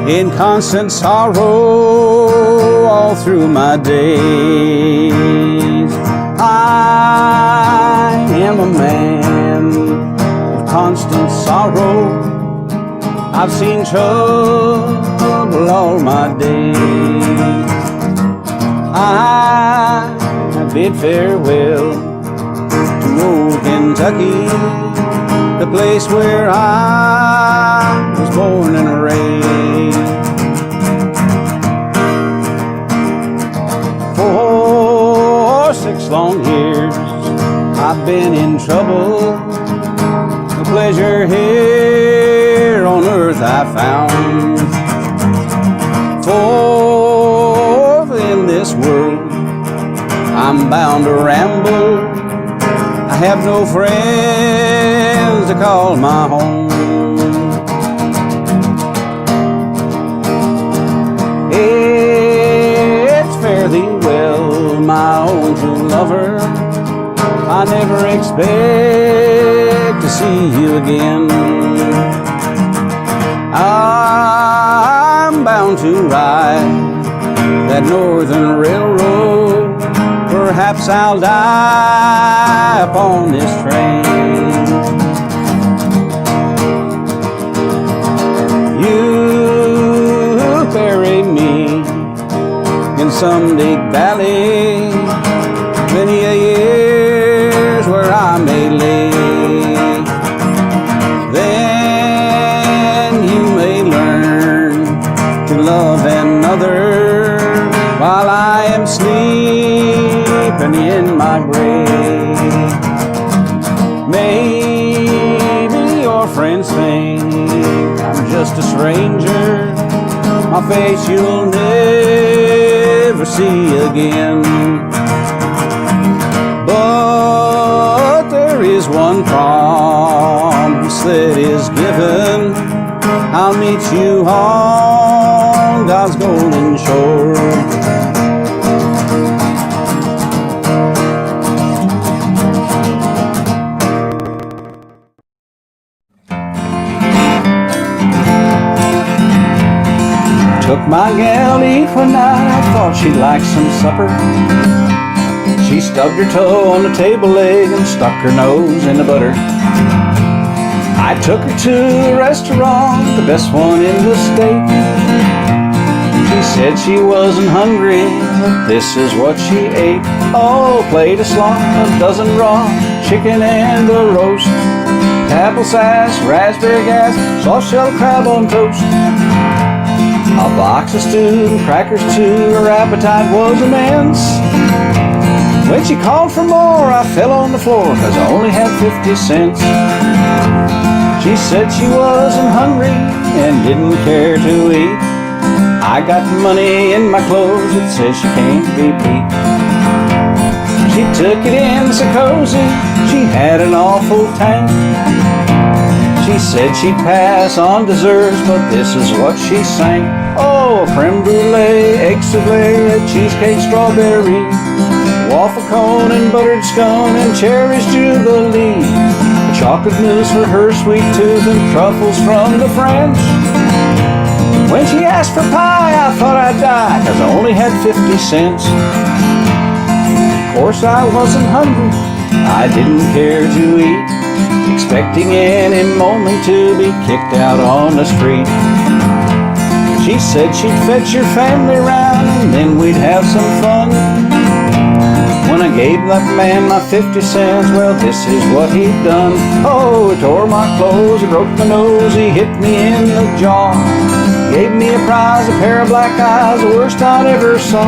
in constant sorrow all through my days. I am a man of constant sorrow. I've seen trouble all my days. I bid farewell to old Kentucky, the place where I was born and raised. For 6 long years I've been in trouble. The pleasure here on earth I found. For in this world I'm bound to ramble. I have no friends to call my home. It's fare thee well, my own true lover. I never expect to see you again. I'm bound to ride that northern railroad. Perhaps I'll die upon this train. You bury me in some deep valley, many a years where I may lay. Then you may learn to love another while I am sleeping in my grave. Maybe your friends think I'm just a stranger. My face you'll never see again. But there is one promise that is given. I'll meet you on God's golden shore. Took my gal to eat one night, I thought she'd like some supper. She stubbed her toe on the table leg and stuck her nose in the butter. I took her to a restaurant, the best one in the state. She said she wasn't hungry, but this is what she ate. Oh, a plate of slop, a dozen raw chicken and a roast, apple sass, raspberry gas, soft shell crab on toast. A box of stew and crackers too, her appetite was immense. When she called for more, I fell on the floor, 'cause I only had 50 cents. She said she wasn't hungry and didn't care to eat. I got money in my clothes that says she can't be beat. She took it in so cozy, she had an awful tank. She said she'd pass on desserts, but this is what she sang. Oh, creme brulee, egg souffle, a cheesecake strawberry, waffle cone and buttered scone and cherries jubilee. A chocolate mousse for her sweet tooth and truffles from the French. When she asked for pie, I thought I'd die, 'cause I only had 50 cents. Of course I wasn't hungry, I didn't care to eat, expecting any moment to be kicked out on the street. She said she'd fetch your family round and then we'd have some fun. When I gave that man my 50 cents, well, this is what he'd done. Oh, he tore my clothes, he broke my nose, he hit me in the jaw. Gave me a prize, a pair of black eyes, the worst I ever saw.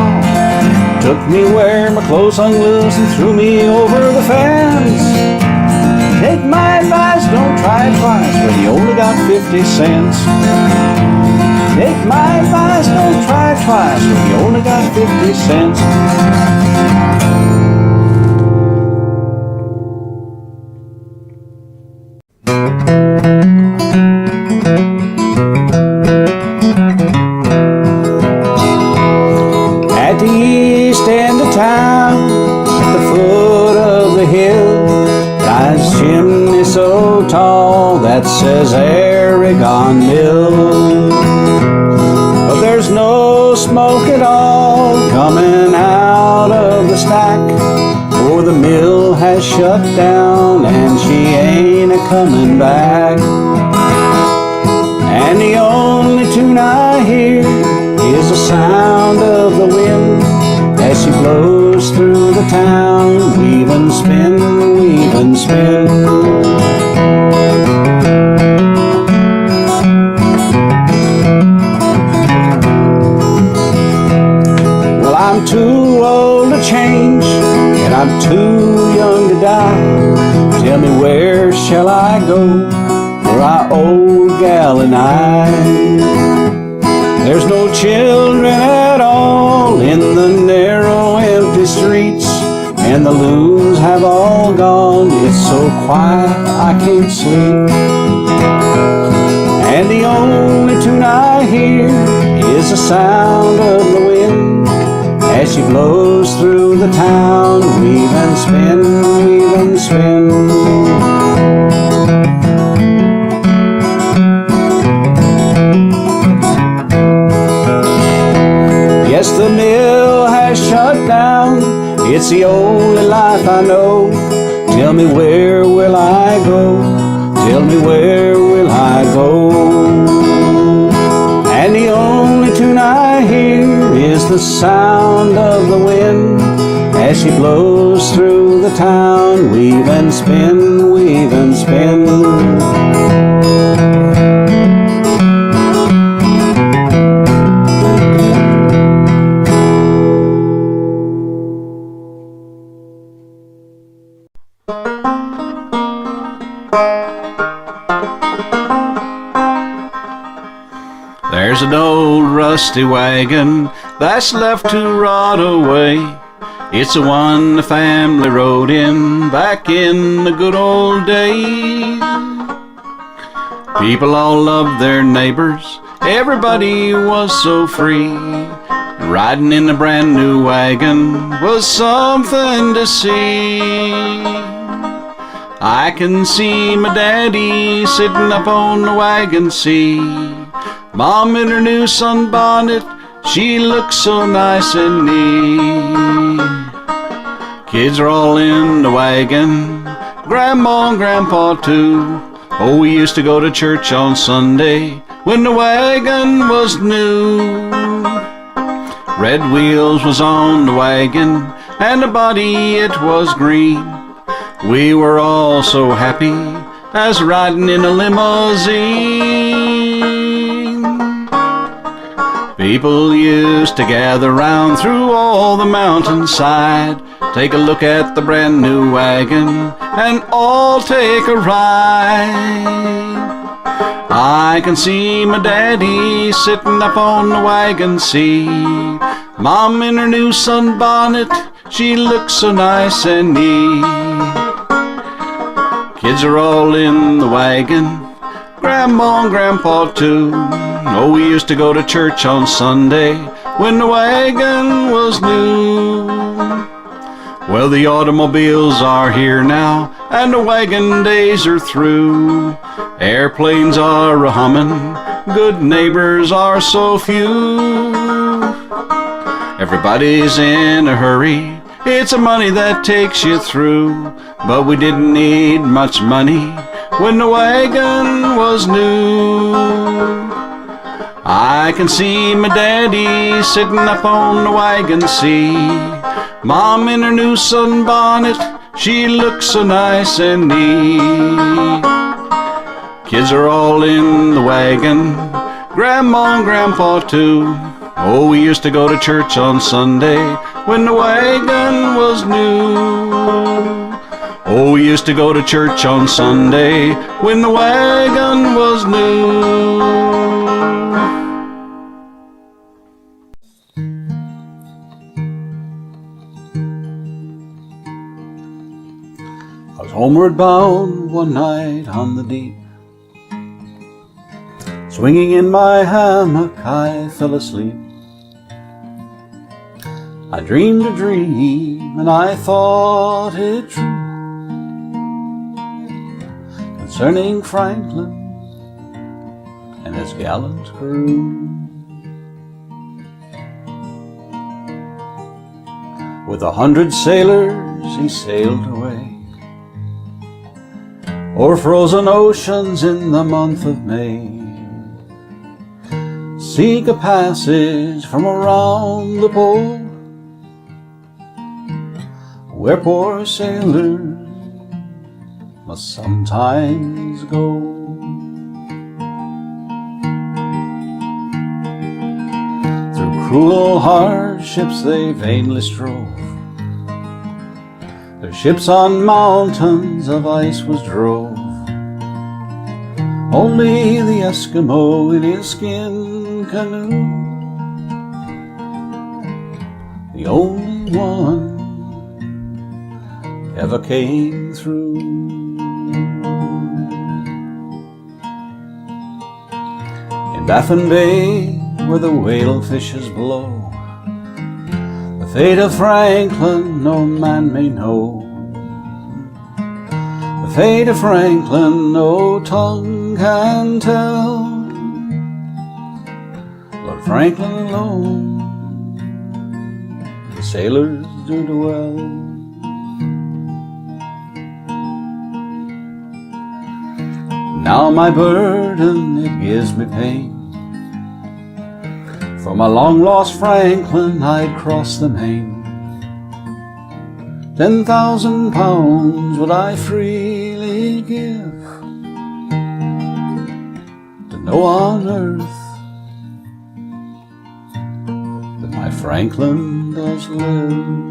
Took me where my clothes hung loose and threw me over the fence. Take my advice, don't try it twice when you only got 50 cents. Take my advice, don't try it twice when you only got 50 cents. At the east end of town, at the foot of the hill, lies a chimney so tall that says Aragon Mill. coming out of the stack, for the mill has shut down and she ain't a-coming back. And the only tune I hear is the sound of the wind as she blows through the town, weave and spin, weave and spin. Well, I'm too old to change, and I'm too young to die. Tell me, where shall I go for our old gal and I? There's no children at all in the narrow empty streets, and the loons have all gone. It's so quiet I can't sleep. And the only tune I hear is the sound of the wind as she blows through the town, weave and spin, weave and spin. Yes, the mill has shut down, it's the only life I know. Tell me, where will I go? Tell me, where will I go? And the only tune I hear is the sound of the wind as she blows through the town, weave and spin, weave and spin. There's an old rusty wagon that's left to rot away. It's the one the family rode in back in the good old days. People all loved their neighbors, everybody was so free. Riding in a brand new wagon was something to see. I can see my daddy sitting up on the wagon seat. Mom in her new sunbonnet, she looks so nice and neat. Kids are all in the wagon, Grandma and Grandpa too. Oh, we used to go to church on Sunday when the wagon was new. Red wheels was on the wagon and the body it was green. We were all so happy as riding in a limousine. People used to gather round through all the mountainside, take a look at the brand new wagon and all take a ride. I can see my daddy sitting up on the wagon seat. Mom in her new sunbonnet, she looks so nice and neat. Kids are all in the wagon, Grandma and Grandpa too. Oh, we used to go to church on Sunday when the wagon was new. Well, the automobiles are here now and the wagon days are through. Airplanes are a-humming, good neighbors are so few. Everybody's in a hurry, it's the money that takes you through. But we didn't need much money when the wagon was new. I can see my daddy sitting up on the wagon seat. Mom in her new sunbonnet, she looks so nice and neat. Kids are all in the wagon, Grandma and Grandpa too. Oh, we used to go to church on Sunday when the wagon was new. Oh, we used to go to church on Sunday when the wagon was new. I was homeward bound one night on the deep. Swinging in my hammock, I fell asleep. I dreamed a dream, and I thought it true, concerning Franklin and his gallant crew. With 100 sailors he sailed away o'er frozen oceans in the month of May. Seek a passage from around the pole, where poor sailors must sometimes go. Through cruel hardships they vainly strove, their ships on mountains of ice was drove. Only the Eskimo in his skin canoe, the only one ever came through. In Baffin Bay, where the whale fishes blow, the fate of Franklin no man may know. The fate of Franklin no tongue can tell. Lord Franklin alone, the sailors do dwell. Now my burden, it gives me pain. For my long-lost Franklin, I'd cross the main. 10,000 pounds would I freely give to know on earth that my Franklin does live.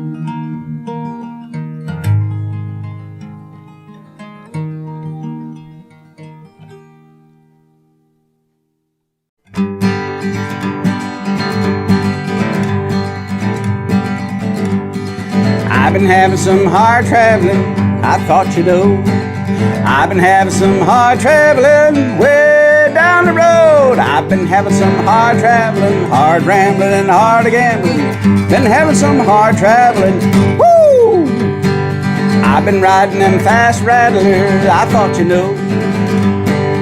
I've been having some hard traveling, I thought you know. I've been having some hard traveling way down the road. I've been having some hard traveling, hard rambling and hard gambling. Been having some hard traveling, woo! I've been riding them fast rattlers, I thought you know.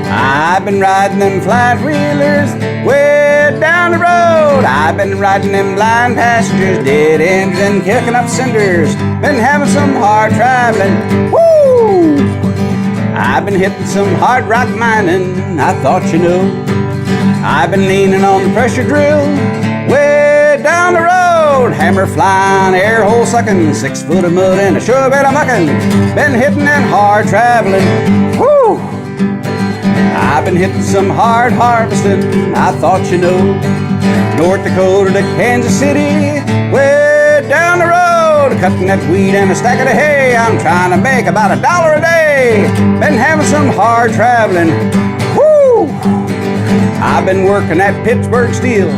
I've been riding them flat wheelers way down the road. I've been riding them blind passengers, dead ends and kicking up cinders. Been having some hard traveling, woo! I've been hitting some hard rock mining, I thought you know. I've been leaning on the pressure drill way down the road. Hammer flying, air hole sucking, 6 foot of mud and a sure bit of mucking. Been hitting that hard traveling, woo! I've been hitting some hard harvesting, I thought you know. North Dakota to Kansas City, way down the road. Cutting that weed and a stack of the hay, I'm trying to make about $1 a day. Been having some hard traveling, woo! I've been working at Pittsburgh Steel,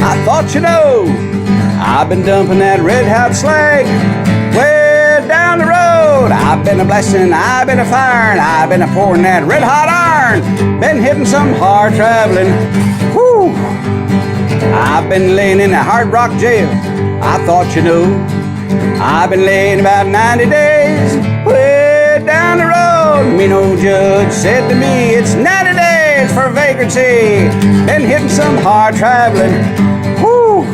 I thought you know. I've been dumping that red hot slag way down the road. I've been a blasting, I've been a firing, I've been a pouring that red hot iron. Been hitting some hard traveling, whoo! I've been laying in a hard rock jail, I thought you know. I've been laying about 90 days way down the road. Me no judge said to me, it's 90 days for vagrancy. Been hitting some hard traveling, whoo!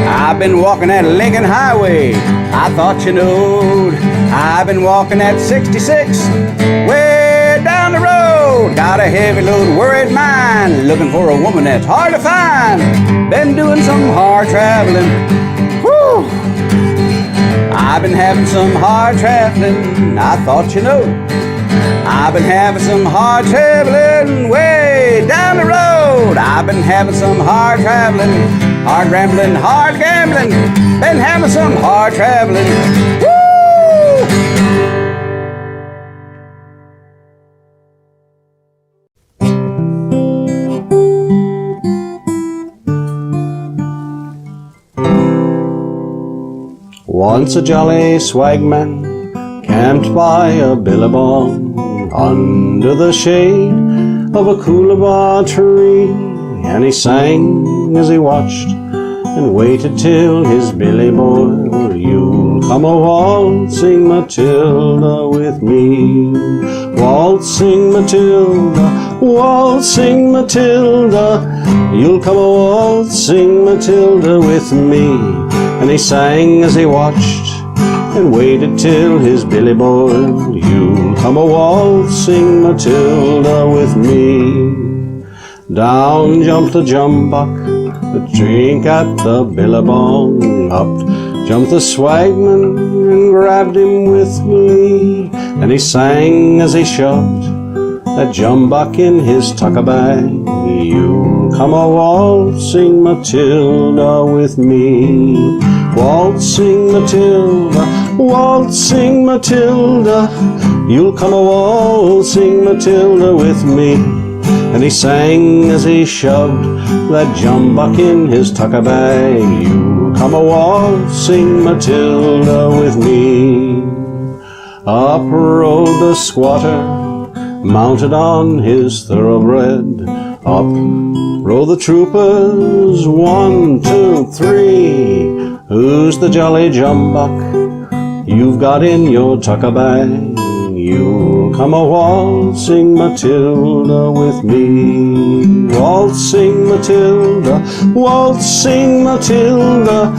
I've been walking that Lincoln Highway, I thought you knowed. I've been walking that 66 way down the road. Got a heavy load, worried mind, looking for a woman that's hard to find. Been doing some hard traveling, whoo! I've been having some hard traveling, I thought you know. I've been having some hard traveling way down the road. I've been having some hard traveling, hard rambling, hard gambling. Been having some hard traveling, woo! Once a jolly swagman camped by a billabong under the shade of a coolabah tree, and he sang as he watched and waited till his billy boy, you'll come a waltzing Matilda with me. Waltzing Matilda, waltzing Matilda, you'll come a waltzing Matilda with me. and he sang as he watched and waited till his billy boiled. You'll come a waltzing Matilda with me. Down jumped the jumbuck, the drink at the billabong. Up jumped the swagman and grabbed him with me, and he sang as he shoved that jumbuck in his tucker bag. You'll come a waltzing Matilda with me. Waltzing Matilda, waltzing Matilda, you'll come a waltzing Matilda with me. And he sang as he shoved that jumbuck in his tucker bag. You'll come a waltzing Matilda with me. Up rode the squatter, mounted on his thoroughbred. Up rode the troopers, 1, 2, 3. Who's the jolly jumbuck you've got in your tucker bag? You'll come a waltzing Matilda with me. Waltzing Matilda, waltzing Matilda,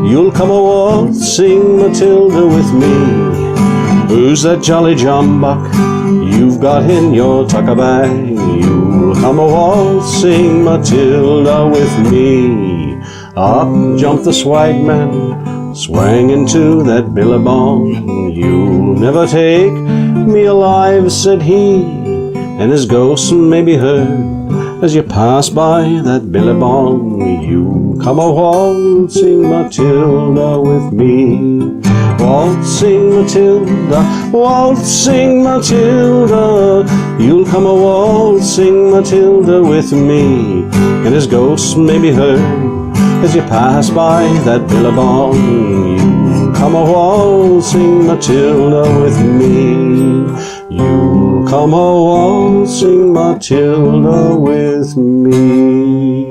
you'll come a waltzing Matilda with me. Who's that jolly jumbuck you've got in your tucker bag? You'll come a waltzing Matilda with me. Up jumped the swagman, swang into that billabong. You'll never take me alive, said he, and his ghost may be heard as you pass by that billabong. You come a waltzing Matilda with me. Waltzing Matilda, waltzing Matilda, you'll come a waltzing Matilda with me, and his ghost may be heard as you pass by that billabong. You'll come a waltzing Matilda with me. You'll come a waltzing Matilda with me.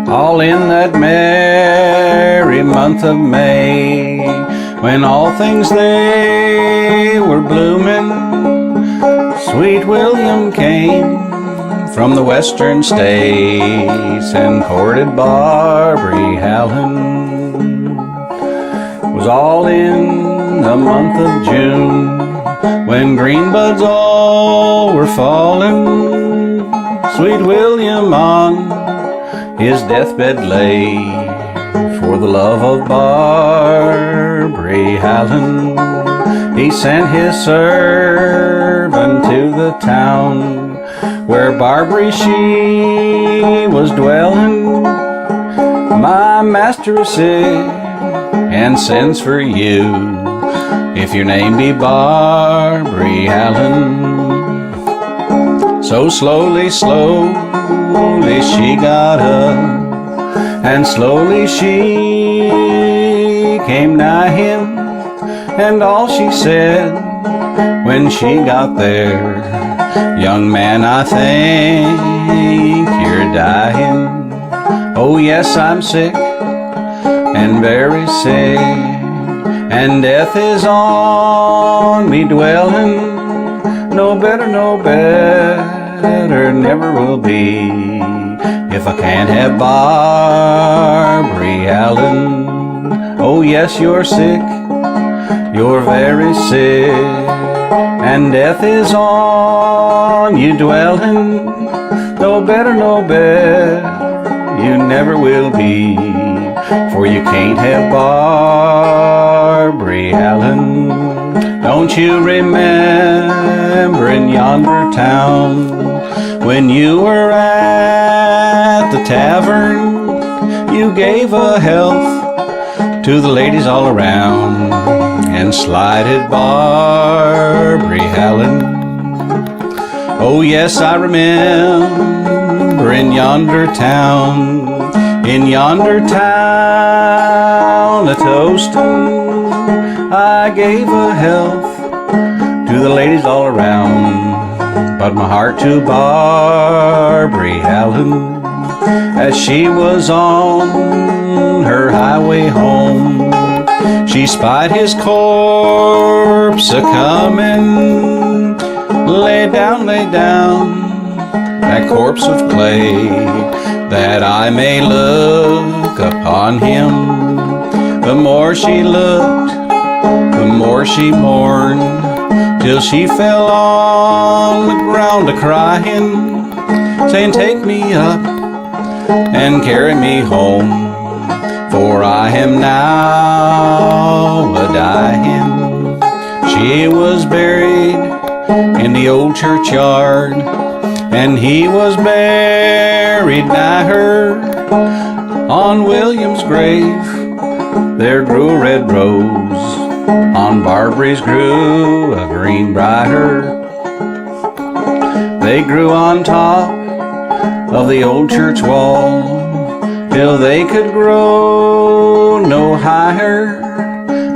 All in that merry month of May, when all things they were blooming, sweet William came from the western states and courted Barbary Helen. Was all in the month of June, when green buds all were falling, sweet William on his deathbed lay for the love of Barbary Helen. He sent his servant to the town where Barbary she was dwelling. My master is sick and sends for you, if your name be Barbary Helen. So slowly, slowly she got up, and slowly she came nigh him, and all she said when she got there, young man, I think you're dying. Oh yes, I'm sick, and very sick, and death is on me dwelling. No better, no better, never will be, if I can't have Barbary Helen. Oh yes, you're sick, you're very sick, and death is on you dwelling. No better, no better, you never will be, for you can't have Barbary Helen. Don't you remember in yonder town, when you were at the tavern, you gave a health to the ladies all around, and slided Barbary Helen? Oh yes, I remember in yonder town, a toastin', I gave a health to the ladies all around, but my heart to Barbary Helen, as she was on her highway home. She spied his corpse a-comin'. Lay down, that corpse of clay, that I may look upon him. The more she looked, the more she mourned, till she fell on the ground a-crying, saying, take me up and carry me home, for I am now a-dying. She was buried in the old churchyard, and he was buried nigh her. On William's grave there grew a red rose, on Barbry's grew a green briar. They grew on top of the old church wall, till they could grow no higher.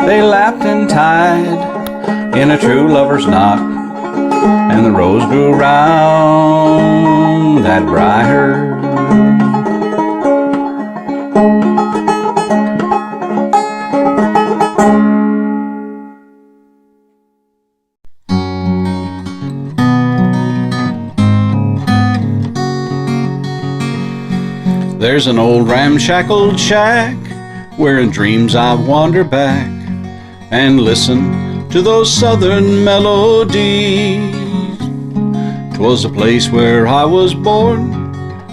They lapped and tied in a true lover's knot, and the rose grew round that briar. There's an old ramshackled shack where in dreams I wander back and listen to those southern melodies. 'Twas a place where I was born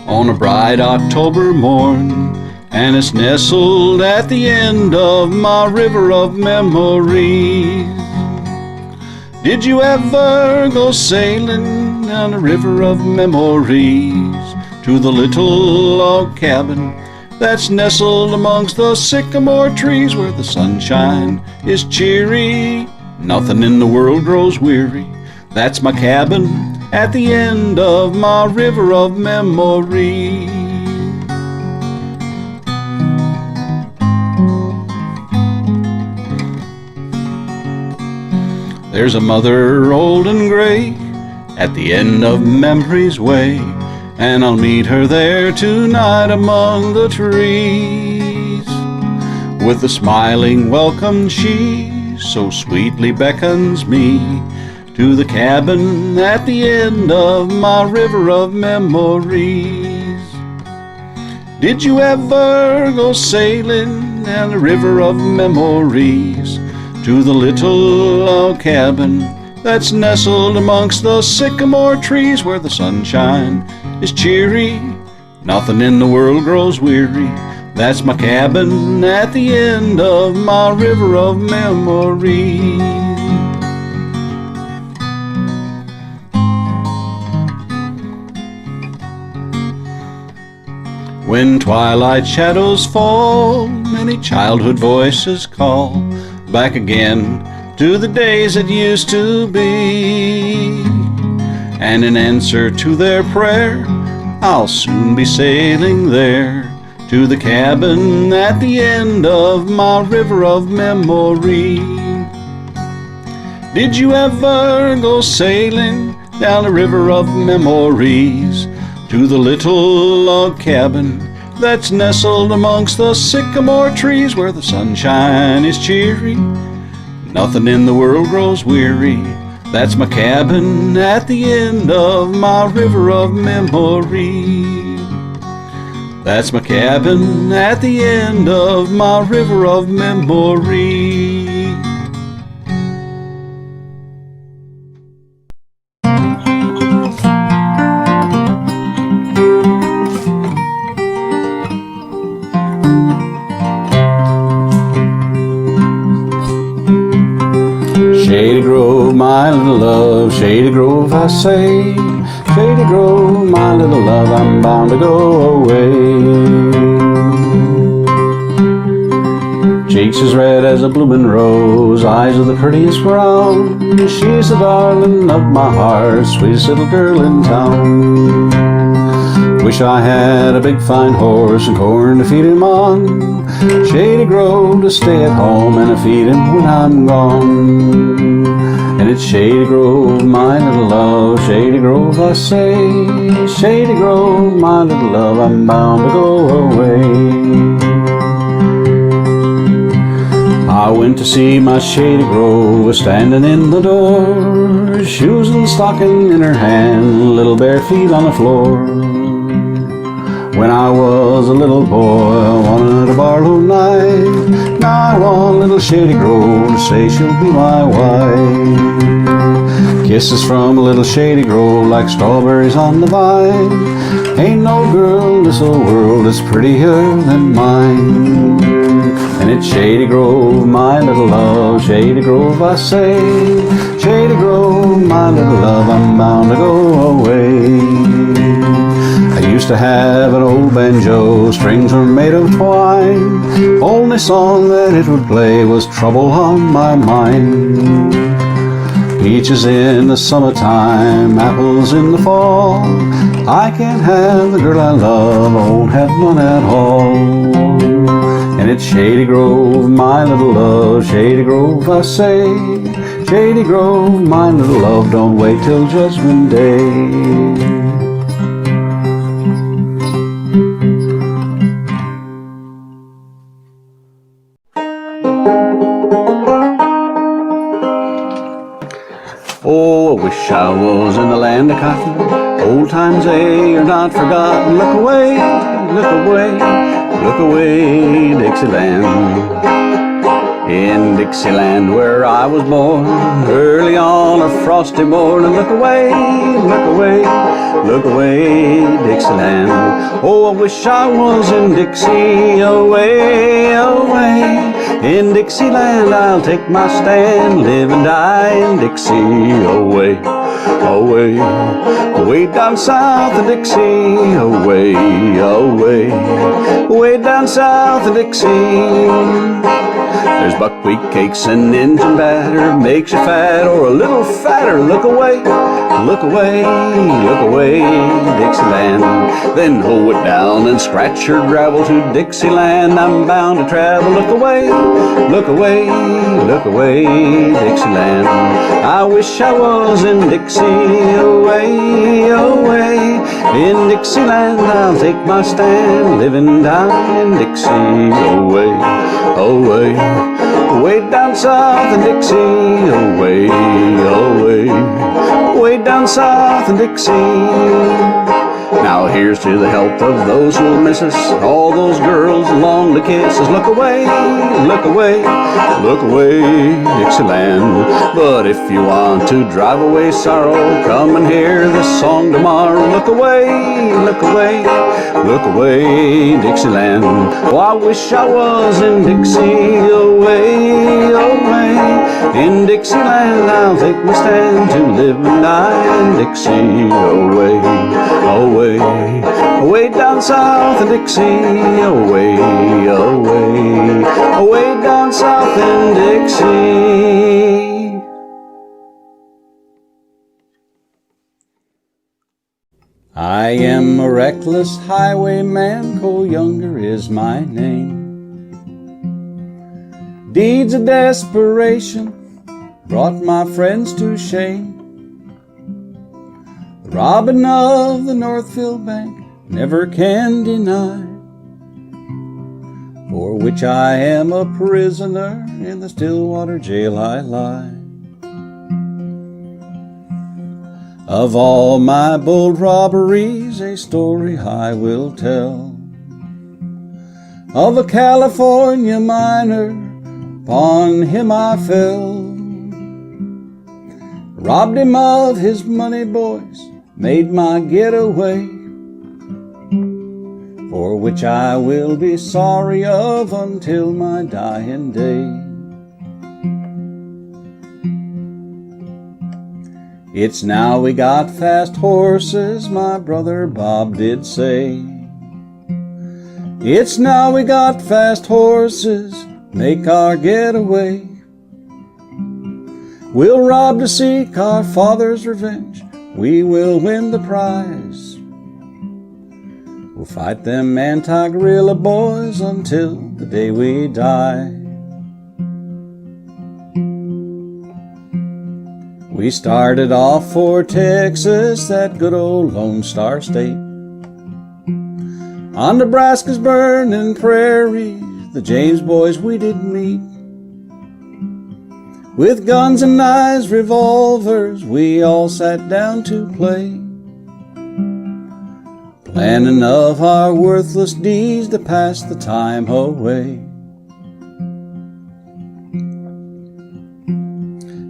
on a bright October morn, and it's nestled at the end of my river of memories. Did you ever go sailing down the river of memories to the little log cabin that's nestled amongst the sycamore trees, where the sunshine is cheery, nothing in the world grows weary? That's my cabin at the end of my river of memory. There's a mother old and gray at the end of memory's way, and I'll meet her there tonight among the trees. With a smiling welcome she so sweetly beckons me to the cabin at the end of my river of memories. Did you ever go sailing down the river of memories to the little log cabin that's nestled amongst the sycamore trees, where the sunshine is cheery, nothing in the world grows weary? That's my cabin at the end of my river of memories. When twilight shadows fall, many childhood voices call back again to the days that used to be, and in answer to their prayer, I'll soon be sailing there to the cabin at the end of my river of memory. Did you ever go sailing down the river of memories to the little log cabin that's nestled amongst the sycamore trees, where the sunshine is cheery, nothing in the world grows weary? That's my cabin at the end of my river of memory. That's my cabin at the end of my river of memory. Shady Grove, my little love, Shady Grove, I say. Shady Grove, my little love, I'm bound to go away. Cheeks as red as a bloomin' rose, eyes of the prettiest brown. She's the darling of my heart, sweetest little girl in town. Wish I had a big fine horse and corn to feed him on. Shady Grove to stay at home and to feed him when I'm gone. And it's Shady Grove, my little love, Shady Grove, I say. Shady Grove, my little love, I'm bound to go away. I went to see my Shady Grove, standing in the door, shoes and stocking in her hand, little bare feet on the floor. When I was a little boy, I wanted a Barlow knife. Now I want little Shady Grove to say she'll be my wife. Kisses from a little Shady Grove like strawberries on the vine. Ain't no girl in this old world that's prettier than mine. And it's Shady Grove, my little love, Shady Grove I say. Shady Grove, my little love, I'm bound to go away. I used to have an old banjo, strings were made of twine. Only song that it would play was trouble on my mind. Peaches in the summertime, apples in the fall. I can't have the girl I love, I won't have none at all. And it's Shady Grove, my little love, Shady Grove I say. Shady Grove, my little love, don't wait till Judgment Day. Oh, I wish I was in the land of cotton. Old times, they are not forgotten. Look away, look away, look away, Dixieland. In Dixieland where I was born, early on a frosty morning. Look away, look away, look away, Dixieland. Oh, I wish I was in Dixie, away, away. In Dixieland I'll take my stand, live and die in Dixie, away, away, way down south of Dixie, away, away, way down south of Dixie. There's buckwheat cakes and Injun batter, makes you fat or a little fatter. Look away, look away, look away, Dixieland. Then hoe it down and scratch your gravel to Dixieland. I'm bound to travel. Look away, look away, look away, Dixieland. I wish I was in Dixie, away, away. In Dixieland I'll take my stand, live and die in Dixie, away, away, way down south in Dixie, away, away, way down south in Dixie. Now here's to the health of those who'll miss us, all those girls long to kiss us. Look away, look away, look away, Dixieland. But if you want to drive away sorrow, come and hear this song tomorrow. Look away, look away, look away, Dixieland. Oh, I wish I was in Dixie, away, away. In Dixieland I'll take my stand to live and die in Dixie, away, away, away down south in Dixie, away, away, away down south in Dixie. I am a reckless highwayman, Cole Younger is my name. Deeds of desperation brought my friends to shame. The robbing of the Northfield Bank never can deny, for which I am a prisoner, in the Stillwater jail I lie. Of all my bold robberies a story I will tell, of a California miner, upon him I fell. Robbed him of his money, boys, made my getaway, for which I will be sorry of until my dying day. It's now we got fast horses, my brother Bob did say. It's now we got fast horses, make our getaway. We'll rob to seek our father's revenge, we will win the prize. We'll fight them anti-guerrilla boys until the day we die. We started off for Texas, that good old Lone Star State. On Nebraska's burning prairies, the James boys we did meet. With guns and knives, revolvers, we all sat down to play, planning of our worthless deeds to pass the time away.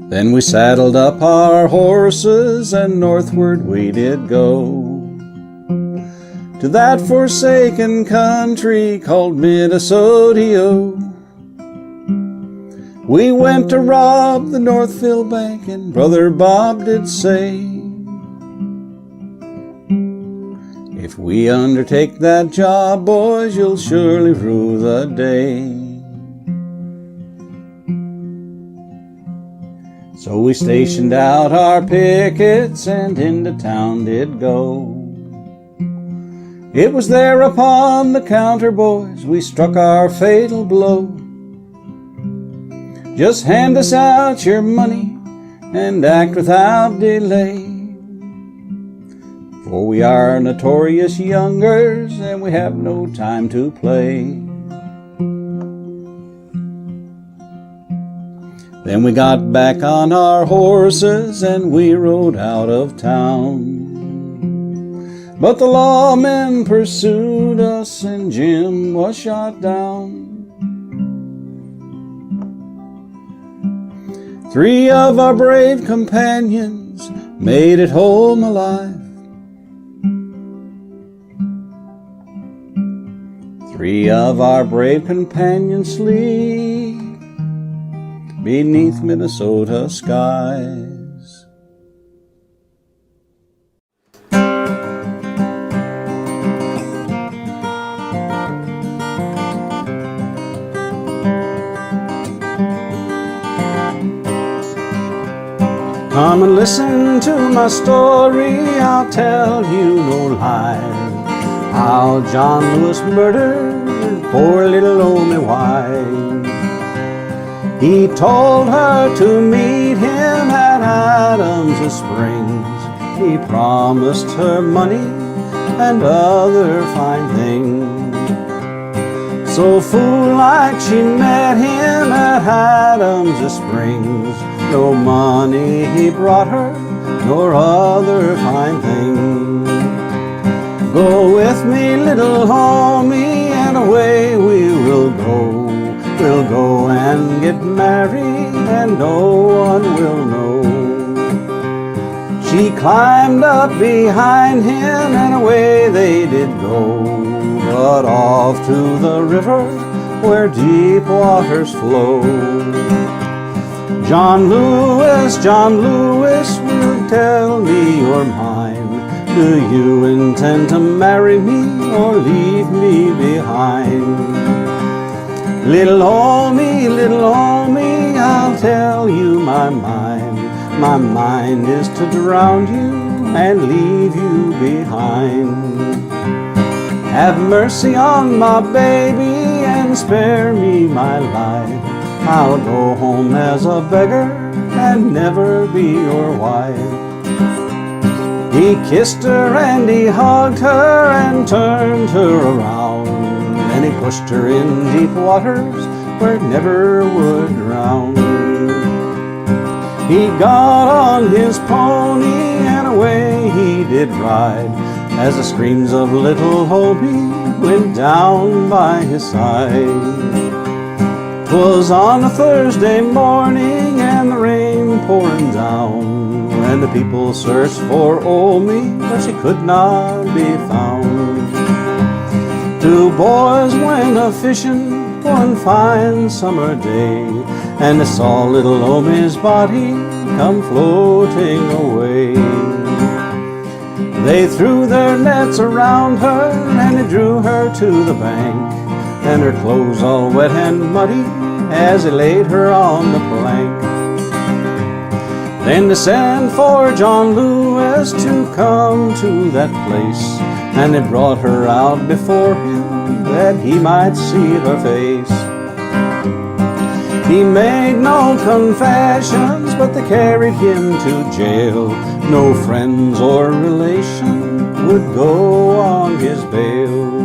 Then we saddled up our horses and northward we did go, to that forsaken country called Minnesota. We went to rob the Northfield Bank, and Brother Bob did say, if we undertake that job, boys, you'll surely rue the day. So we stationed out our pickets and into town did go. It was there upon the counter, boys, we struck our fatal blow. Just hand us out your money and act without delay, for we are notorious youngers and we have no time to play. Then we got back on our horses and we rode out of town, but the lawmen pursued us and Jim was shot down. 3 of our brave companions made it home alive. 3 of our brave companions sleep beneath Minnesota skies. Come and listen to my story, I'll tell you no lies. How John Lewis murdered poor little Omie Wise. He told her to meet him at Adams Springs. He promised her money and other fine things. So fool-like she met him at Adams Springs. No money he brought her, nor other fine things. Go with me, little homie, and away we will go. We'll go and get married, and no one will know. She climbed up behind him, and away they did go, but off to the river where deep waters flow. John Lewis, will tell me your mind. Do you intend to marry me or leave me behind? Little Omie, I'll tell you my mind. My mind is to drown you and leave you behind. Have mercy on my baby and spare me my life. I'll go home as a beggar and never be your wife. He kissed her and he hugged her and turned her around, and he pushed her in deep waters where it never would drown. He got on his pony and away he did ride, as the screams of little Omie went down by his side. 'Twas on a Thursday morning and the rain pouring down, when the people searched for Omie, but she could not be found. 2 boys went a-fishing one fine summer day, and they saw little Omie's body come floating away. They threw their nets around her and they drew her to the bank, and her clothes all wet and muddy as they laid her on the plank. Then they sent for John Lewis to come to that place, and they brought her out before him that he might see her face. He made no confessions, but they carried him to jail. No friends or relation would go on his bail.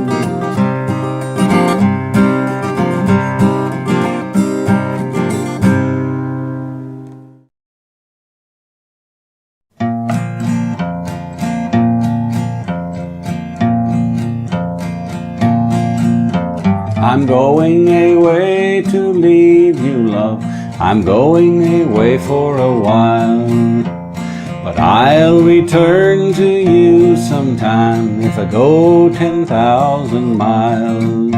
I'm going away to leave you, love. I'm going away for a while. But I'll return to you sometime if I go 10,000 miles.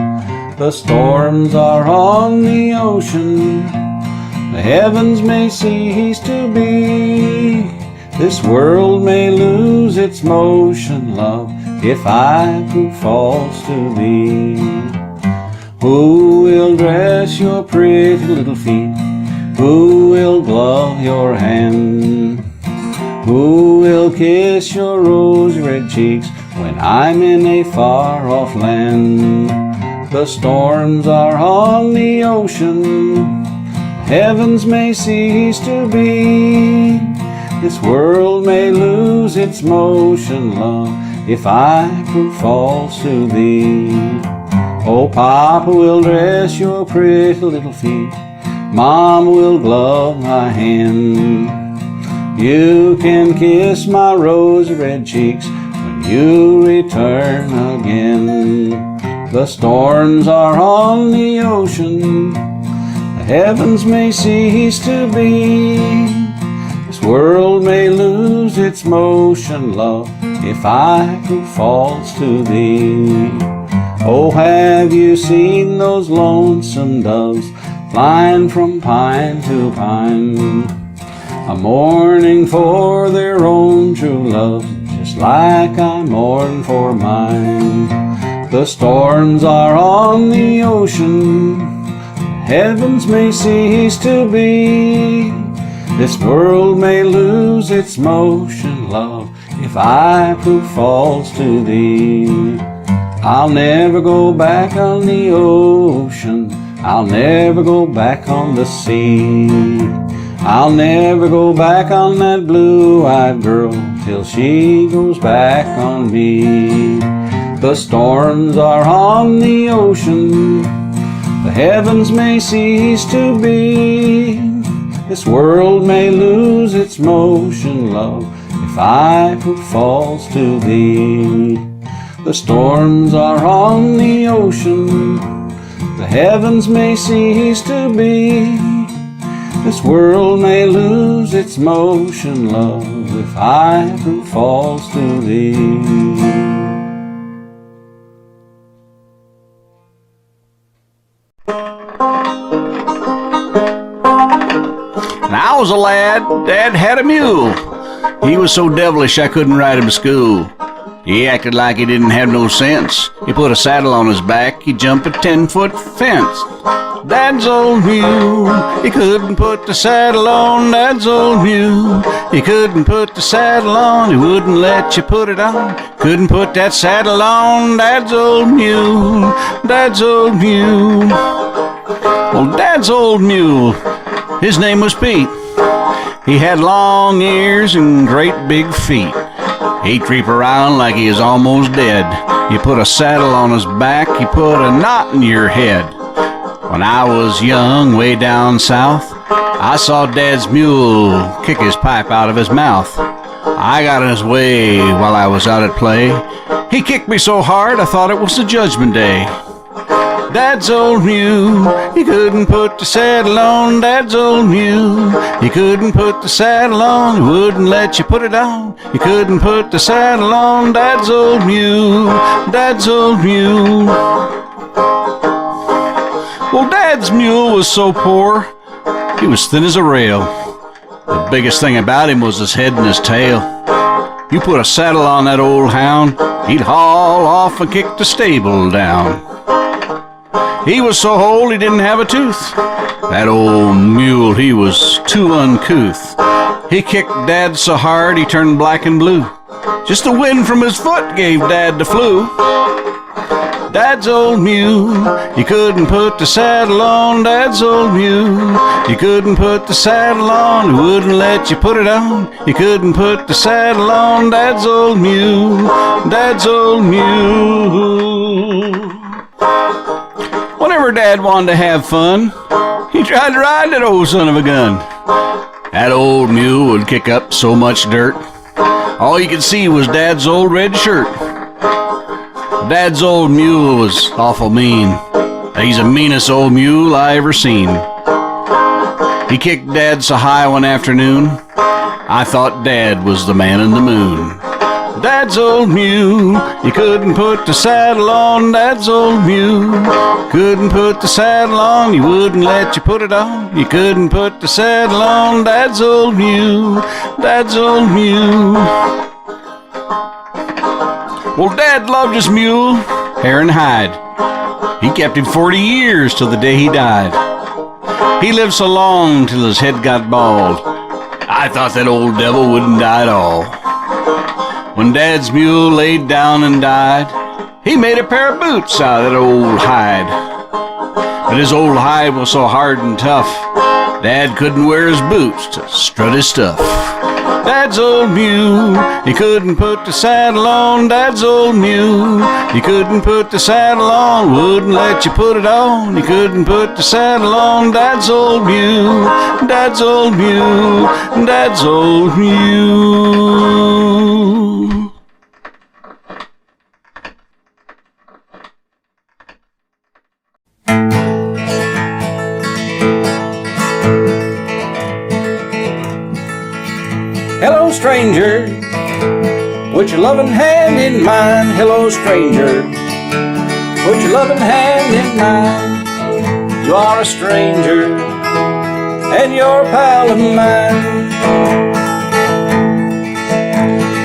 The storms are on the ocean, the heavens may cease to be. This world may lose its motion, love, if I prove false to thee. Who will dress your pretty little feet? Who will glove your hand? Who will kiss your rose-red cheeks when I'm in a far-off land? The storms are on the ocean, heavens may cease to be. This world may lose its motion, love, if I prove false to thee. Oh, Papa will dress your pretty little feet, Mama will glove my hand. You can kiss my rose-red cheeks when you return again. The storms are on the ocean, the heavens may cease to be. This world may lose its motion, love, if I prove false to thee. Oh, have you seen those lonesome doves flying from pine to pine, a mourning for their own true love, just like I mourn for mine? The storms are on the ocean, the heavens may cease to be. This world may lose its motion, love, if I prove false to thee. I'll never go back on the ocean, I'll never go back on the sea. I'll never go back on that blue-eyed girl till she goes back on me. The storms are on the ocean, the heavens may cease to be. This world may lose its motion, love, if I prove false to thee. The storms are on the ocean, the heavens may cease to be. This world may lose its motion, love, if I prove false to thee. When I was a lad, Dad had a mule. He was so devilish I couldn't ride him to school. He acted like he didn't have no sense. He put a saddle on his back, he'd jump a 10-foot fence. Dad's old mule, he couldn't put the saddle on. Dad's old mule, he couldn't put the saddle on. He wouldn't let you put it on. Couldn't put that saddle on. Dad's old mule, Dad's old mule. Well, Dad's old mule, his name was Pete. He had long ears and great big feet. He'd creep around like he was almost dead. You put a saddle on his back, you put a knot in your head. When I was young, way down south, I saw Dad's mule kick his pipe out of his mouth. I got in his way while I was out at play. He kicked me so hard I thought it was the Judgment Day. Dad's old mule, he couldn't put the saddle on. Dad's old mule, he couldn't put the saddle on. He wouldn't let you put it on. He couldn't put the saddle on. Dad's old mule, Dad's old mule. Well, Dad's mule was so poor, he was thin as a rail. The biggest thing about him was his head and his tail. You put a saddle on that old hound, he'd haul off and kick the stable down. He was so old he didn't have a tooth. That old mule, he was too uncouth. He kicked Dad so hard he turned black and blue. Just the wind from his foot gave Dad the flu. Dad's old mule, he couldn't put the saddle on. Dad's old mule, he couldn't put the saddle on. He wouldn't let you put it on. He couldn't put the saddle on. Dad's old mule, Dad's old mule. Whenever Dad wanted to have fun, he tried to ride that old son of a gun. That old mule would kick up so much dirt, all you could see was Dad's old red shirt. Dad's old mule was awful mean. He's the meanest old mule I ever seen. He kicked Dad so high one afternoon, I thought Dad was the man in the moon. Dad's old mule, you couldn't put the saddle on. Dad's old mule, couldn't put the saddle on. He wouldn't let you put it on. You couldn't put the saddle on. Dad's old mule, Dad's old mule. Well, Dad loved his mule, hair and hide. He kept him 40 years till the day he died. He lived so long till his head got bald. I thought that old devil wouldn't die at all. When Dad's mule laid down and died, he made a pair of boots out of that old hide. But his old hide was so hard and tough, Dad couldn't wear his boots to strut his stuff. Dad's old mule, he couldn't put the saddle on. Dad's old mule, he couldn't put the saddle on. Wouldn't let you put it on. He couldn't put the saddle on. Dad's old mule, Dad's old mule, Dad's old mule. Hello, stranger, put your loving hand in mine. Hello, stranger, put your loving hand in mine. You are a stranger, and you're a pal of mine.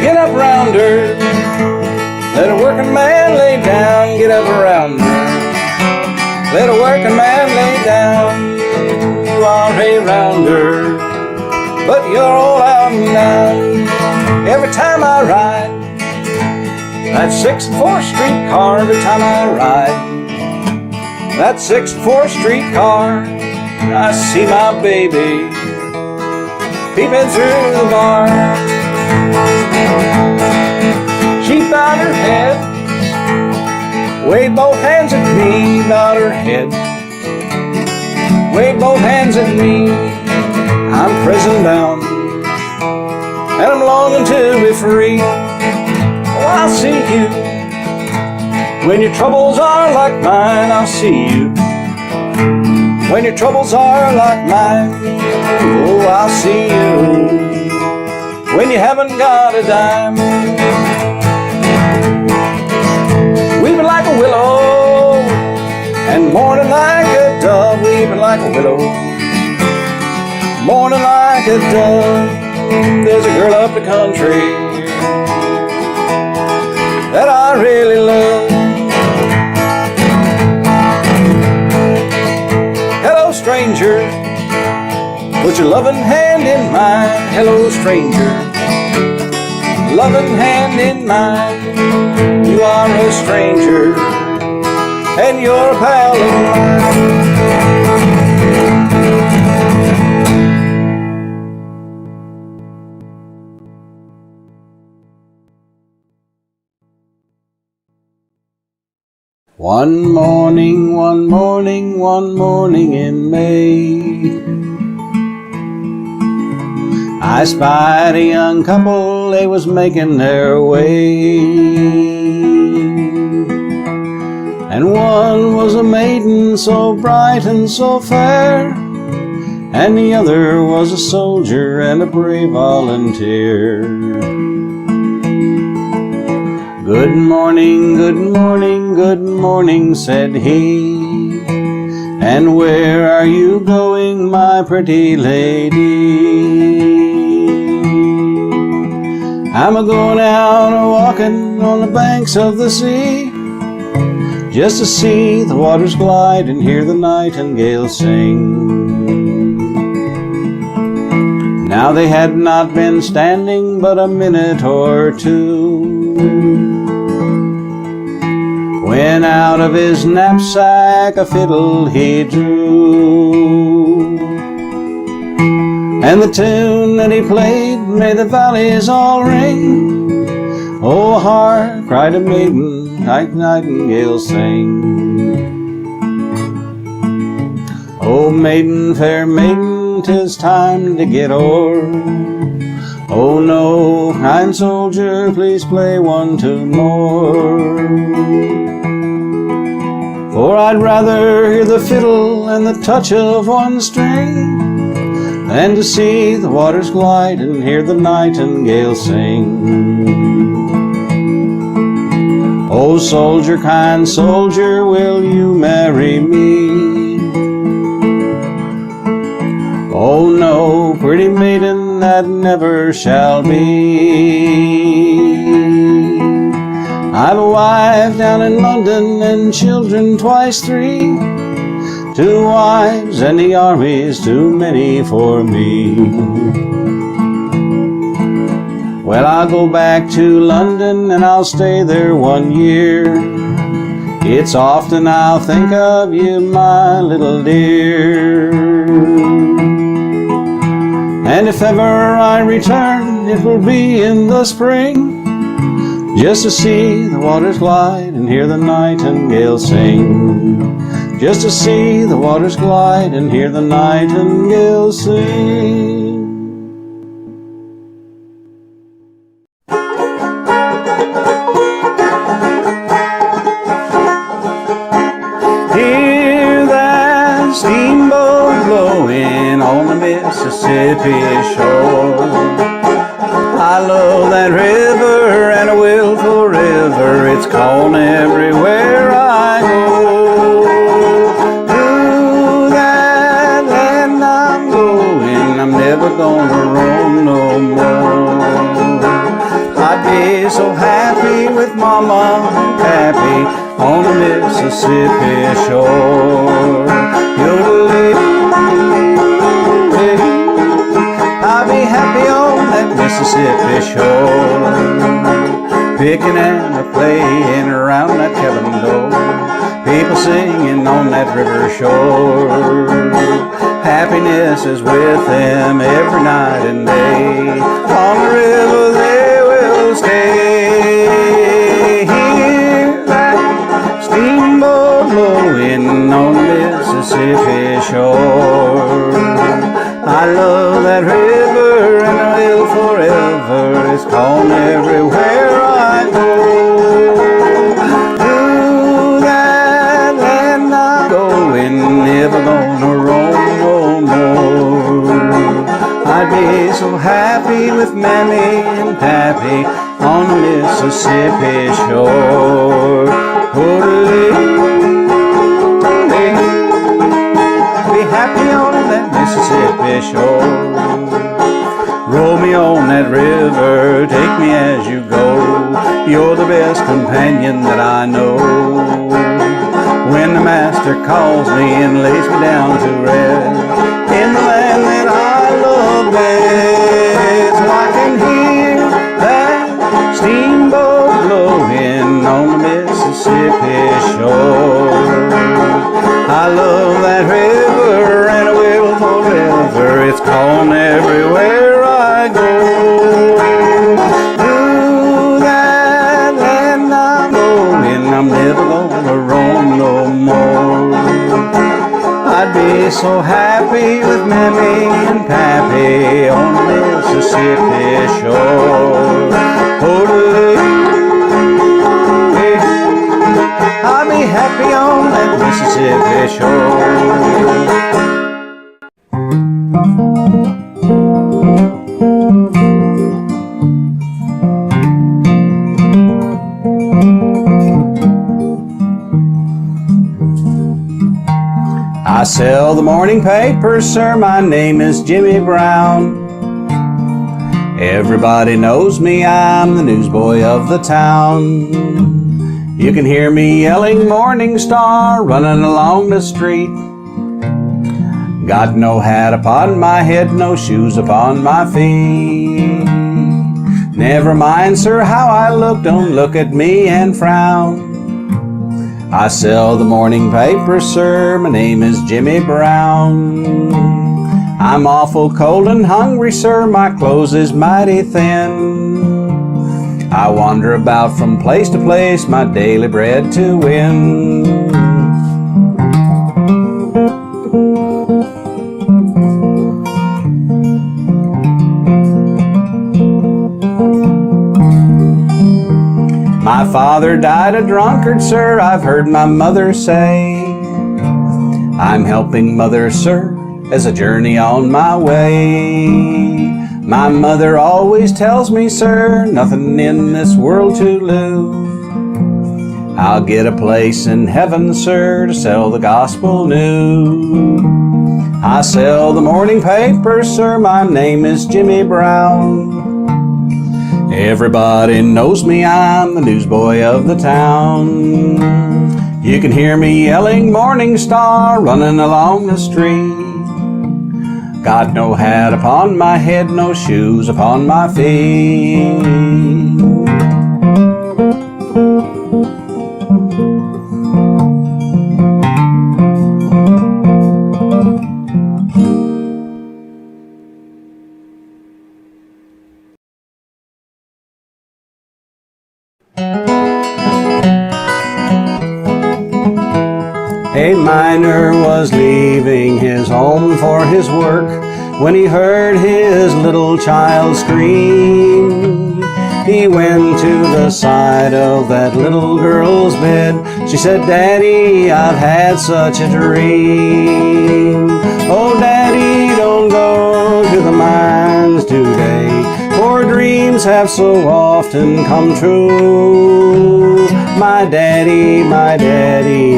Get up round her, let a working man lay down. Get up around her, let a working man lay down. You are a rounder, but you're all out now. Every time I ride that 6th and 4th Street car, every time I ride that 6th and 4th Street car, I see my baby peeping through the bar. She bowed her head, waved both hands at me, bowed her head, waved both hands at me. I'm prison bound, and I'm longing to be free. Oh, I'll see you when your troubles are like mine. I'll see you when your troubles are like mine. Oh, I'll see you when you haven't got a dime. Weeping like a willow and mourning like a dove. Weeping like a willow, mourning like a dove. There's a girl up the country that I really love. Hello, stranger, put your loving hand in mine. Hello, stranger, loving hand in mine. You are a stranger, and you're a pal of mine. One morning in May, I spied a young couple, they was making their way. And one was a maiden so bright and so fair, and the other was a soldier and a brave volunteer. Good morning, good morning, good morning, said he. And where are you going, my pretty lady? I'm a-going out a-walking on the banks of the sea, just to see the waters glide and hear the nightingale sing. Now they had not been standing but a minute or two, when out of his knapsack a fiddle he drew. And the tune that he played made the valleys all ring. Oh, hark, cried a maiden, like nightingale sing. Oh, maiden, fair maiden, 'tis time to get o'er. Oh no, kind soldier, please play one tune more. For I'd rather hear the fiddle and the touch of one string than to see the waters glide and hear the nightingale sing. Oh, soldier, kind soldier, will you marry me? Oh, no, pretty maiden, that never shall be. I've a wife down in London and children twice three. 2 wives and the army's too many for me. Well, I'll go back to London and I'll stay there 1 year. It's often I'll think of you, my little dear. And if ever I return, it will be in the spring, just to see the waters glide and hear the nightingale sing. Just to see the waters glide and hear the nightingale sing. Hear that steamboat blowing on the Mississippi shore. I love that river and I will forever. It's calling everywhere I go. To that land I'm going, I'm never gonna roam no more. I'd be so happy with Mama and Pappy on the Mississippi shore. I'll be happy on that Mississippi shore, picking and a-playing around that cabin door, people singing on that river shore. Happiness is with them every night and day. On the river they will stay. Hear that steamboat blowing on the Mississippi shore. I love that river and I will forever. It's calling everywhere I go. To that land I'm going, never gonna roam no more. I'd be so happy with Mammy and Pappy on the Mississippi shore. Be happy on that Mississippi shore. Roll me on that river, take me as you go. You're the best companion that I know. When the master calls me and lays me down to rest in the land that I love best, so I can hear that steamboat blowing on the Mississippi shore. I love that river and I will forever. It's calling everywhere I go. To that land I'm going, I'm never gonna roam no more. I'd be so happy with Mammy and Pappy on the Mississippi shore. I'll be happy on that Mississippi shore. I sell the morning paper, sir, my name is Jimmie Brown. Everybody knows me, I'm the newsboy of the town. You can hear me yelling Morning Star running along the street. Got no hat upon my head, no shoes upon my feet. Never mind, sir, how I look, don't look at me and frown. I sell the morning paper, sir, my name is Jimmie Brown. I'm awful cold and hungry, sir, my clothes is mighty thin. I wander about from place to place, my daily bread to win. My father died a drunkard, sir, I've heard my mother say. I'm helping mother, sir, as I journey on my way. My mother always tells me, sir, nothing in this world to lose. I'll get a place in heaven, sir, to sell the gospel news. I sell the morning paper, sir, my name is Jimmie Brown. Everybody knows me, I'm the newsboy of the town. You can hear me yelling Morning Star running along the street. Got no hat upon my head, no shoes upon my feet. A miner was leaving his home for his work when he heard his little child scream. He went to the side of that little girl's bed. She said, "Daddy, I've had such a dream. Oh, Daddy, don't go to the mines today, for dreams have so often come true. My daddy,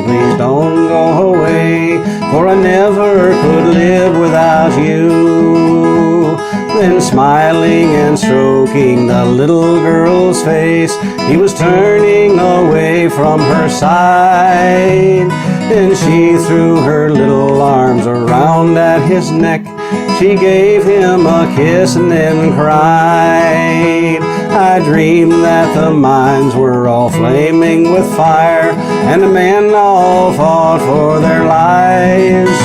please don't go away, for I never could live without you." Then smiling and stroking the little girl's face, he was turning away from her side. Then she threw her little arms around at his neck. She gave him a kiss and then cried. I dreamed that the mines were all flaming with fire, and the men all fought for their lives.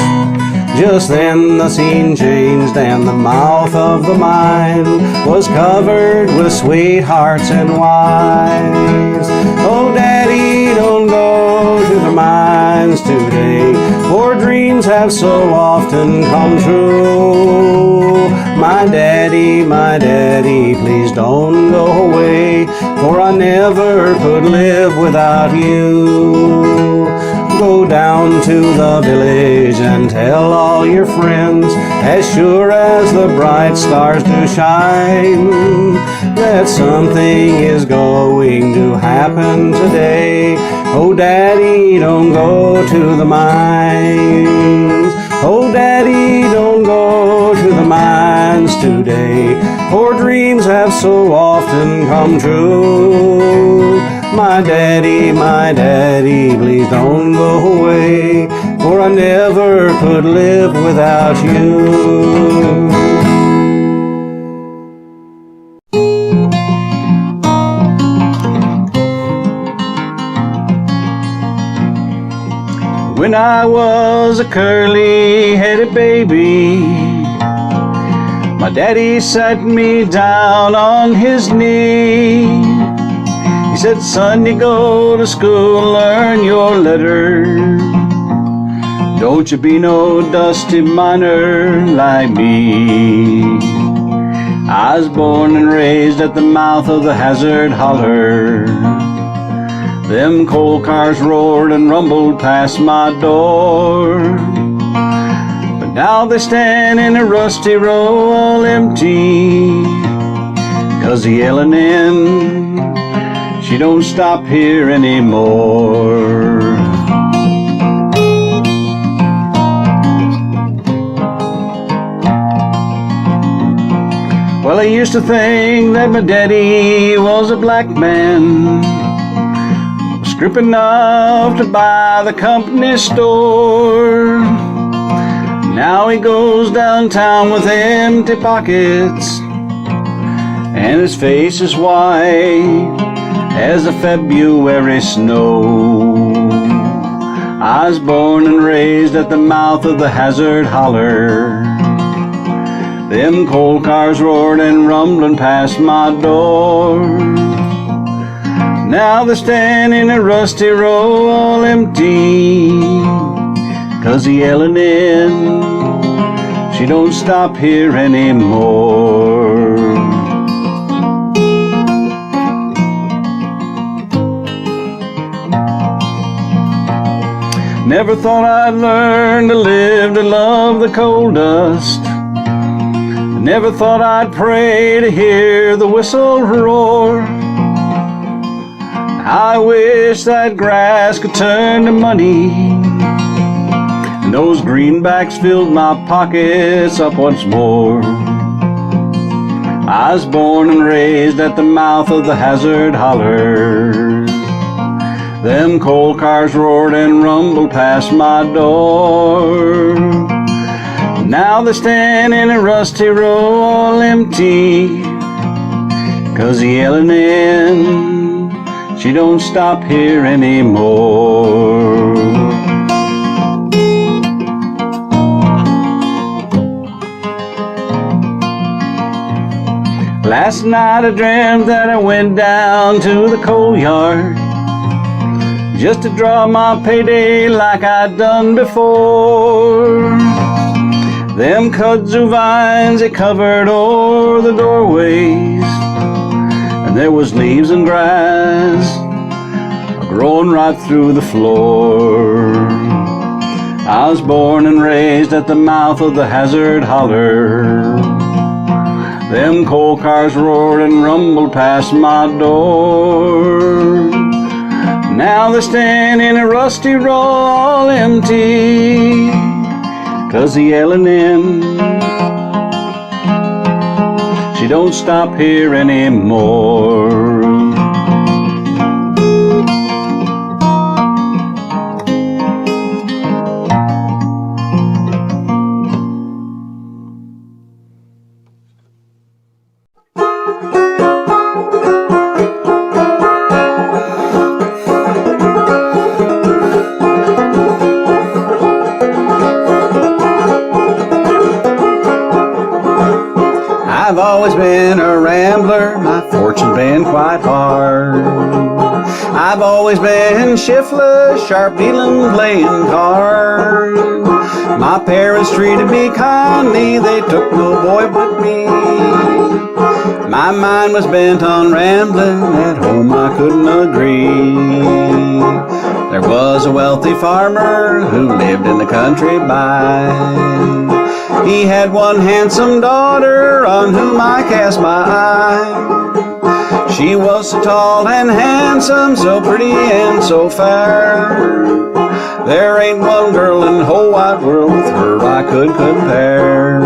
Just then the scene changed, and the mouth of the mine was covered with sweethearts and wives. Oh, Daddy, don't go to the mines today, for dreams have so often come true. My daddy, please don't go away, for I never could live without you. Go down to the village and tell all your friends, as sure as the bright stars do shine, that something is going to happen today. Oh, Daddy, don't go to the mines. Oh, Daddy, don't go to the mines today, for dreams have so often come true. My daddy, please don't go away, for I never could live without you. When I was a curly-headed baby, my daddy sat me down on his knee. He said, "Son, you go to school, learn your letters. Don't you be no dusty miner like me. I was born and raised at the mouth of the Hazard Holler. Them coal cars roared and rumbled past my door. But now they stand in a rusty row all empty, 'cause the yelling in, she don't stop here anymore." Well, I used to think that my daddy was a black man, scrip enough to buy the company store. Now he goes downtown with empty pockets, and his face is white as the February snow. I was born and raised at the mouth of the Hazard Holler. Them coal cars roared and rumbling past my door. Now they stand in a rusty row all empty, 'cause the yelling in, she don't stop here anymore. Never thought I'd learn to live to love the coal dust. Never thought I'd pray to hear the whistle roar. I wish that grass could turn to money, and those greenbacks filled my pockets up once more. I was born and raised at the mouth of the Hazard Holler. Them coal cars roared and rumbled past my door. Now they stand in a rusty row all empty, 'cause the yelling in, she don't stop here anymore. Last night I dreamt that I went down to the coal yard just to draw my payday like I'd done before. Them kudzu vines, they covered o'er the doorways, and there was leaves and grass growing right through the floor. I was born and raised at the mouth of the Hazard Holler. Them coal cars roared and rumbled past my door. Now they stand in a rusty row all empty, 'cause the yelling in, she don't stop here anymore. I've always been a rambler, my fortune's been quite hard. I've always been shiftless, sharp dealing, playing cards. My parents treated me kindly, they took no boy but me. My mind was bent on rambling, at home I couldn't agree. There was a wealthy farmer who lived in the country by. He had one handsome daughter on whom I cast my eye. She was so tall and handsome, so pretty and so fair. There ain't one girl in the whole wide world with her I could compare.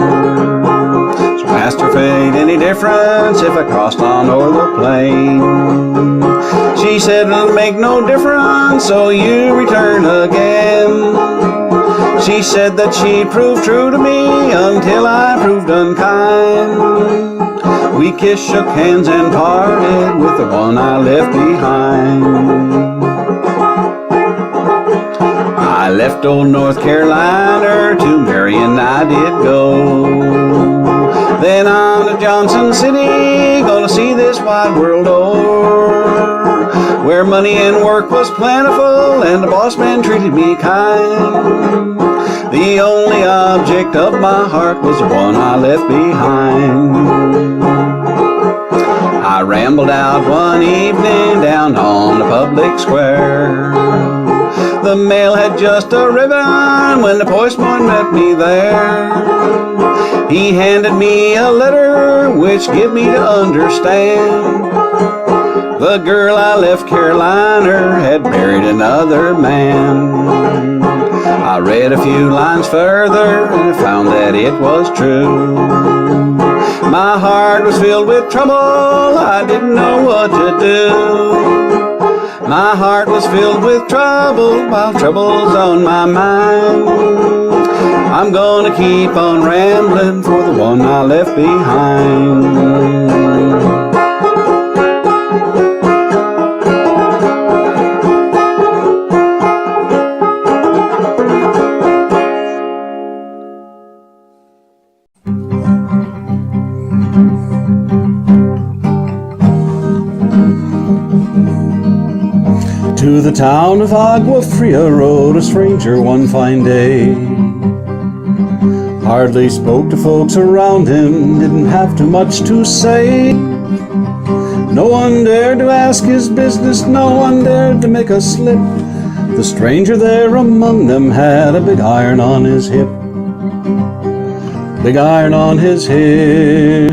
So asked her if it ain't any difference if I crossed on o'er the plain. She said it'll make no difference, so you return again. She said that she'd prove true to me until I proved unkind. We kissed, shook hands, and parted with the one I left behind. I left old North Carolina to Marion I did go. Then on to Johnson City, gonna see this wide world o'er, where money and work was plentiful and the boss man treated me kind. The only object of my heart was the one I left behind. I rambled out one evening down on the public square. The mail had just arriven when the postman met me there. He handed me a letter which gave me to understand the girl I left Carolina had married another man. I read a few lines further and found that it was true. My heart was filled with trouble, I didn't know what to do. My heart was filled with trouble while trouble's on my mind. I'm gonna keep on rambling for the one I left behind. To the town of Agua Fria rode a stranger one fine day. Hardly spoke to folks around him, didn't have too much to say. No one dared to ask his business, no one dared to make a slip. The stranger there among them had a big iron on his hip. Big iron on his hip.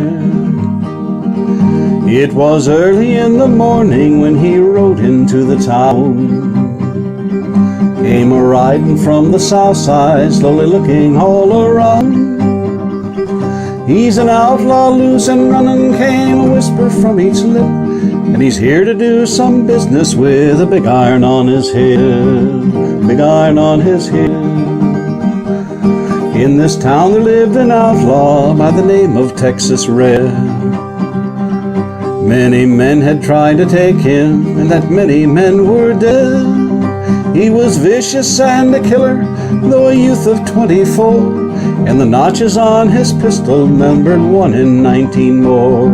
It was early in the morning when he rode into the town. Came a-riding from the south side, slowly looking all around. He's an outlaw, loose and running, came a whisper from each lip, and he's here to do some business with a big iron on his head. Big iron on his head. In this town there lived an outlaw by the name of Texas Red. Many men had tried to take him, and that many men were dead. He was vicious and a killer, though a youth of 24, and the notches on his pistol numbered 1 in 19 more.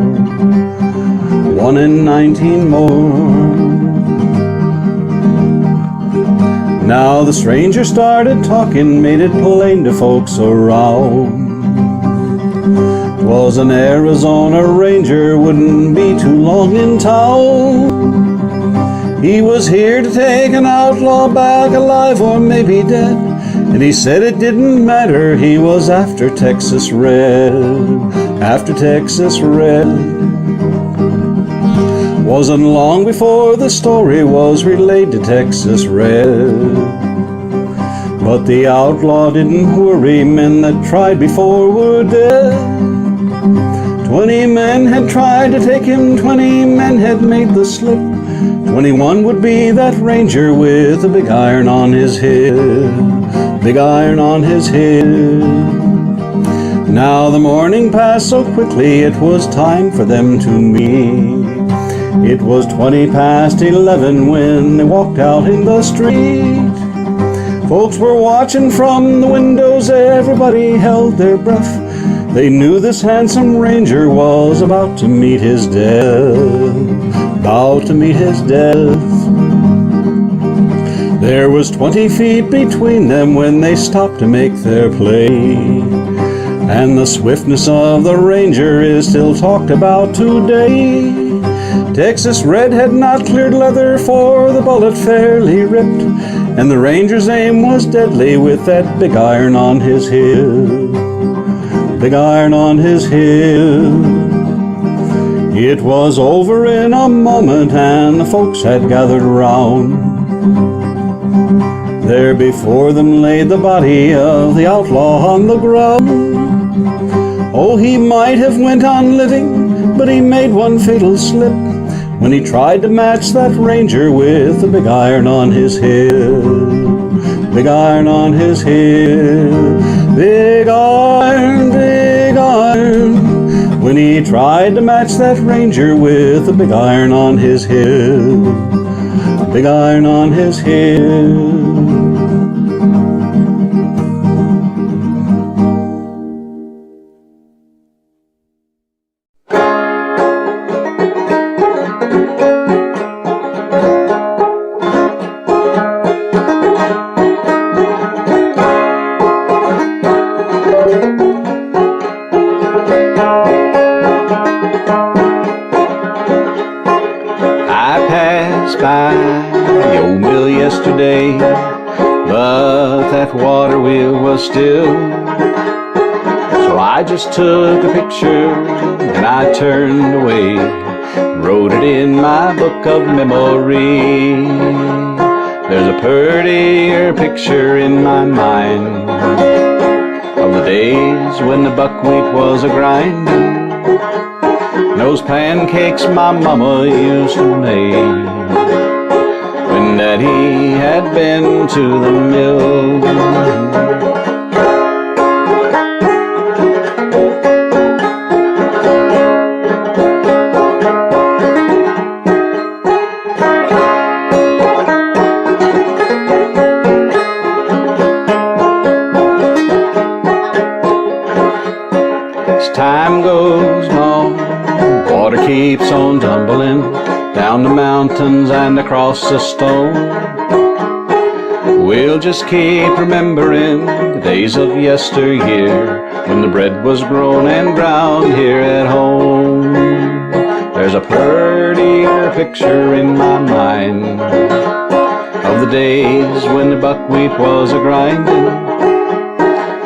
1 in 19 more. Now the stranger started talking, made it plain to folks around. 'Twas an Arizona ranger, wouldn't be too long in town. He was here to take an outlaw back alive or maybe dead, and he said it didn't matter, he was after Texas Red. After Texas Red. Wasn't long before the story was relayed to Texas Red. But the outlaw didn't worry, men that tried before were dead. 20 men had tried to take him, 20 men had made the slip. 21 would be that ranger with a big iron on his head. Big iron on his head. Now the morning passed so quickly, it was time for them to meet. It was 20 past 11 when they walked out in the street. Folks were watching from the windows, everybody held their breath. They knew this handsome ranger was about to meet his death. About to meet his death. There was 20 feet between them when they stopped to make their play. And the swiftness of the ranger is still talked about today. Texas Red had not cleared leather, for the bullet fairly ripped, and the ranger's aim was deadly with that big iron on his head. Big iron on his head. It was over in a moment, and the folks had gathered round. There before them lay the body of the outlaw on the ground. Oh, he might have went on living, but he made one fatal slip when he tried to match that ranger with the big iron on his head. Big iron on his head. Big iron, big iron. When he tried to match that ranger with a big iron on his head. Big iron on his head. by the old mill yesterday, but that water wheel was still. So I just took a picture and I turned away, wrote it in my book of memory. There's a prettier picture in my mind of the days when the buckwheat was a grinding, those pancakes my mama used to make when Daddy had been to the mill. As time goes on, water keeps on tumbling down the mountains and across the stone. We'll just keep remembering the days of yesteryear when the bread was grown and ground here at home. There's a prettier picture in my mind of the days when the buckwheat was a-grinding,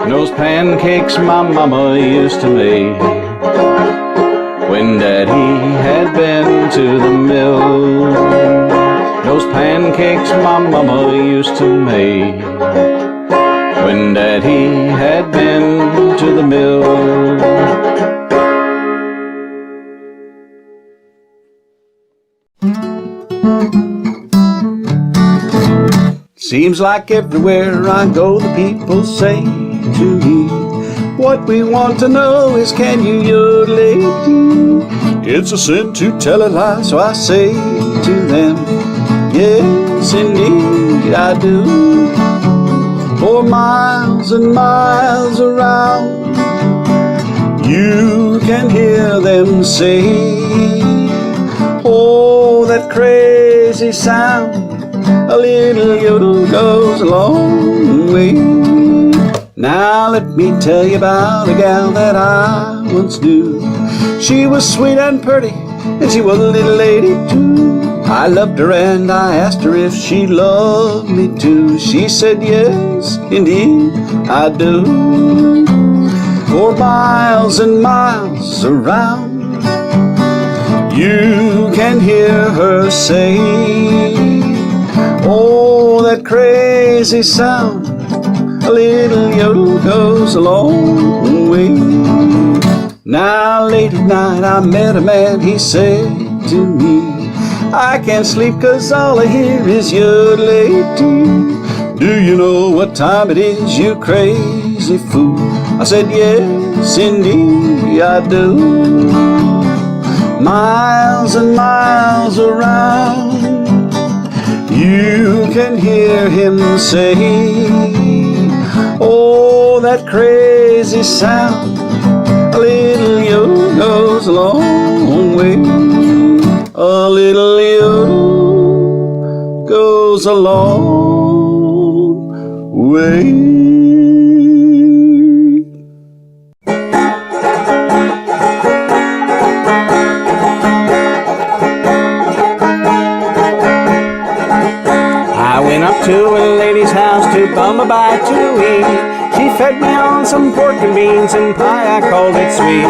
and those pancakes my mama used to make when Daddy had been to the mill. Those pancakes my mama used to make when Daddy had been to the mill. Seems like everywhere I go the people say to me, what we want to know is, can you yodel it? It's a sin to tell a lie, so I say to them, yes indeed I do. For miles and miles around, you can hear them say, oh, that crazy sound, a little yodel goes a long way. Now let me tell you about a gal that I once knew. She was sweet and pretty, and she was a little lady too. I loved her and I asked her if she loved me too. She said yes, indeed I do. For miles and miles around, you can hear her say, oh, that crazy sound, a little yodel goes a long way. Now late at night I met a man, he said to me, I can't sleep 'cause all I hear is yodeling. Do you know what time it is, you crazy fool? I said yes, indeed I do. Miles and miles around, you can hear him say, oh, that crazy sound, a little yodel goes a long way. A little yodel goes a long way. I went up to a lady's house to bum a bite to eat. She fed me on some pork and beans and pie, I called it sweet.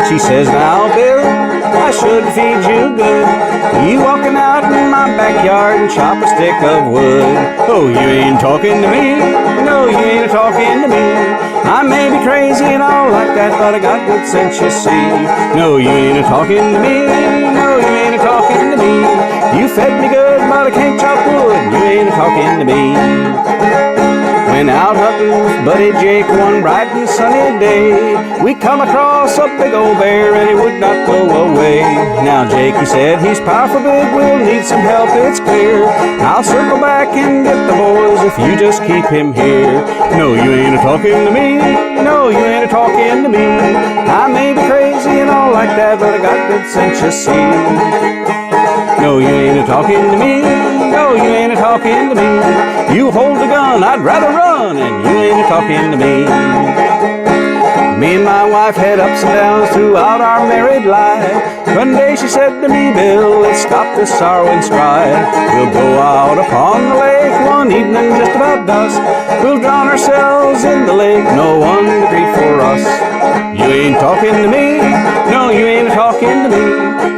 She says, now Bill, I should feed you good. You walking out in my backyard and chop a stick of wood. Oh, you ain't talking to me. No, you ain't talking to me. I may be crazy and all like that, but I got good sense, you see. No, you ain't talking to me. No, you ain't talking to me. You fed me good, but I can't chop wood. You ain't talking to me. Went out hunting with Buddy Jake one bright and sunny day. We come across a big old bear and he would not go away. Now Jake, he said, he's powerful big, we'll need some help, it's clear. I'll circle back and get the boys if you just keep him here. No, you ain't a-talking to me. No, you ain't a-talking to me. I may be crazy and all like that, but I got good sense, you see. No, you ain't a-talking to me. No, you ain't a-talking to me. You hold a gun, I'd rather run, and you ain't a-talking to me. Me and my wife had ups and downs throughout our married life. One day she said to me, Bill, let's stop this sorrow and strife. We'll go out upon the lake one evening just about dusk. We'll drown ourselves in the lake, no one to grieve for us. You ain't talking to me. No, you ain't talking to me.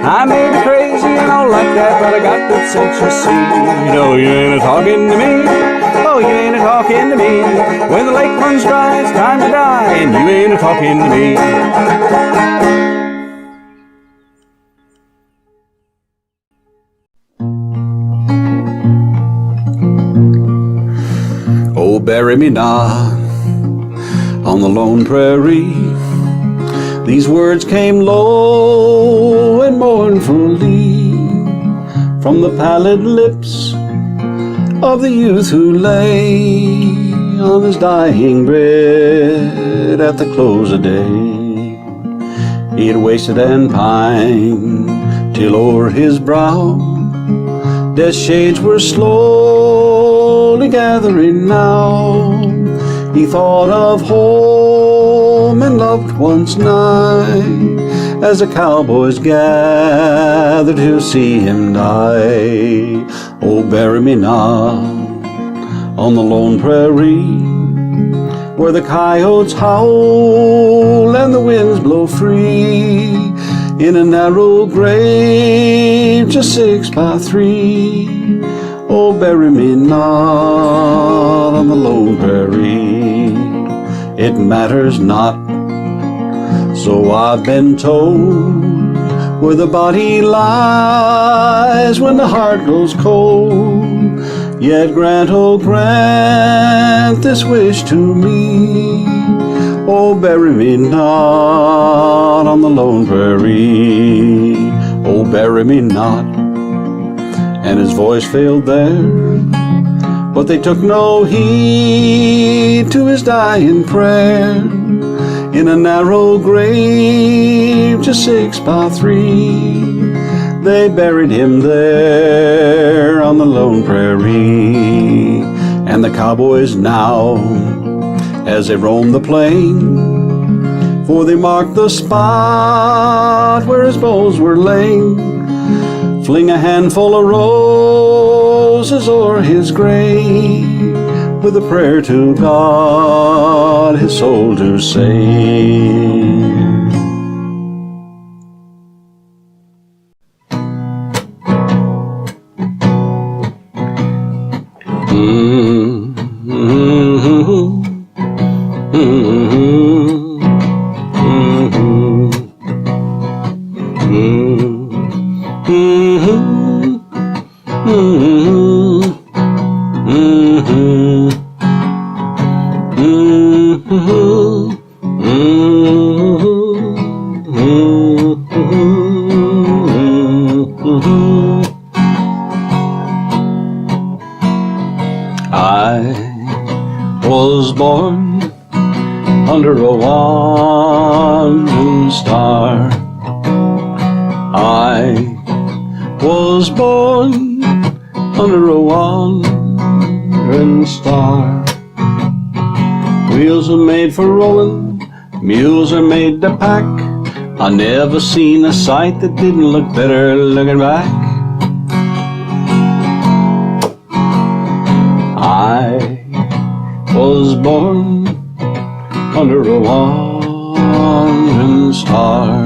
I may be crazy and all like that, but I got good sense, you see. No, you ain't talking to me. Oh, you ain't talking to me. When the lake runs dry, it's time to die, and you ain't talking to me. Oh, bury me not on the lone prairie. These words came low and mournfully from the pallid lips of the youth who lay on his dying bed at the close of day. He had wasted and pined till o'er his brow death's shades were slowly gathering now. He thought of home and loved ones nigh as the cowboys gathered to see him die. Oh, bury me not on the lone prairie, where the coyotes howl and the winds blow free, in a narrow grave just 6 by 3. Oh, bury me not on the lone prairie, it matters not, so I've been told, where the body lies when the heart grows cold. Yet grant, oh grant this wish to me, oh bury me not on the lone prairie, oh bury me not. And his voice failed there, but they took no heed to his dying prayer, in a narrow grave just 6 by 3. They buried him there on the lone prairie. And the cowboys now, as they roam the plain, for they mark the spot where his bones were lain, fling a handful of roses o'er his grave, with a prayer to God his soul to save. Mules are made to pack. I never seen a sight that didn't look better looking back. I was born under a wandering star.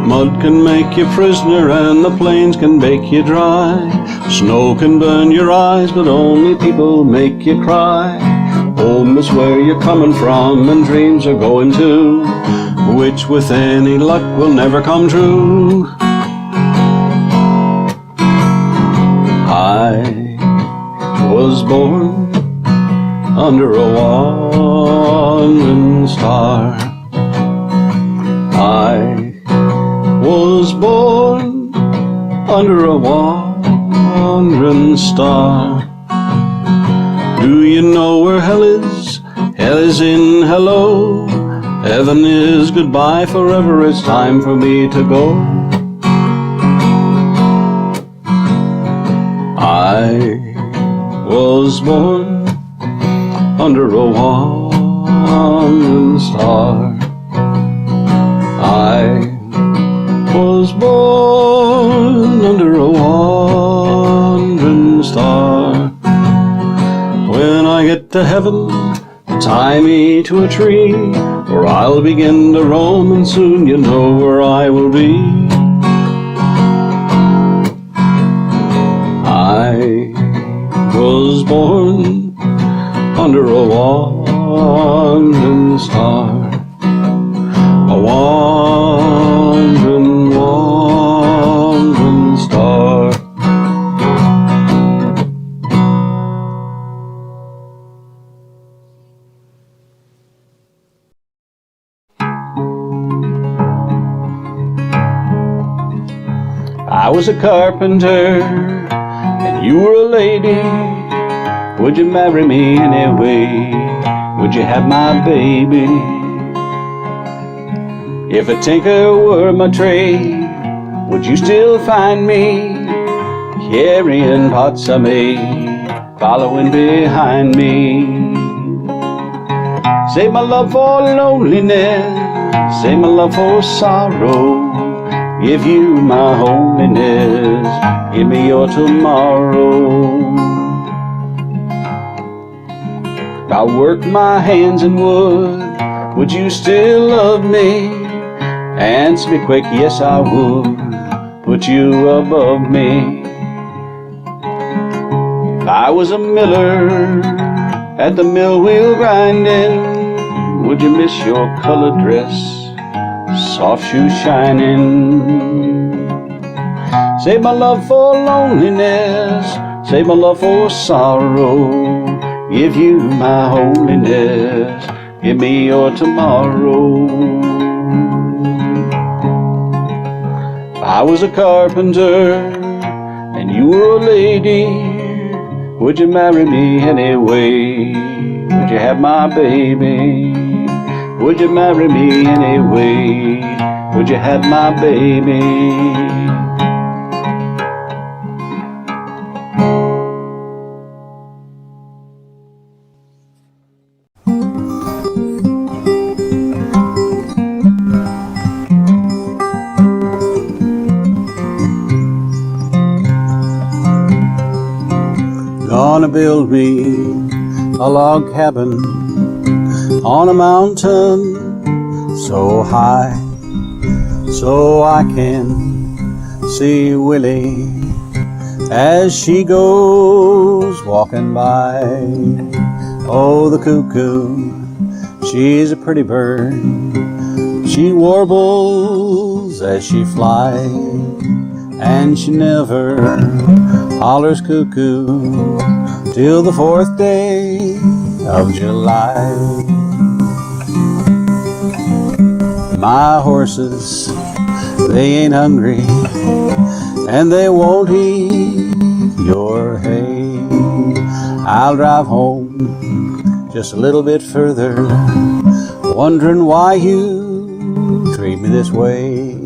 Mud can make you prisoner and the plains can bake you dry. Snow can burn your eyes, but only people make you cry. Home is where you're coming from and dreams are going to, which with any luck will never come true. I was born under a wandering star. I was born under a wandering star. Do you know where hell is? Hell is in hello. Heaven is goodbye forever. It's time for me to go. I was born under a wandering star. I was born under a wandering star. When I get to heaven, tie me to a tree, or I'll begin to roam, and soon you know where I will be. I was born under a wandering star, a wandering star. I was a carpenter and you were a lady. Would you marry me anyway? Would you have my baby? If a tinker were my trade, would you still find me carrying pots I made, following behind me? Save my love for loneliness, save my love for sorrow. Give you my holiness, give me your tomorrow. I worked my hands in wood, would you still love me? Answer me quick, yes I would, put you above me. If I was a miller at the mill wheel grinding, would you miss your colored dress, soft shoes shining? Save my love for loneliness, save my love for sorrow, give you my holiness, give me your tomorrow. If I was a carpenter and you were a lady, would you marry me anyway? Would you have my baby? Would you marry me anyway? Would you have my baby? Gonna build me a log cabin on a mountain so high, so I can see Willie as she goes walking by. Oh, the cuckoo, she's a pretty bird, she warbles as she flies, and she never hollers cuckoo till the 4th day of July. My horses, they ain't hungry, and they won't eat your hay. I'll drive home just a little bit further, wondering why you treat me this way.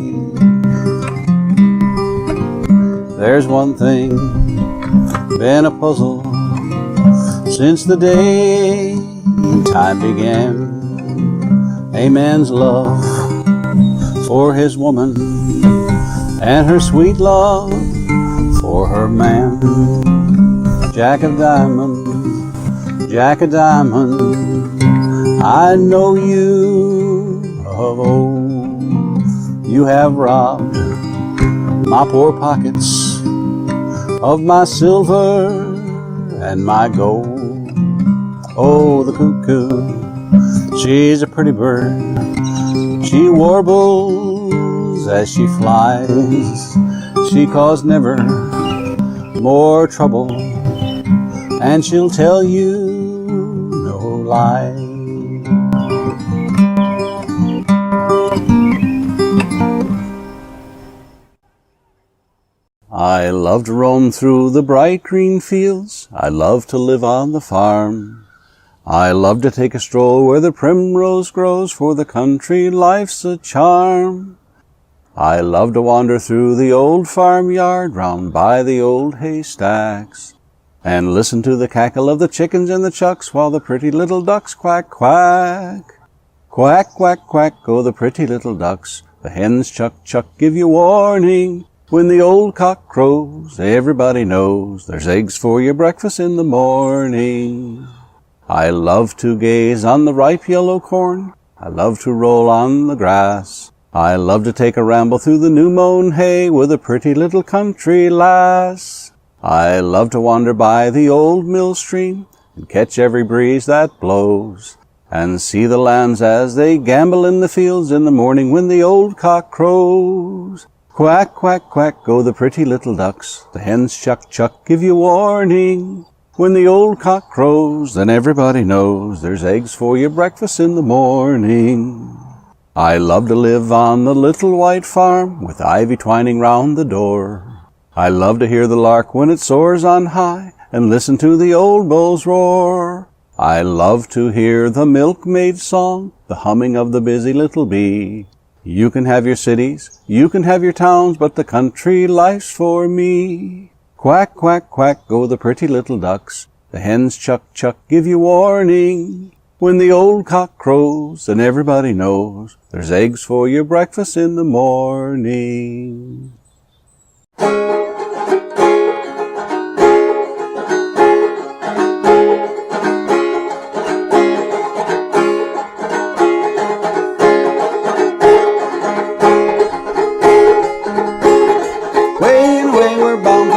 There's one thing been a puzzle since the day time began. A man's love for his woman and her sweet love for her man. Jack of diamonds, Jack of diamonds, I know you of old. You have robbed my poor pockets of my silver and my gold. Oh, the cuckoo, she's a pretty bird, she warbles as she flies. She caused never more trouble, and she'll tell you no lie. I love to roam through the bright green fields, I love to live on the farm. I love to take a stroll where the primrose grows, for the country life's a charm. I love to wander through the old farmyard, round by the old haystacks, and listen to the cackle of the chickens and the chucks, while the pretty little ducks quack, quack. Quack, quack, quack, go the pretty little ducks. The hens chuck, chuck, give you warning. When the old cock crows, everybody knows there's eggs for your breakfast in the morning. I love to gaze on the ripe yellow corn, I love to roll on the grass, I love to take a ramble through the new mown hay with a pretty little country lass. I love to wander by the old mill stream and catch every breeze that blows, and see the lambs as they gambol in the fields in the morning when the old cock crows. Quack, quack, quack, go the pretty little ducks. The hens chuck, chuck, give you warning. When the old cock crows, then everybody knows there's eggs for your breakfast in the morning. I love to live on the little white farm with ivy twining round the door. I love to hear the lark when it soars on high and listen to the old bulls roar. I love to hear the milkmaid's song, the humming of the busy little bee. You can have your cities, you can have your towns, but the country life's for me. Quack, quack, quack, go the pretty little ducks. The hens chuck, chuck, give you warning. When the old cock crows, then everybody knows there's eggs for your breakfast in the morning.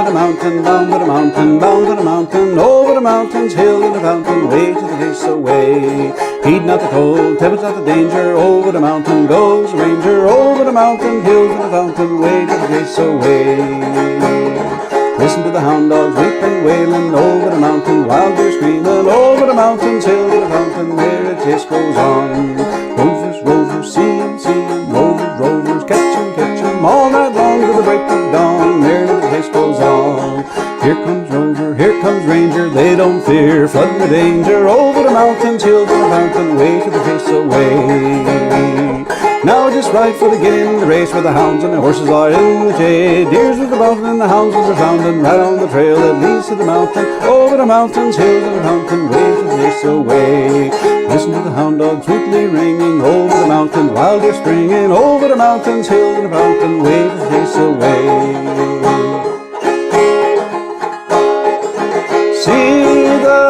the mountain, down to the mountain, down to the mountain, over the mountains, hill and the fountain, way to the race away. Heed not the cold, tempest not the danger, over the mountain goes the ranger, over the mountain, hills and the fountain, way to the race away. Listen to the hound dogs weeping, wailing, over the mountain, wild deer screaming, over the mountains, hill to the fountain, where the chase goes on. Rovers, rovers, see 'em, rovers, rovers, catch 'em, all night long to the break of dawn, there the chase goes on. Here comes rover, here comes ranger, they don't fear flood and the danger, over the mountains, hill to the fountain, way to the chase away. Now just right for the get in the race where the hounds and the horses are in the shade. Deers with the mountain and the hounds are founding right on the trail that leads to the mountain, over the mountains, hills and the mountain, way to the race away. Listen to the hound dog sweetly ringing, over the mountain, wild deer springing, over the mountains, hills and the mountain, way to the race away. See the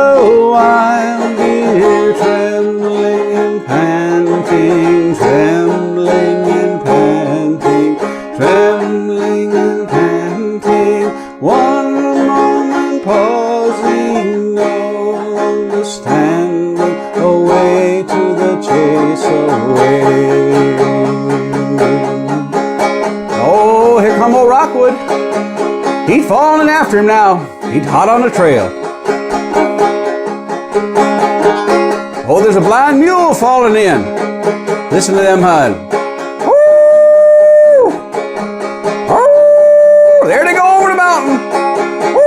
wild deer trembling and panting, trembling and panting, trembling and panting, one moment pausing, no longer standing, away to the chase away. Oh, here come old Rockwood. He'd fallen after him now. He'd hot on the trail. Oh, there's a blind mule falling in. Listen to them hud. Woo! Oh, there they go over the mountain. Woo!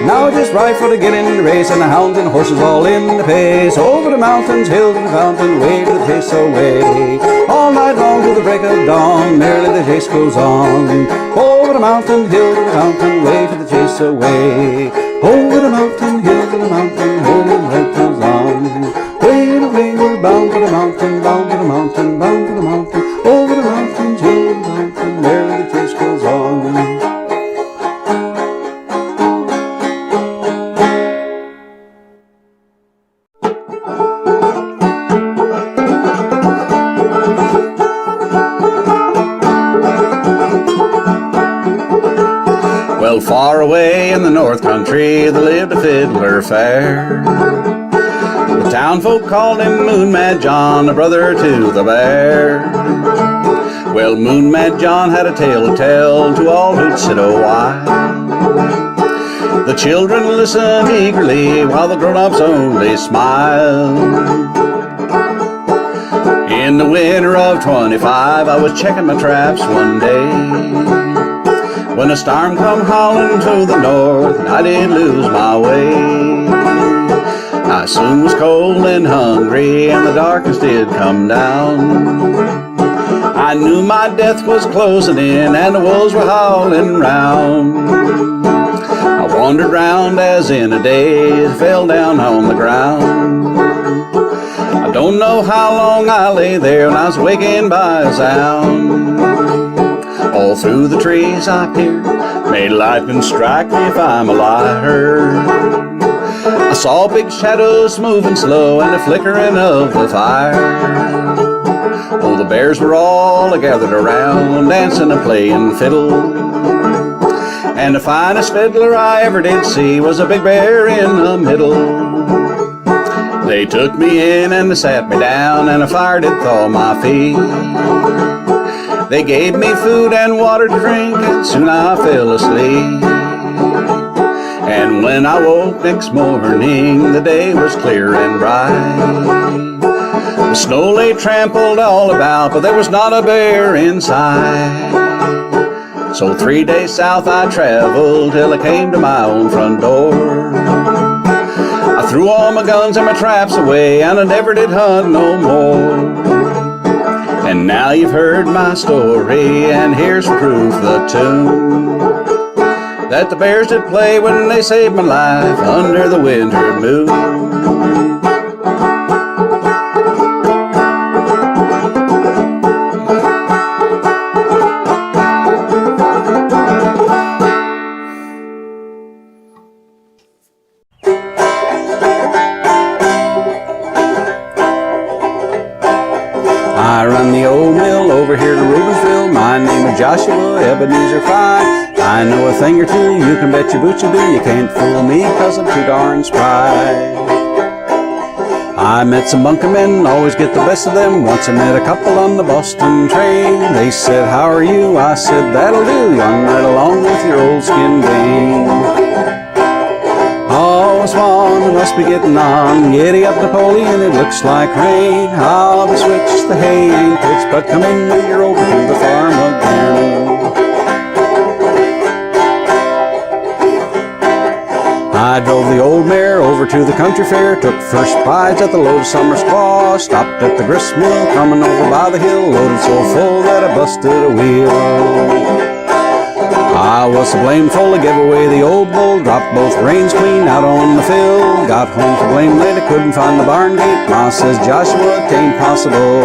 Now just right for to get in the race, and the hounds and the horses all in the pace. Over the mountains, hills and the fountain, way to the chase away. All night long till the break of dawn, merrily the chase goes on. Over the mountain, hills and the fountain, way to the chase away. Over the mountain, hills and the mountain, over the break goes on. Way away, we're bound to the mountain, bound to the mountain, bound to the mountain. Over the mountains, hills and the mountain, merrily the chase goes on. Well, far away in the north country there lived a fiddler fair. The town folk called him Moon Mad John, a brother to the bear. Well, Moon Mad John had a tale to tell to all who'd sit a while. The children listened eagerly while the grown-ups only smiled. In the winter of 25 I was checking my traps one day, when a storm come howling to the north, and I did lose my way. I soon was cold and hungry, and the darkness did come down. I knew my death was closing in, and the wolves were howling round. I wandered round as in a daze, fell down on the ground. I don't know how long I lay there when I was wakened by a sound. All through the trees I peered, may lightning strike me if I'm a liar. I saw big shadows moving slow and the flickering of the fire. Oh, the bears were all gathered around, dancing and playing fiddle. And the finest fiddler I ever did see was a big bear in the middle. They took me in and they sat me down, and a fire did thaw my feet. They gave me food and water to drink, and soon I fell asleep. And when I woke next morning, the day was clear and bright. The snow lay trampled all about, but there was not a bear in sight. So 3 days south I traveled till I came to my own front door. I threw all my guns and my traps away, and I never did hunt no more. And now you've heard my story, and here's proof the tune that the bears did play when they saved my life under the winter moon. I run the old mill over here to Rubensville. My name of Joshua, Ebenezer fine. I know a thing or two, you can bet your boots you do. You can't fool me, 'cause I'm too darn spry. I met some bunker men, always get the best of them. Once I met a couple on the Boston train. They said, how are you? I said, that'll do, young, right along with your old skin vein. Oh, Swan, must be getting on. Giddy up, Napoleon, it looks like rain. I'll be switched, the hay ain't pitched, but come in when you're over to the farm again. I drove the old mare over to the country fair, took first prize at the Lowe's summer squash, stopped at the grist mill coming over by the hill, loaded so full that I busted a wheel. I was so blame full to give away the old bull, dropped both reins clean out on the fill, got home so blame late I couldn't find the barn gate. Ma says, Joshua, it ain't possible.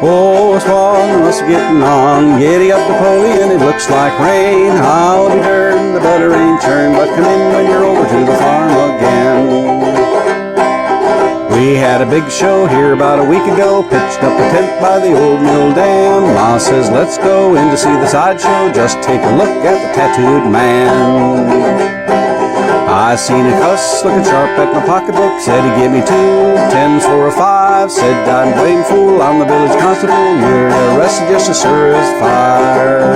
Oh, Swan, must be getting on. Giddy up, Napoleon, it looks like rain. I'll be darned, the butter ain't churned, but come in when you're over to the farm again. We had a big show here about a week ago, pitched up a tent by the old mill dam. Ma says, let's go in to see the sideshow, just take a look at the tattooed man. I seen a cuss looking sharp at my pocketbook, said he gave me 2 10s for a 5, said I'm blame fool, I'm the village constable, you're arrested just as sure as fire.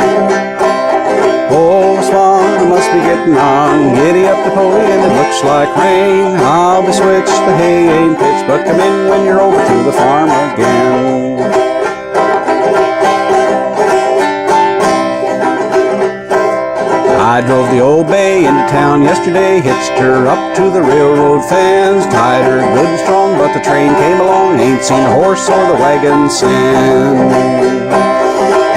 Oh, Swan, must be getting on. Giddy up, Napoleon, it looks like rain. I'll be switched, the hay ain't pitched, but come in when you're over to the farm again. I drove the old bay into town yesterday, hitched her up to the railroad fence, tied her good and strong, but the train came along, ain't seen a horse or the wagon since.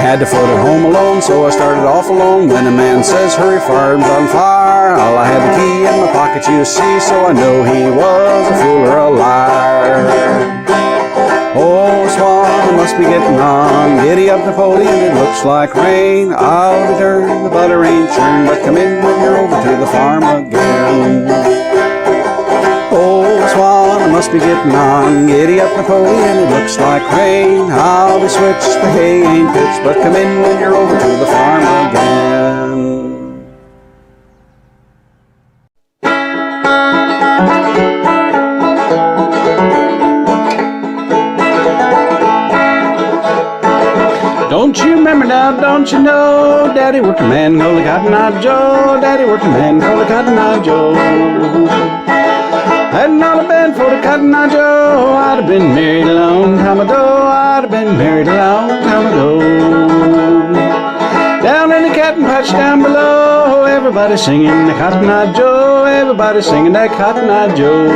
Had to foot it home alone, so I started off alone, when a man says, hurry, farm's on fire. All I had the key in my pocket, you see, so I know he was a fool or a liar. Oh, Swan, must be getting on. Giddy up, Napoleon, it looks like rain. I'll be darned, the butter ain't churned, but come in when you're over to the farm again. Oh, Swan, must be getting on. Giddy up, Napoleon, it looks like rain. I'll be switched, the hay ain't pitched, but come in when you're over to the farm again. Don't you remember now, don't you know, Daddy worked a man called Cotton Eye Joe. Daddy worked a man called Cotton Eye Joe. Had not have been for the Cotton Eye Joe, I'd have been married a long time ago. I'd have been married a long time ago. Down in the cotton patch down below, everybody singing the Cotton Eye Joe. Everybody singing that Cotton Eye Joe.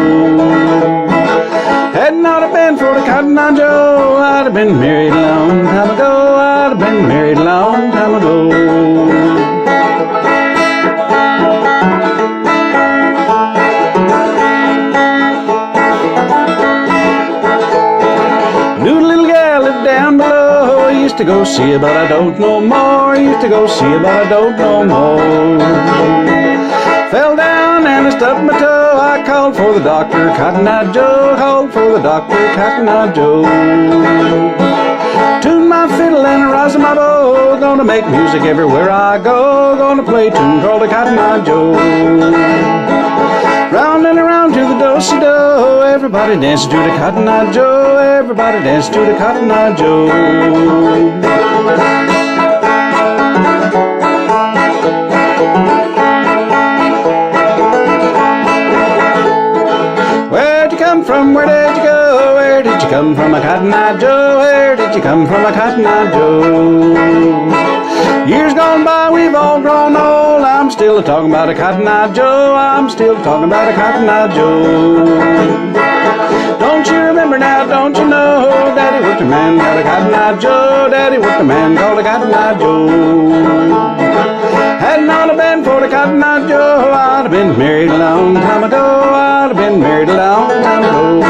Had not have been for the Cotton Eye Joe, I'd have been married a long time ago. I'd have been married a long time ago. Knew a little gal lived down below. I used to go see her, but I don't know more. I used to go see her, but I don't know more. Fell down and I stubbed my toe. I called for the doctor, Cotton Eye Joe. Called for the doctor, Cotton Eye Joe. Tune my fiddle and I rise my bow. Gonna make music everywhere I go. Gonna play a tune called the Cotton Eye Joe. Round and around to the do-si-do. Everybody dances to the Cotton Eye Joe. Everybody dances to the Cotton Eye Joe. Where did you go? Where did you come from, a Cotton Eye Joe? Where did you come from, a Cotton Eye Joe? Years gone by, we've all grown old. I'm still a-talking about a Cotton Eye Joe. I'm still talking about a Cotton Eye Joe. Don't you remember now, don't you know? Daddy worked a man called a Cotton Eye Joe. Daddy worked a man called a Cotton Eye Joe. Had not have been for the Cotton Eye Joe, I'd have been married a long time ago. I'd have been married a long time ago.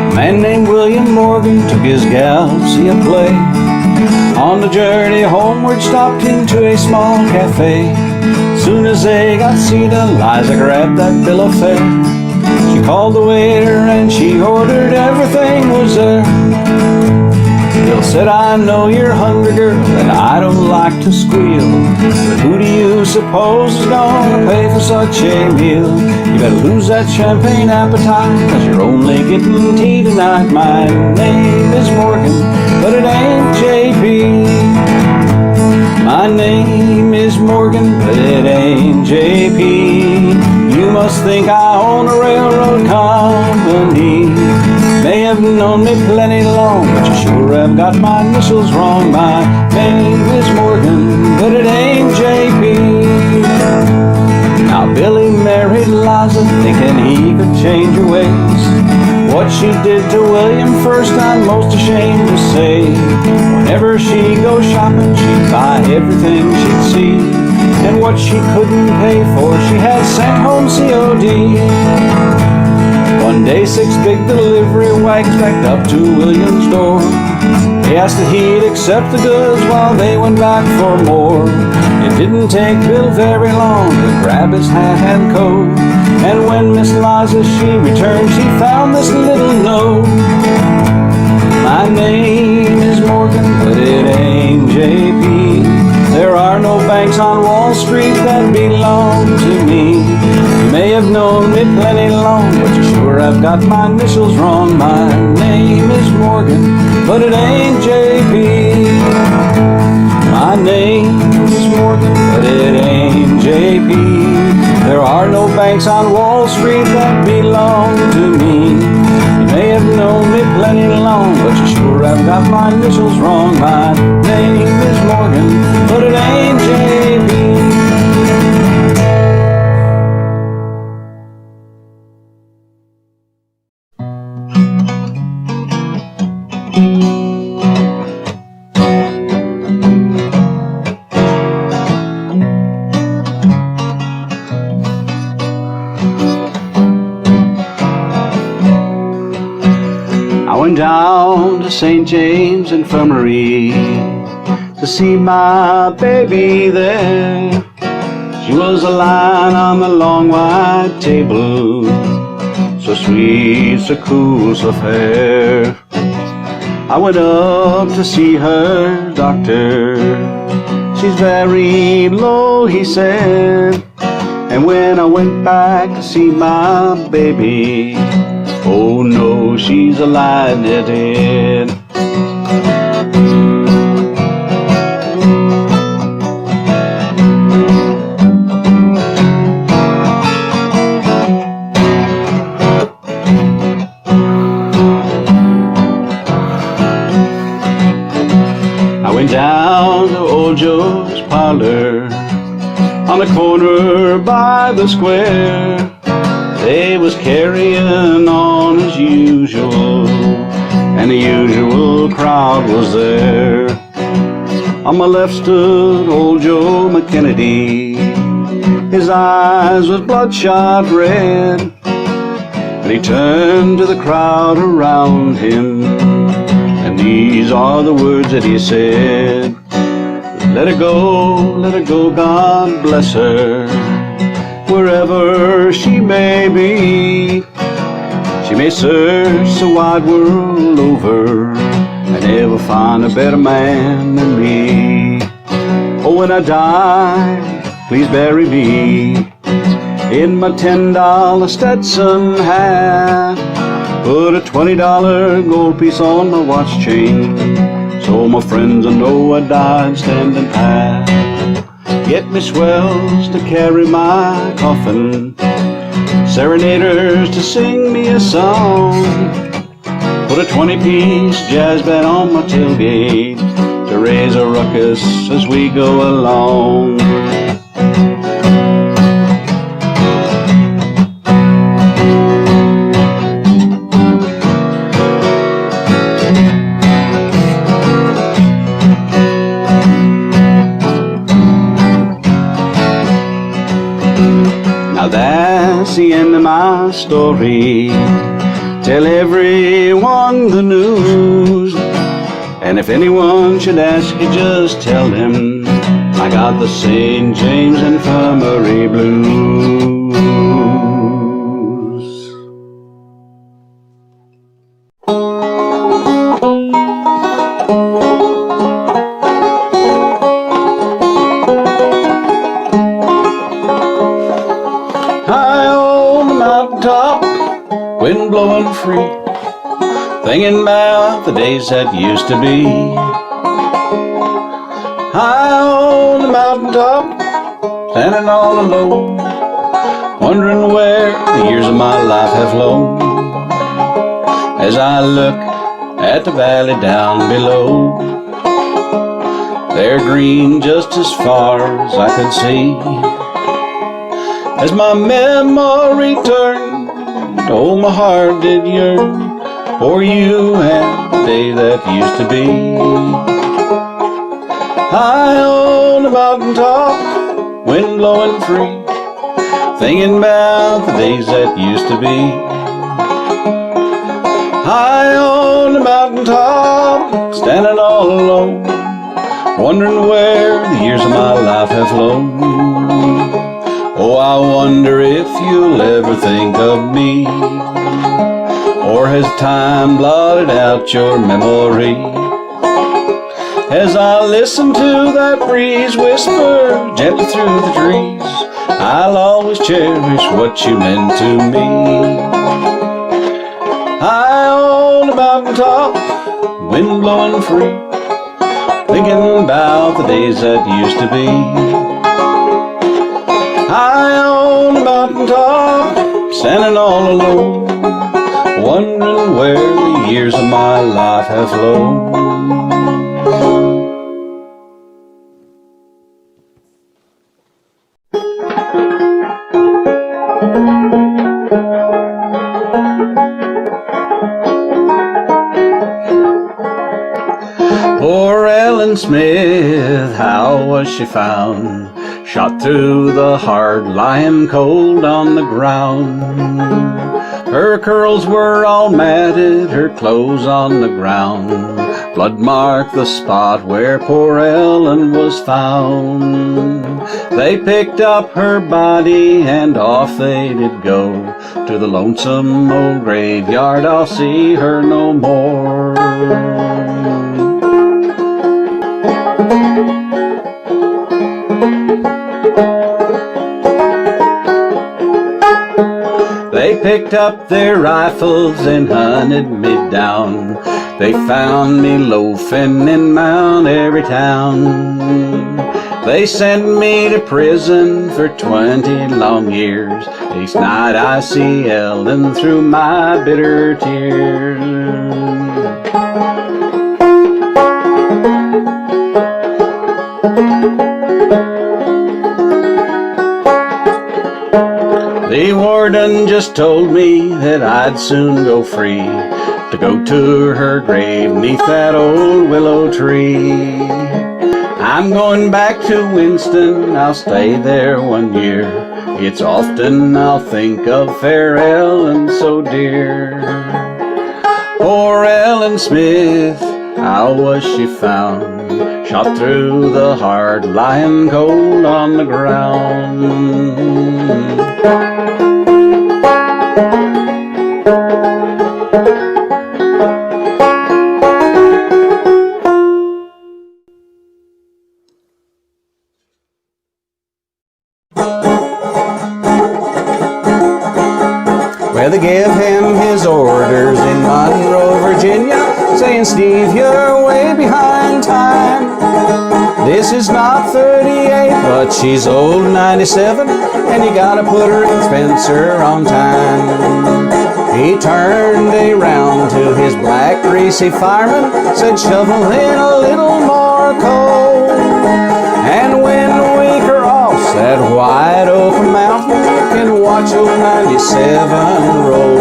A man named William Morgan took his gal to see a to play. On the journey homeward, stopped into a small cafe. Soon as they got seated, Liza grabbed that bill of fare. She called the waiter and she ordered everything was there. Bill said, I know you're hungry, girl, and I don't like to squeal, but who do you suppose is gonna pay for such a meal? You better lose that champagne appetite, 'cause you're only getting tea tonight. My name is Morgan, but it ain't JP. My name is Morgan, but it ain't JP. You must think I own a railroad company. May have known me plenty long, but you sure have got my initials wrong. My name is Morgan, but it ain't JP. Now Billy married Liza, thinking he could change her ways. What she did to William first, I'm most ashamed to say. Whenever she'd go shopping, she'd buy everything she'd see, and what she couldn't pay for, she had sent home COD. One day 6 big delivery wagons backed up to William's door. They asked if he'd accept the goods while they went back for more. It didn't take Bill very long to grab his hat and coat, and when Miss Liza she returned, she found this little note. My name is Morgan, but it ain't JP. There are no banks on Wall Street that belong to me. You may have known me plenty long, but you sure have got my initials wrong. My name is Morgan, but it ain't JP. My name is Morgan, but it ain't JP. There are no banks on Wall Street that belong to me. You may have known me plenty long, but you sure have got my initials wrong. My name is Morgan, but it ain't JP. Down to St. James Infirmary to see my baby there. She was a lying on the long white table, so sweet, so cool, so fair. I went up to see her doctor. She's very low, he said. And when I went back to see my baby, oh no, she's alive, they're dead. I went down to Old Joe's parlor on the corner by the square. They was carrying on as usual, and the usual crowd was there. On my left stood old Joe McKennedy. His eyes was bloodshot red, and he turned to the crowd around him, and these are the words that he said. Let her go, God bless her, wherever she may be. She may search the wide world over and never find a better man than me. Oh, when I die, please bury me in my $10 Stetson hat. Put a $20 gold piece on my watch chain, so my friends will know I died standing pat. Get me swells to carry my coffin, serenaders to sing me a song. Put a 20-piece jazz band on my tailgate to raise a ruckus as we go along. That's the end of my story. Tell everyone the news, And if anyone should ask you, just tell them I got the St. James Infirmary blues. High on the mountaintop, wind blowing free, thinking about the days that used to be. High on the mountaintop, standing all alone, wondering where the years of my life have flown. As I look at the valley down below, they're green just as far as I could see. As my memory turned, oh, my heart did yearn for you and the day that used to be. High on the mountaintop, wind blowing free, thinking about the days that used to be. High on the mountaintop, standing all alone, wondering where the years of my life have flown. Oh, I wonder if you'll ever think of me, or has time blotted out your memory? As I listen to that breeze whisper gently through the trees, I'll always cherish what you meant to me. High on the mountaintop, wind blowing free, thinking about the days that used to be. High on the mountaintop, standing all alone, wondering where the years of my life have flown. Poor Ellen Smith, how was she found? Shot through the heart, lying cold on the ground. Her curls were all matted, her clothes on the ground. Blood marked the spot where poor Ellen was found. They picked up her body and off they did go to the lonesome old graveyard. I'll see her no more. They picked up their rifles and hunted me down. They found me loafing in Mount Airy town. They sent me to prison for 20 long years. Each night I see Ellen through my bitter tears. The warden just told me that I'd soon go free to go to her grave neath that old willow tree. I'm going back to Winston, I'll stay there 1 year. It's often I'll think of fair Ellen so dear. Poor Ellen Smith, how was she found? Shot through the heart, lying cold on the ground. Well, they gave him his orders in Monroe, Virginia, saying, Steve, you're way behind time. This is not 38, but she's old 97, and you gotta put her in Spencer on time. He turned around to his black greasy fireman, said, shovel in a little more coal. And when we cross that wide open mountain, you can watch old 97 roll.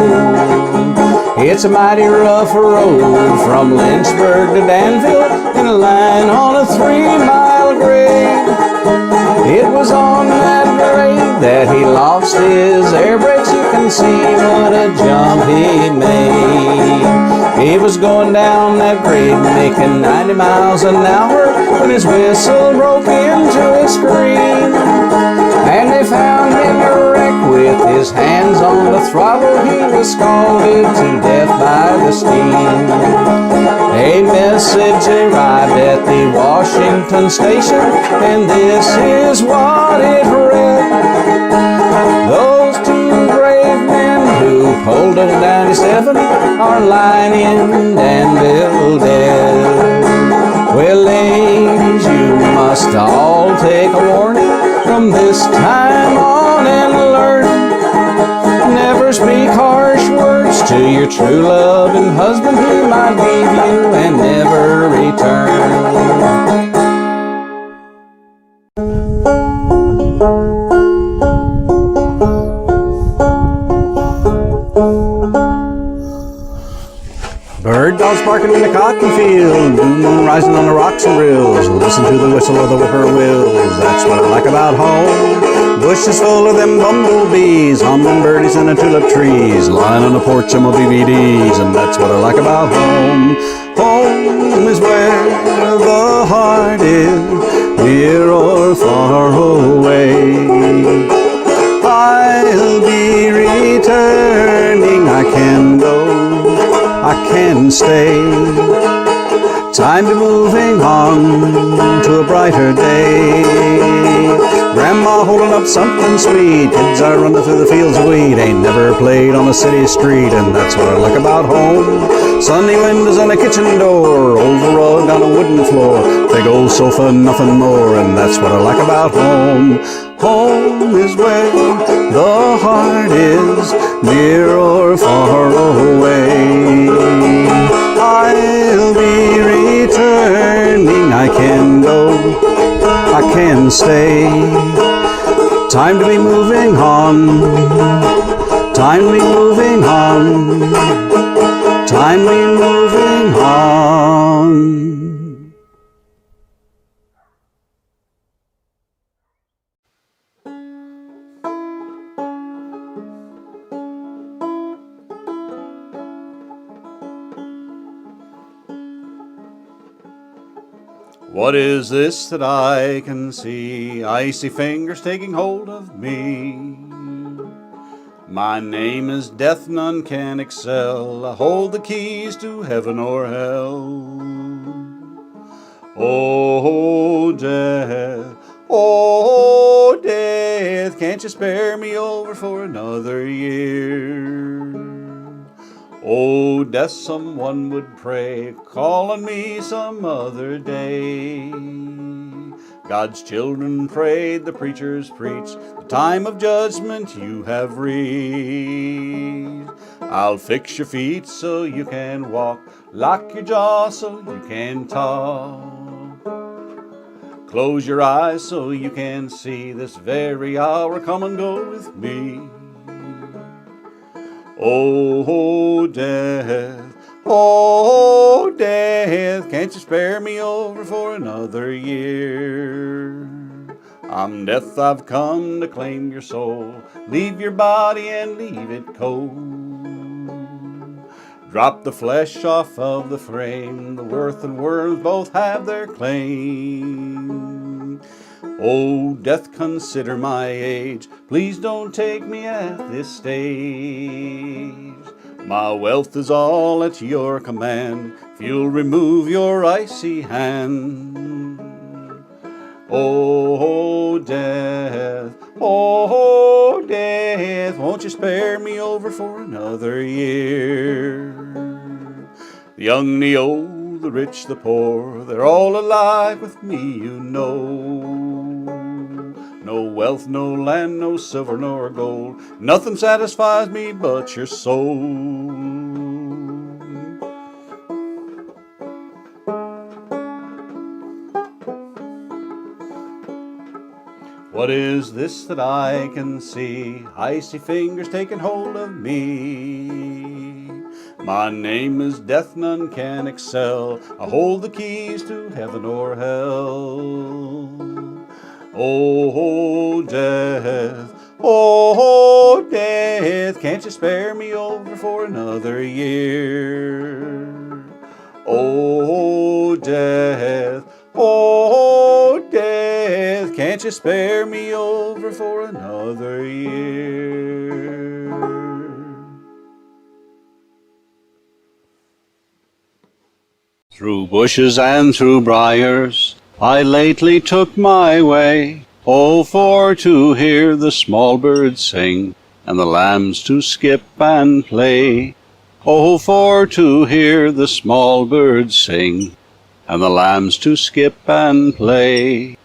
It's a mighty rough road from Lynchburg to Danville, in a line on a 3-mile grade. It was on that grade that he lost his air brakes. You can see what a jump he made. He was going down that grade making 90 miles an hour when his whistle broke into a scream. And they found him wrecked with his hands on the throttle. He was scalded to death by the steam. A message arrived at the Washington station, and this is what it read. Those two brave men who pulled old 97 are lying in Danville dead. Well, ladies, you must all take a warning from this time on and learn. Never speak harsh words to your true loving husband. He might leave you and never return. Bird dogs barking in the cotton field, blue moon rising on the rocks and rills. Listen to the whistle of the whippoorwills, that's what I like about home. Bushes full of them bumblebees, humming birdies in the tulip trees, lying on the porch of my DVDs, and that's what I like about home. Home is where the heart is, near or far away. I'll be returning, I can go, I can stay. Time to be moving on to a brighter day. Grandma holding up something sweet, kids are running through the fields of wheat. Ain't never played on a city street, and that's what I like about home. Sunny windows on a kitchen door, old rug on a wooden floor, big old sofa, nothing more, and that's what I like about home. Home is where the heart is, near or far away. I'll be returning, I can go, I can stay. Time to be moving on, time to be moving on, time to be moving on. What is this that I can see? Icy fingers taking hold of me. My name is Death, none can excel. I hold the keys to heaven or hell. Oh, death, oh, death, can't you spare me over for another year? Oh, death, someone would pray, call on me some other day. God's children prayed, the preachers preached, the time of judgment you have reached. I'll fix your feet so you can walk, lock your jaw so you can talk. Close your eyes so you can see this very hour, come and go with me. Oh, death, oh, death, can't you spare me over for another year? I'm death, I've come to claim your soul, leave your body and leave it cold. Drop the flesh off of the frame, the worth and worth both have their claim. Oh, death, consider my age, please don't take me at this stage. My wealth is all at your command, if you'll remove your icy hand. Oh, death, oh, death, won't you spare me over for another year? The young, the old, the rich, the poor, they're all alive with me, you know. No wealth, no land, no silver nor gold, nothing satisfies me but your soul. What is this that I can see? Icy fingers taking hold of me. My name is Death, none can excel. I hold the keys to heaven or hell. Oh, death, oh, death, can't you spare me over for another year? Oh, death, can't you spare me over for another year? Through bushes and through briars, I lately took my way, oh, for to hear the small birds sing, and the lambs to skip and play. Oh, for to hear the small birds sing, and the lambs to skip and play.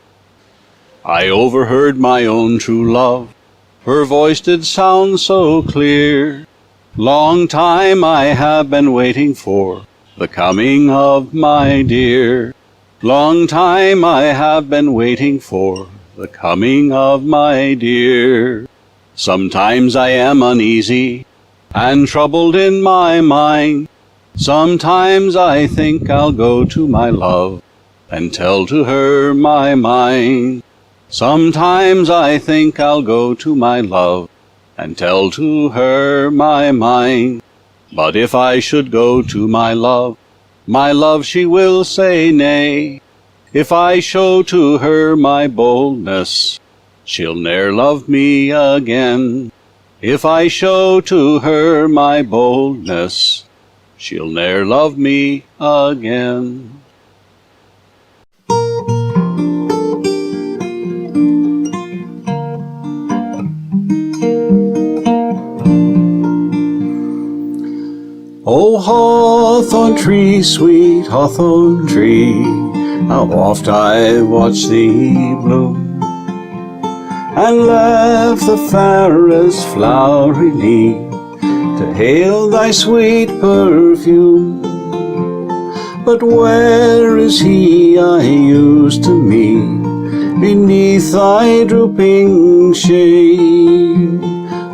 I overheard my own true love, her voice did sound so clear. Long time I have been waiting for the coming of my dear. Long time I have been waiting for the coming of my dear. Sometimes I am uneasy and troubled in my mind. Sometimes I think I'll go to my love and tell to her my mind. Sometimes I think I'll go to my love and tell to her my mind. But if I should go to my love she will say nay. If I show to her my boldness, she'll ne'er love me again. If I show to her my boldness, she'll ne'er love me again. Oh, hawthorn tree, sweet hawthorn tree, how oft I've watched thee bloom, and left the fairest flowery leaf to hail thy sweet perfume. But where is he I used to meet beneath thy drooping shade,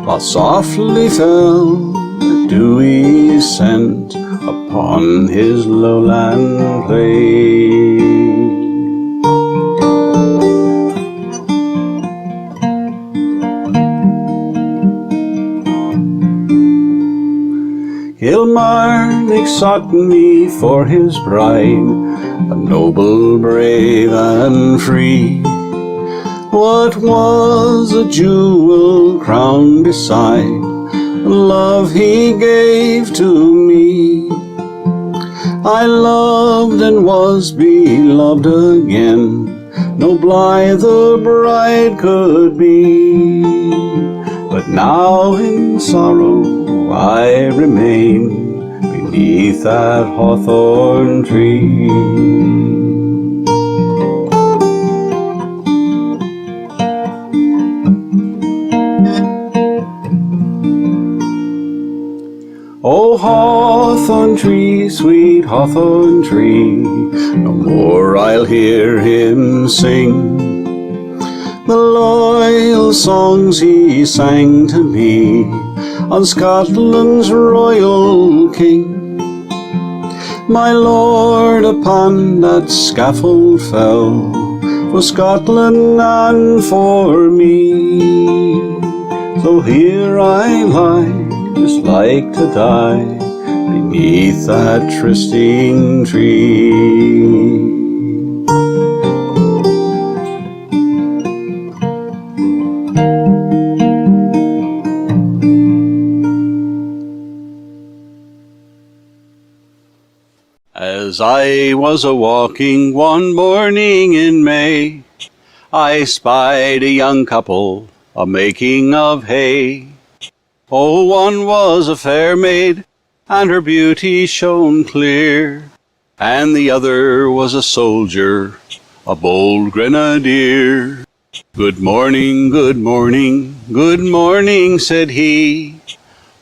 while softly fell the dewy scent upon his lowland plain? Kilmarnock sought me for his bride, a noble, brave, and free. What was a jewel crown beside the love he gave to me? I loved and was beloved again, no blither bride could be. But now in sorrow I remain beneath that hawthorn tree. Oh, hawthorn tree, sweet hawthorn tree, no more I'll hear him sing the loyal songs he sang to me on Scotland's royal king. My lord upon that scaffold fell for Scotland and for me. So here I lie, just like to die beneath that trysting tree. As I was a-walking one morning in May, I spied a young couple a-making of hay. Oh, one was a fair maid, and her beauty shone clear, and the other was a soldier, a bold grenadier. Good morning, good morning, good morning, said he.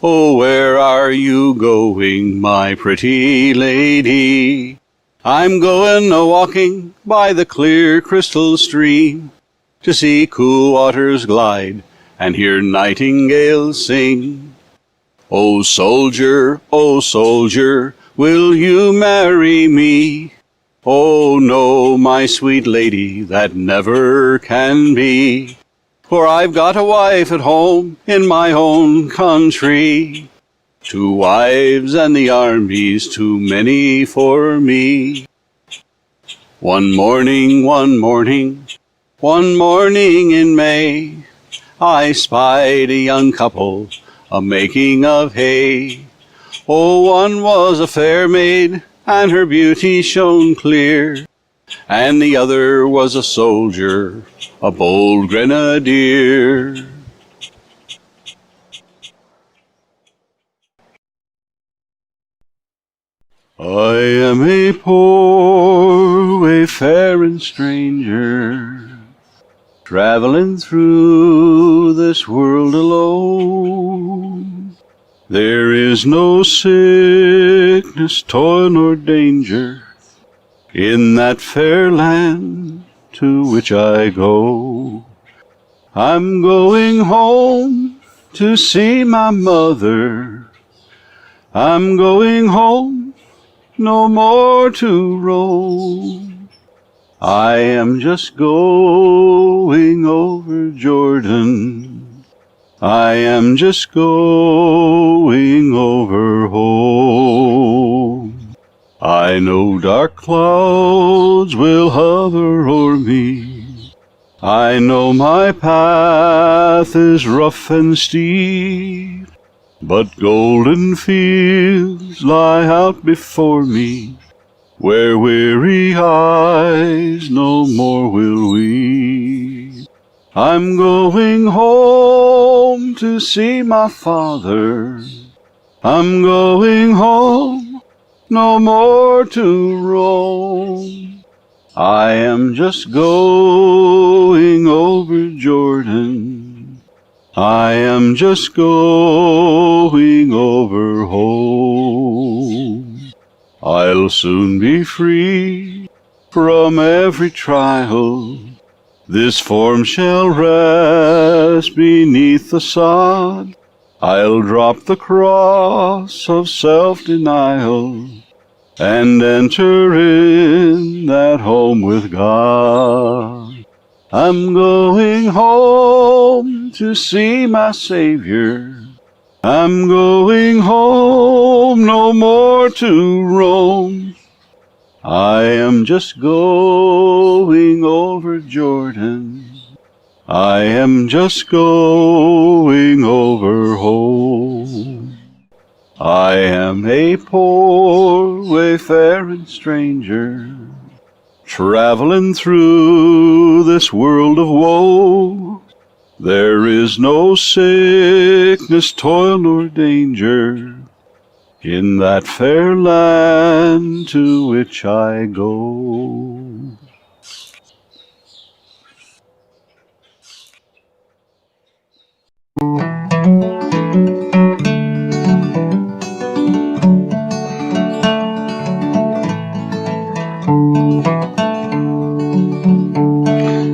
Oh, where are you going, my pretty lady? I'm going a-walking by the clear crystal stream, to see cool waters glide and hear nightingales sing. Oh, soldier, will you marry me? Oh, no, my sweet lady, that never can be. for I've got a wife at home in my own country. 2 wives and the army's too many for me. One morning in May, I spied a young couple a-making of hay. Oh, one was a fair maid, and her beauty shone clear, and the other was a soldier, a bold grenadier. I am a poor wayfaring stranger, traveling through this world alone. There is no sickness, toil, nor danger in that fair land to which I go. I'm going home to see my mother. I'm going home, no more to roam. I am just going over Jordan. I am just going over home. I know dark clouds will hover o'er me. I know my path is rough and steep, but golden fields lie out before me, where weary eyes no more will weep. I'm going home to see my father. I'm going home, no more to roam. I am just going over Jordan. I am just going over home. I'll soon be free from every trial. This form shall rest beneath the sod. I'll drop the cross of self-denial and enter in that home with God. I'm going home to see my Savior. I'm going home, no more to roam. I am just going over Jordan. I am just going over home. I am a poor wayfaring stranger, traveling through this world of woe. There is no sickness, toil, nor danger in that fair land to which I go.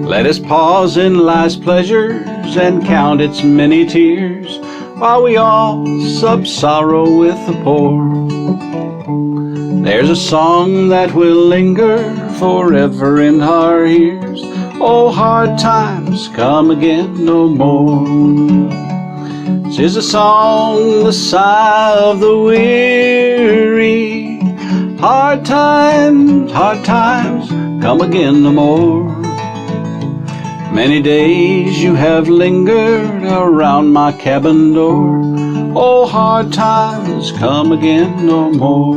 Let us pause in life's pleasures and count its many tears, while we all sub sorrow with the poor. There's a song that will linger forever in our ears. Oh, hard times come again no more. 'Tis a song, the sigh of the weary. Hard times come again no more. Many days you have lingered around my cabin door. Oh, hard times come again no more.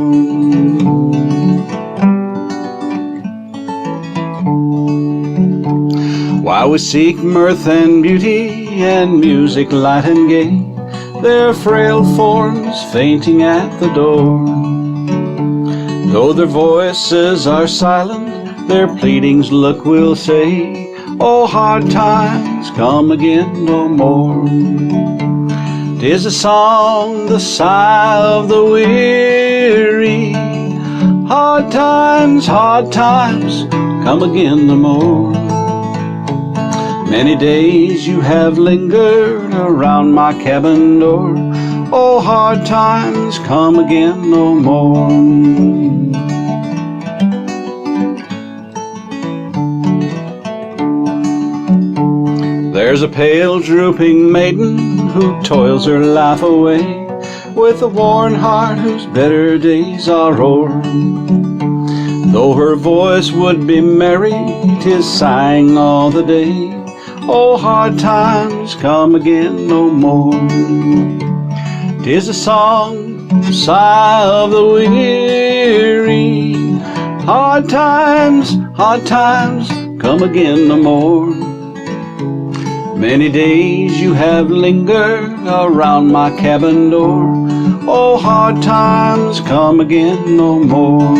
While we seek mirth and beauty and music light and gay, their frail forms fainting at the door. Though their voices are silent, their pleadings look will say, oh, hard times come again no more. 'Tis a song, the sigh of the weary. Hard times come again no more. Many days you have lingered around my cabin door. Oh, hard times come again no more. There's a pale drooping maiden who toils her life away, with a worn heart whose better days are o'er. Though her voice would be merry, 'tis sighing all the day. Oh, hard times come again no more. 'Tis a song, sigh of the weary. Hard times come again no more. Many days you have lingered around my cabin door. Oh, hard times come again no more.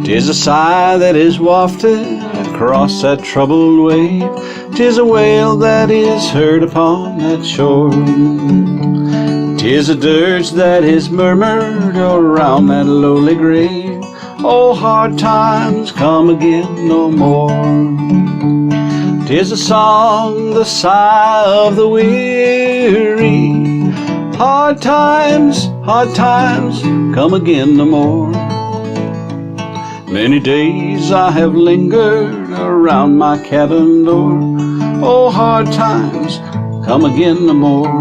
Tis a sigh that is wafted across that troubled wave. 'Tis a wail that is heard upon that shore. 'Tis a dirge that is murmured around that lowly grave. Oh, hard times come again no more. 'Tis a song, the sigh of the weary. Hard times come again no more. Many days I have lingered around my cabin door. Oh, hard times come again no more.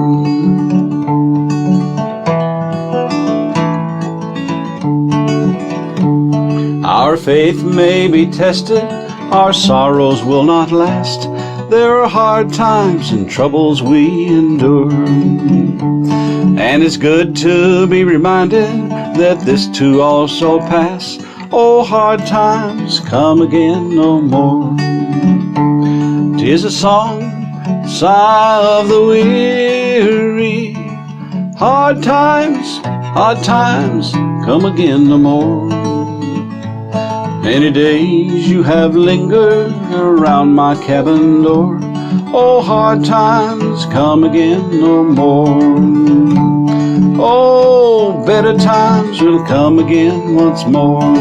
Our faith may be tested, our sorrows will not last. There are hard times and troubles we endure. And it's good to be reminded that this too also pass. Oh, hard times come again no more. 'Tis a song, sigh of the weary. Hard times come again no more. Many days you have lingered around my cabin door. Oh, hard times come again no more. Oh, better times will come again once more.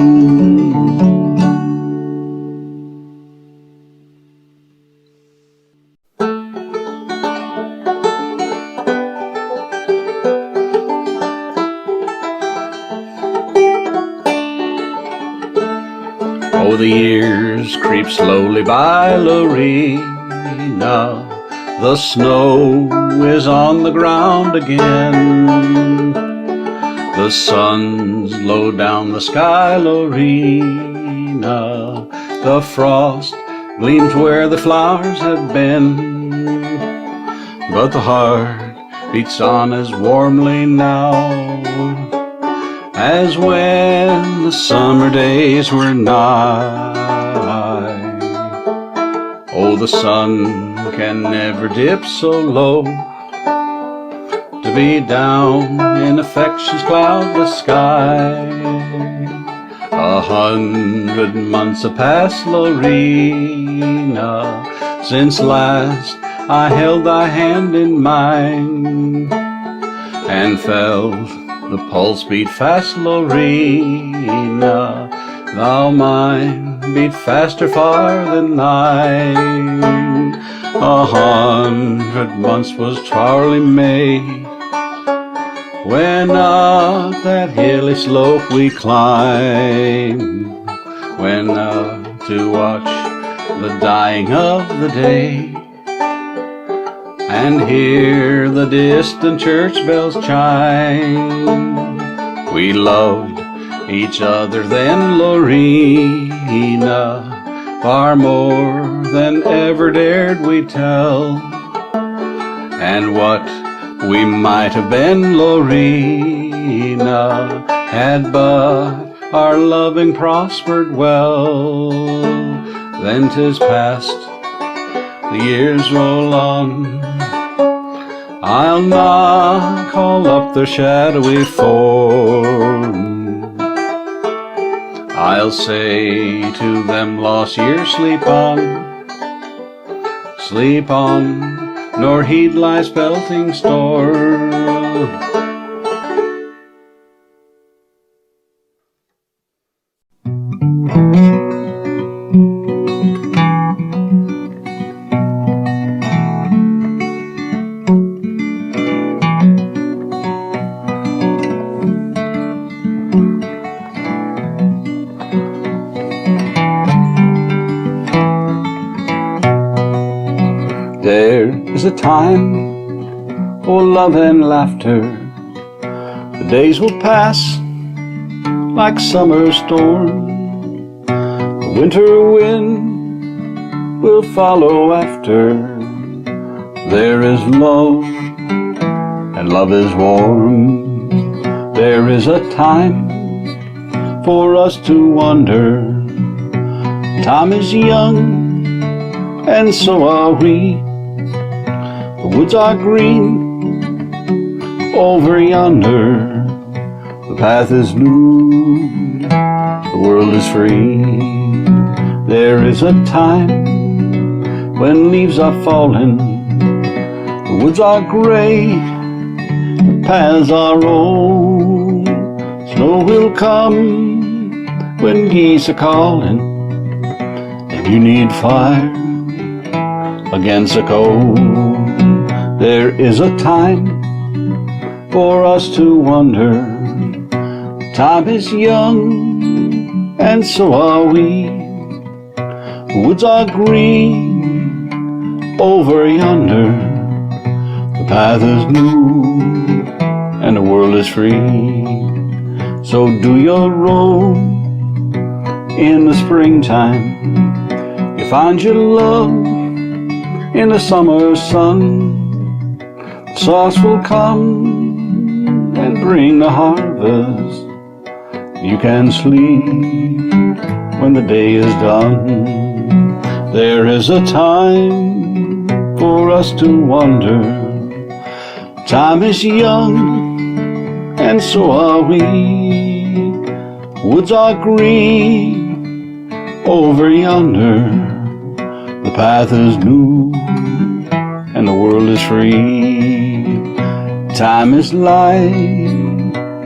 Oh, the years creep slowly by, Lorena. The snow is on the ground again. The sun's low down the sky, Lorena. The frost gleams where the flowers have been. But the heart beats on as warmly now as when the summer days were nigh. Oh, the sun can never dip so low to be down in affection's cloudless sky. 100 months have passed, Lorena, since last I held thy hand in mine and felt the pulse beat fast, Lorena. Thou mine beat faster far than thine. 100 months was Charlie May, when up that hilly slope we climbed, when up to watch the dying of the day and hear the distant church bells chime. We loved each other then, Lorena, far more than ever dared we tell. And what we might have been, Lorena, had but our loving prospered well. Then 'tis past, the years roll on. I'll not call up their shadowy form. I'll say to them, lost years, sleep on, nor heed life's pelting storm. is a time for love and laughter. The days will pass like summer storm. The winter wind will follow after. There is love, and love is warm. There is a time for us to wonder. Time is young, and so are we. The woods are green over yonder. The path is new, the world is free. There is a time when leaves are falling. The woods are gray, the paths are old. Snow will come when geese are calling, and you need fire against the cold. There is a time for us to wonder. Time is young, and so are we. The woods are green over yonder. The path is new, and the world is free. So do your row in the springtime. You find your love in the summer sun. The sauce will come and bring the harvest. You can sleep when the day is done. There is a time for us to wonder. Time is young, and so are we. Woods are green over yonder. The path is new, and the world is free. Time is like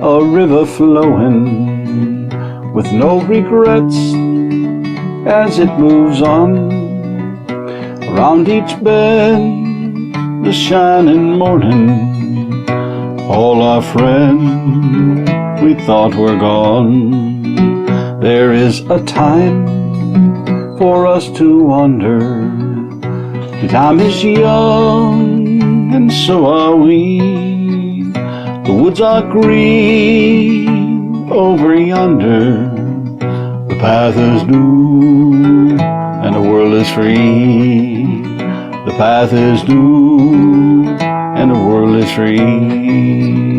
a river flowing, with no regrets as it moves on. Around each bend, the shining morning, all our friends we thought were gone. There is a time for us to wonder. The time is young, and so are we. The woods are green over yonder. The path is new, and the world is free. The path is new, and the world is free.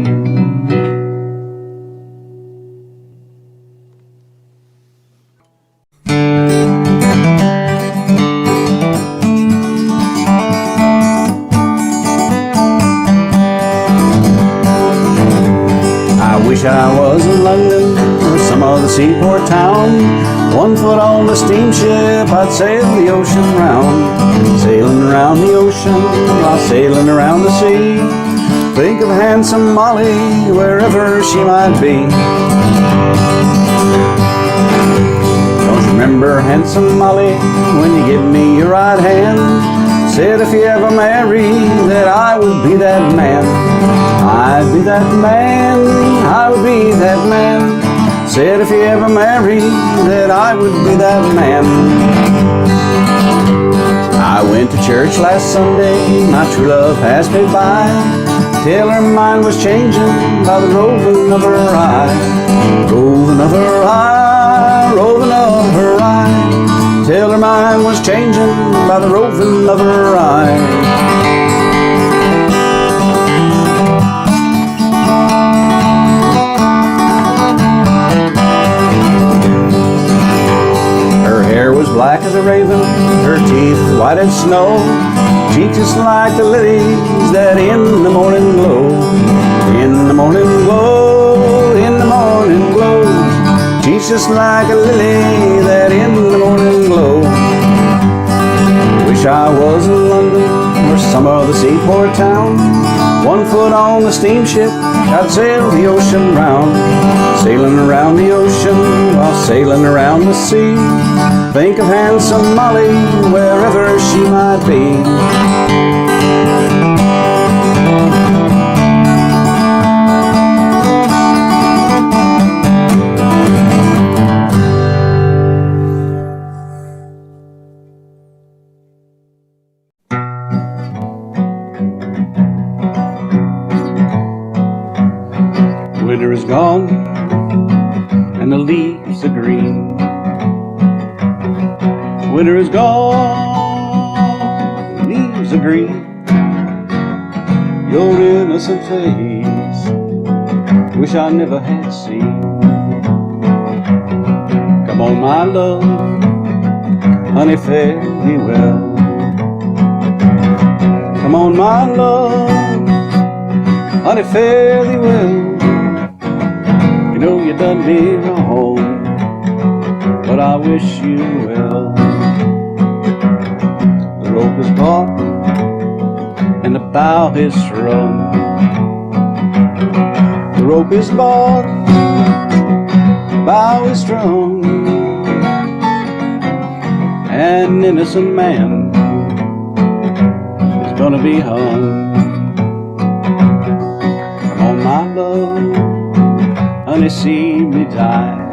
Wish I was in London or some other seaport town. 1 foot on the steamship, I'd sail the ocean round. Sailing around the ocean while sailing around the sea. Think of handsome Molly wherever she might be. Don't you remember handsome Molly when you give me your right hand? Said if you ever marry that I would be that man. I'd be that man, I would be that man. Said if you ever marry, that I would be that man. I went to church last Sunday, my true love passed me by. Till her mind was changing by the roving of her eye. Roving of her eye, roving of her eye. Till her mind was changing by the roving of her eye. Black as a raven, her teeth white as snow, cheeks just like the lilies that in the morning glow. In the morning glow, in the morning glow, cheeks just like a lily that in the morning glow. Wish I was in London or some other seaport town. 1 foot on the steamship, I'd sail the ocean round. Sailing around the ocean while sailing around the sea. Think of handsome Molly wherever she might be. and the leaves are green. Winter is gone, leaves are green. Your innocent face, wish I never had seen. Come on, my love, honey, fare thee well. Come on, my love, honey, fare thee well. You know you done me wrong, but I wish you well. The rope is taut and the bow is strung. The rope is bought, the bow is strung. An innocent man is gonna be hung. Come on, my love, honey, see me die.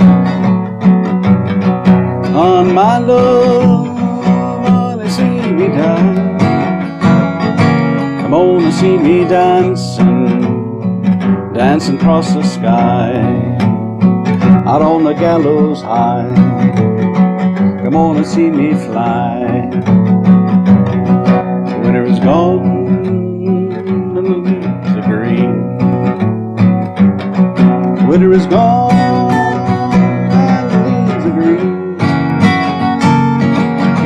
On my love, honey, see me die. Come on and see me dancing, dancing across the sky, out on the gallows high. Come on and see me fly. Winter is gone and the leaves are green. Winter is gone and the leaves are green.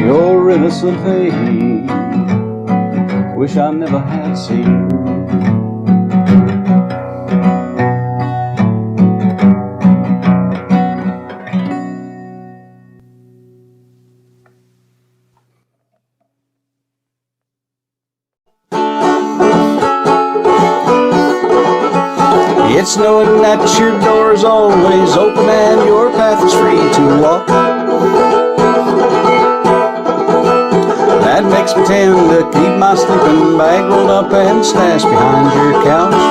Your innocent face, wish I never had seen. It's knowing that your door's always open and your path is free to walk. That makes me tend to keep my sleeping bag rolled up and stashed behind your couch.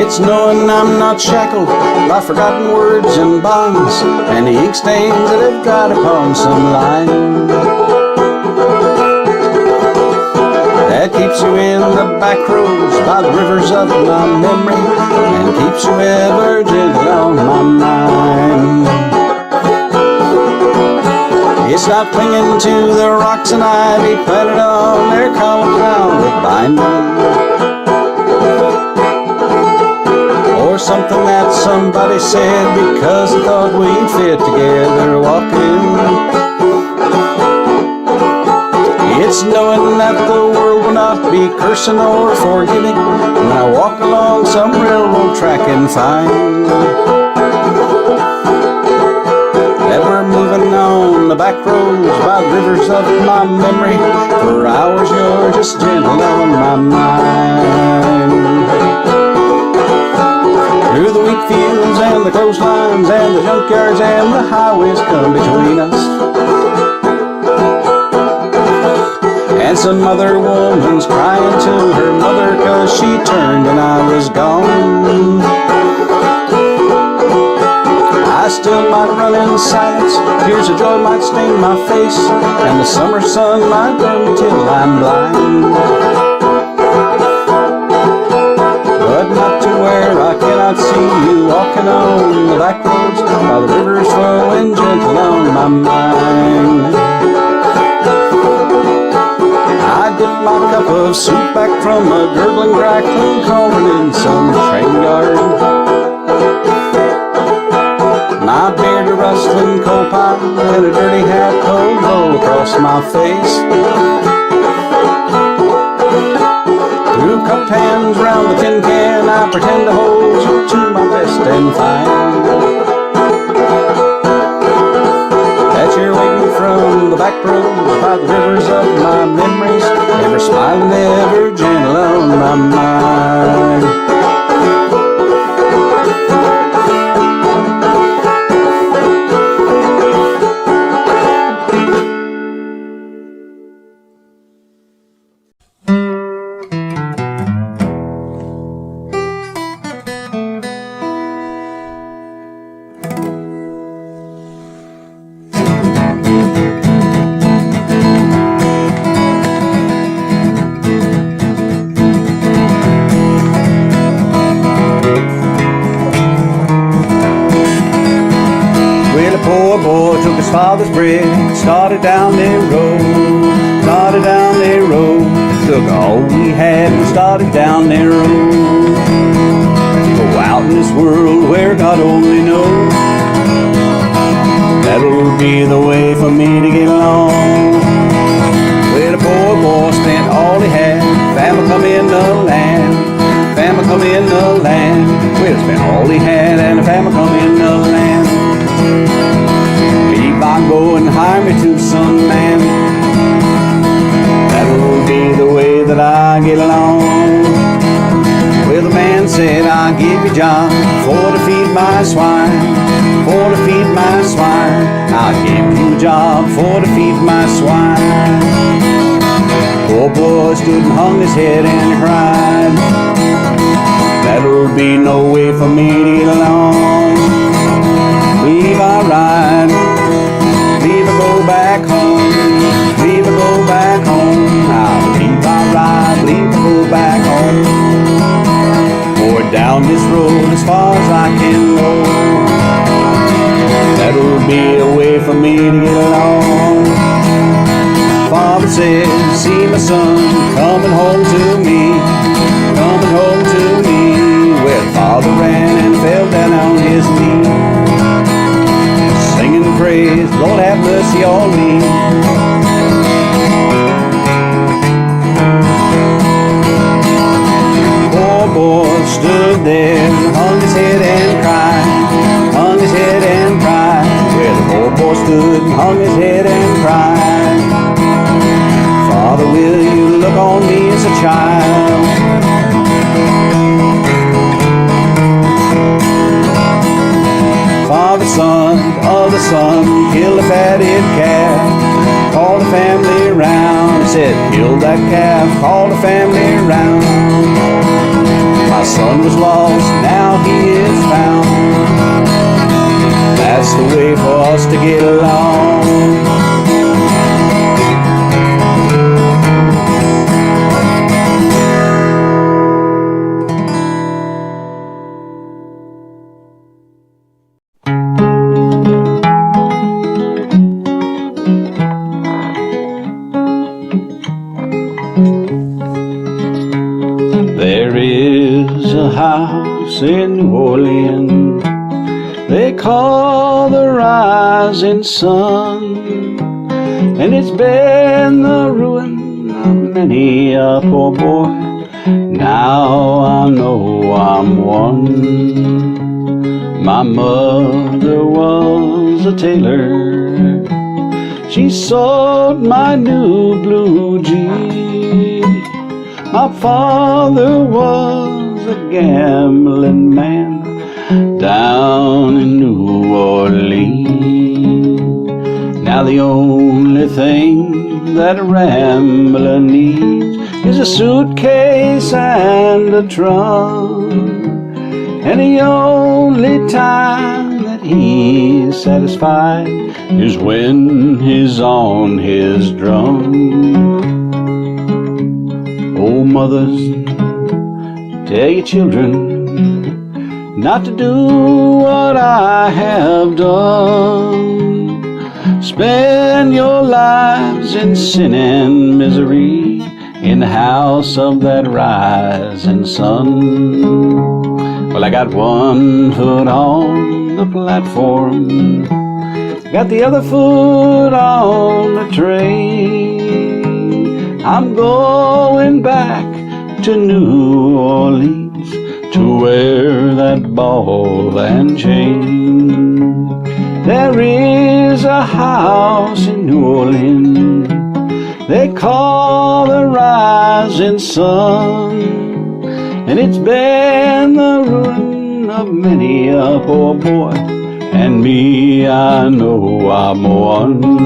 It's knowing I'm not shackled by forgotten words and bonds and the ink stains that have dried upon some line. That keeps you in the back roads by the rivers of my memory and keeps you ever gentle on my mind. It's not clinging to the rocks and ivy planted on their compound that bind me, or something that somebody said because they thought we'd fit together walking. It's knowing that the world will not be cursing or forgiving when I walk along some railroad track and find that we're moving on the back roads by the rivers of my memory. For hours you're just gentle on my mind. Through the wheat fields and the clotheslines and the junkyards and the highways come between us, and some other woman's crying to her mother 'cause she turned and I was gone. I still might run in silence, tears of joy might stain my face, and the summer sun might burn me till I'm blind. But not to where I cannot see you walking on the back roads while the river's flowing gentle on my mind. I dipped my cup of soup back from a gurgling crackling cauldron in some train yard. My beard a rustling coal pile and a dirty hat pulled low across my face. Through cupped hands round the tin can, I pretend to hold you to my best and find that you're waiting from the back roads by the rivers of my memories, ever smiling, ever gentle on my mind. boy took his father's bread, started down their road, started down their road. Took all we had and started down their road. Oh, out in this world where God only knows, that'll be the way for me to get along. Well, the poor boy spent all he had, famine come in the land, famine come in the land. Well, spent all he had and the famine come in the land. If I go and hire me to some man, that'll be the way that I get along. Well, the man said, I'll give you a job for to feed my swine, for to feed my swine. I'll give you a job for to feed my swine. Poor boy stood and hung his head and cried, that'll be no way for me to get along. Leave I ride, leave I go back home, leave I go back home. I'll leave I ride, leave I go back home. Or down this road as far as I can go, that'll be a way for me to get along. Father said, see my son coming home to me, coming home to me. Well, father ran and fell down on his knee, singing praise, Lord have mercy on me. Poor boy stood there, hung his head and cried, hung his head and cried. Well, the poor boy stood and hung his head and cried. Father, will you look on me as a child? Father, son, other son, killed a fatted calf, called the family round. He said, kill that calf, called the family round. My son was lost, now he is found. That's the way for us to get along. In New Orleans, they call the rising sun, and it's been the ruin of many a poor boy. Now I know I'm one. My mother was a tailor, she sewed my new blue jeans. My father was a gambling man down in New Orleans. Now the only thing that a rambler needs is a suitcase and a trunk, and the only time that he's satisfied is when he's on his drum. Oh, mothers, tell your children not to do what I have done. Spend your lives in sin and misery in the house of that rising sun. Well, I got one foot on the platform, got the other foot on the train. I'm going back to New Orleans to wear that ball and chain. There is a house in New Orleans they call the rising sun, and it's been the ruin of many a poor boy, and me, I know I'm one.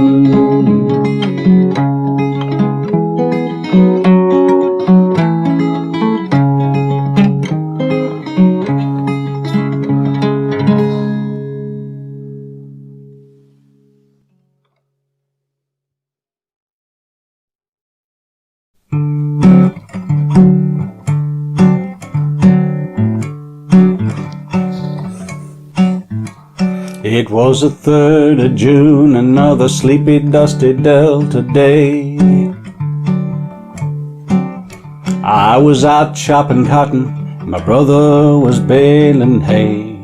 It was the 3rd of June, another sleepy, dusty Delta day. I was out chopping cotton, my brother was baling hay.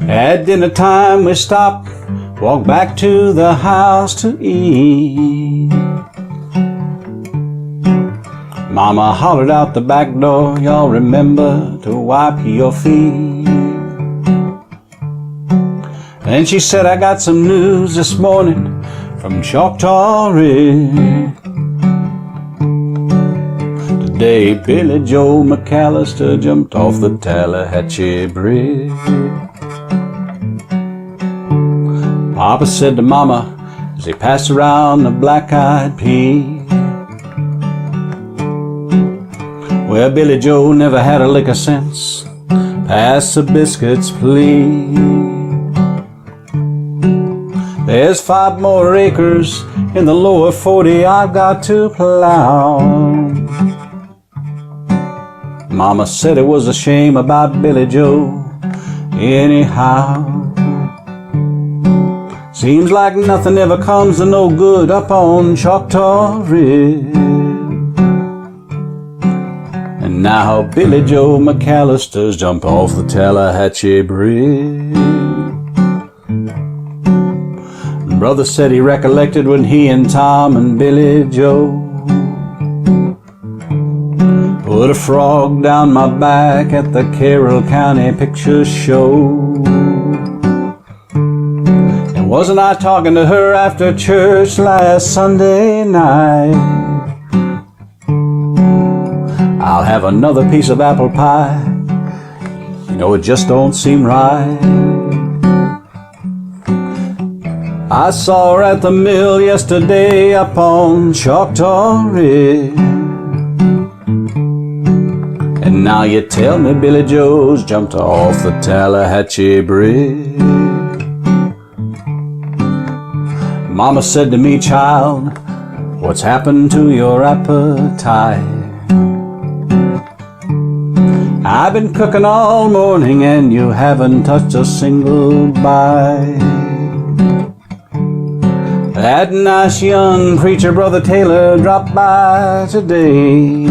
At dinner time we stopped, walked back to the house to eat. Mama hollered out the back door, y'all remember to wipe your feet. And she said, I got some news this morning from Choctaw Ridge. Today Billy Joe McAllister jumped off the Tallahatchie Bridge. Papa said to Mama as he passed around the black-eyed pea, well, Billy Joe never had a lick of sense. Pass the biscuits, please. There's 5 more acres in the lower 40 I've got to plow. Mama said it was a shame about Billy Joe anyhow. Seems like nothing ever comes to no good up on Choctaw Ridge. And now Billy Joe McAllister's jumped off the Tallahatchie Bridge. Brother said he recollected when he and Tom and Billy Joe put a frog down my back at the Carroll County Picture Show. And wasn't I talking to her after church last Sunday night? I'll have another piece of apple pie. You know, it just don't seem right. I saw her at the mill yesterday up on Choctaw Ridge. And now you tell me Billy Joe's jumped off the Tallahatchie Bridge. Mama said to me, child, what's happened to your appetite? I've been cooking all morning and you haven't touched a single bite. That nice young preacher, Brother Taylor, dropped by today.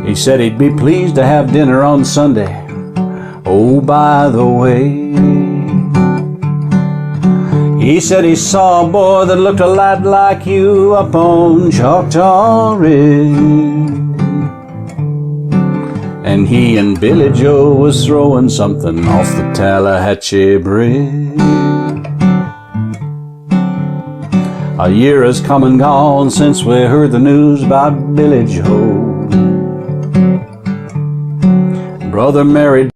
He said he'd be pleased to have dinner on Sunday. Oh, by the way, he said he saw a boy that looked a lot like you up on Choctaw Ridge. And he and Billy Joe was throwing something off the Tallahatchie Bridge. A year has come and gone since we heard the news about Billy Joe. Brother married,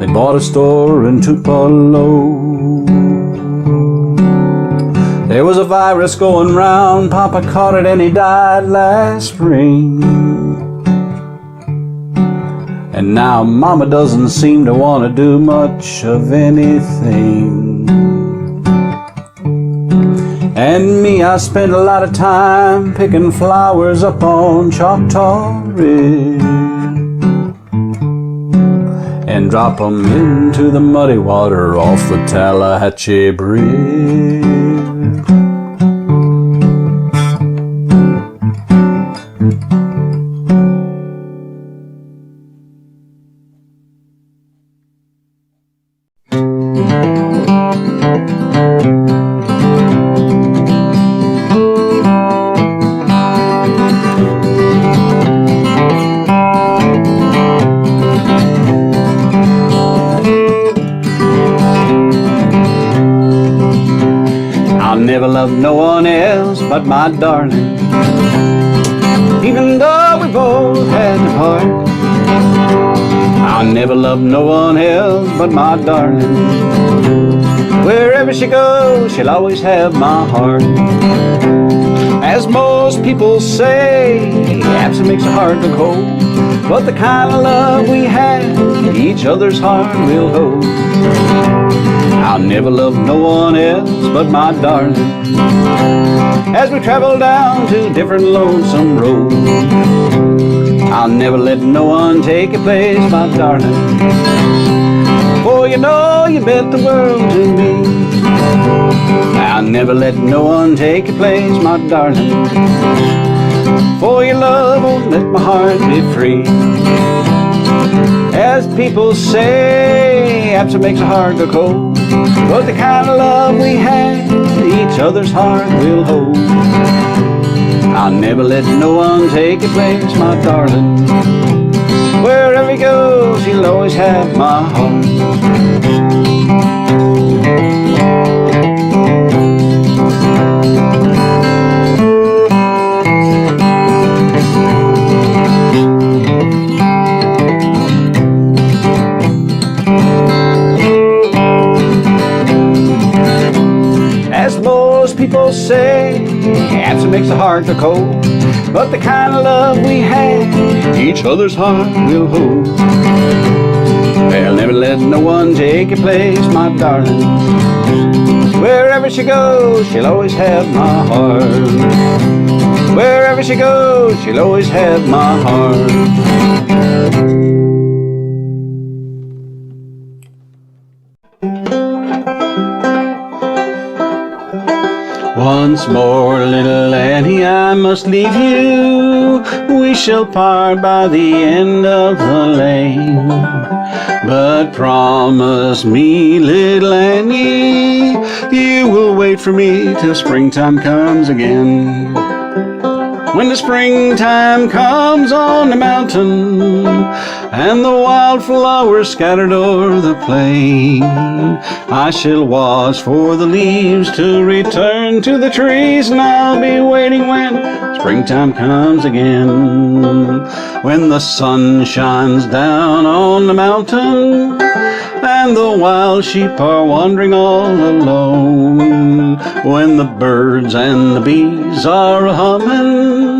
they bought a store in Tupelo. There was a virus going round, Papa caught it and he died last spring. And now Mama doesn't seem to want to do much of anything. And me, I spend a lot of time picking flowers up on Choctaw Ridge and drop 'em into the muddy water off the Tallahatchie Bridge. No one else but my darling, even though we both had to part. I'll never love no one else but my darling. Wherever she goes, she'll always have my heart. As most people say, absence makes a heart go cold, but the kind of love we have, each other's heart will hold. I'll never love no one else but my darling. As we travel down to different lonesome roads, I'll never never let no one take your place, my darling. For you know you meant the world to me. I'll never let no one take your place, my darling. For your love won't let my heart be free. As people say, absence makes a heart go cold, but the kind of love we had, each other's heart will hold. I'll never let no one take your place, my darling. Wherever you go, she'll always have my heart. As most people say, absence makes the heart go cold, but the kind of love we had, each other's heart will hold. I'll never let no one take your place, my darling. Wherever she goes, she'll always have my heart. Wherever she goes, she'll always have my heart. Once more, little Annie, I must leave you. We shall part by the end of the lane. But promise me, little Annie, you will wait for me till springtime comes again. When the springtime comes on the mountain, and the wildflowers scattered o'er the plain, I shall watch for the leaves to return to the trees, and I'll be waiting when springtime comes again. When the sun shines down on the mountain, and the wild sheep are wandering all alone, when the birds and the bees are humming,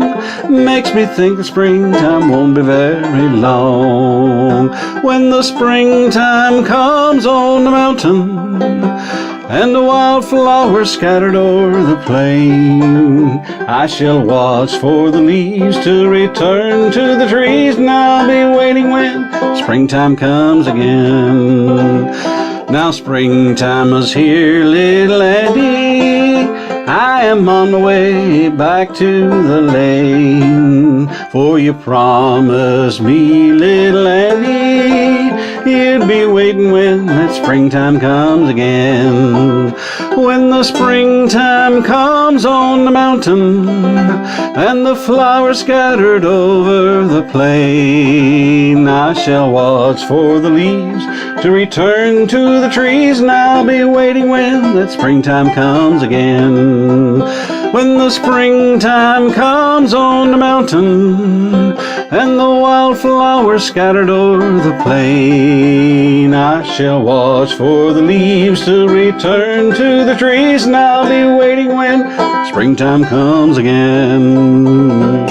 makes me think the springtime won't be very long. When the springtime comes on the mountain, and the wildflowers scattered o'er the plain, I shall watch for the leaves to return to the trees, and I'll be waiting when springtime comes again. Now springtime is here, little Annie, I am on my way back to the lane. For you promised me, little Annie, you'd be waiting when that springtime comes again. When the springtime comes on the mountain, and the flowers scattered over the plain, I shall watch for the leaves to return to the trees, and I'll be waiting when that springtime comes again. When the springtime comes on the mountain, and the wildflowers scattered o'er the plain, I shall watch for the leaves to return to the trees, and I'll be waiting when springtime comes again.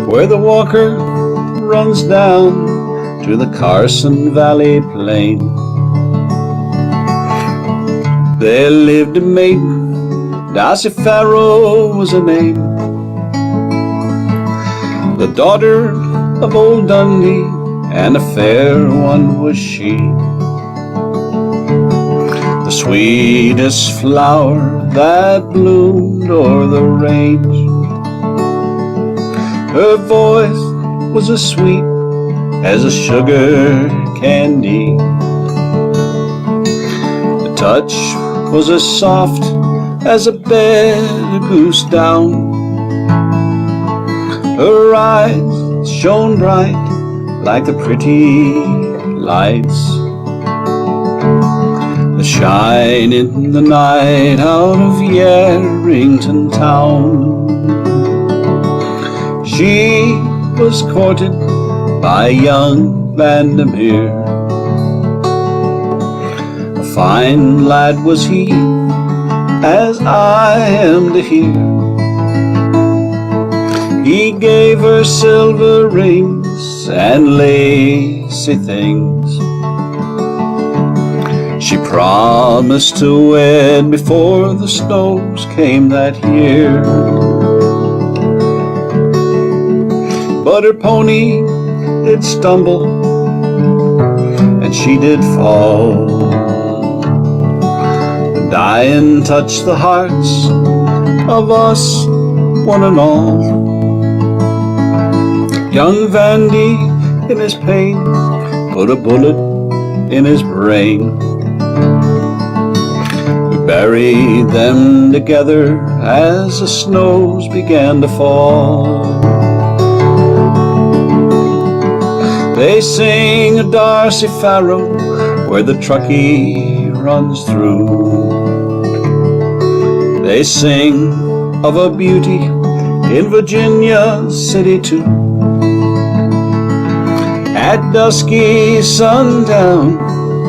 Where the Walker runs down to the Carson Valley plain, there lived a maiden, Darcy Farrow was her name, the daughter of old Dundee, and a fair one was she. The sweetest flower that bloomed o'er the range, her voice was as sweet as a sugar candy. The touch was as soft as a bed of goose down. Her eyes shone bright like the pretty lights that shine in the night out of Yarrington town. She was courted by young Vandermeer. A fine lad was he, as I am to hear. He gave her silver rings and lacy things. She promised to wed before the snows came that year. But her pony did stumble, and she did fall. The dying touched the hearts of us, one and all. Young Vandy, in his pain, put a bullet in his brain. We buried them together as the snows began to fall. They sing a Darcy Farrow where the Truckee runs through. They sing of a beauty in Virginia City too. At dusky sundown,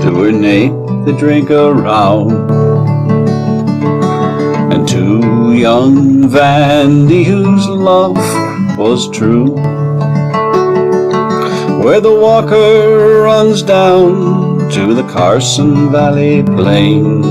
to her Nate they drink around. And to young Vandy, whose love was true, where the Walker runs down to the Carson Valley plain.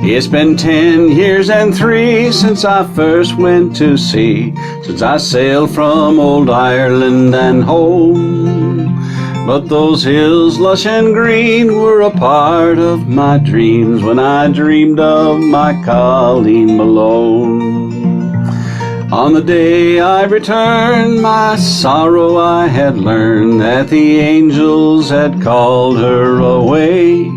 It's been 10 years and 3 since I first went to sea, since I sailed from old Ireland and home. But those hills lush and green were a part of my dreams when I dreamed of my Colleen Malone. On the day I returned, my sorrow I had learned that the angels had called her away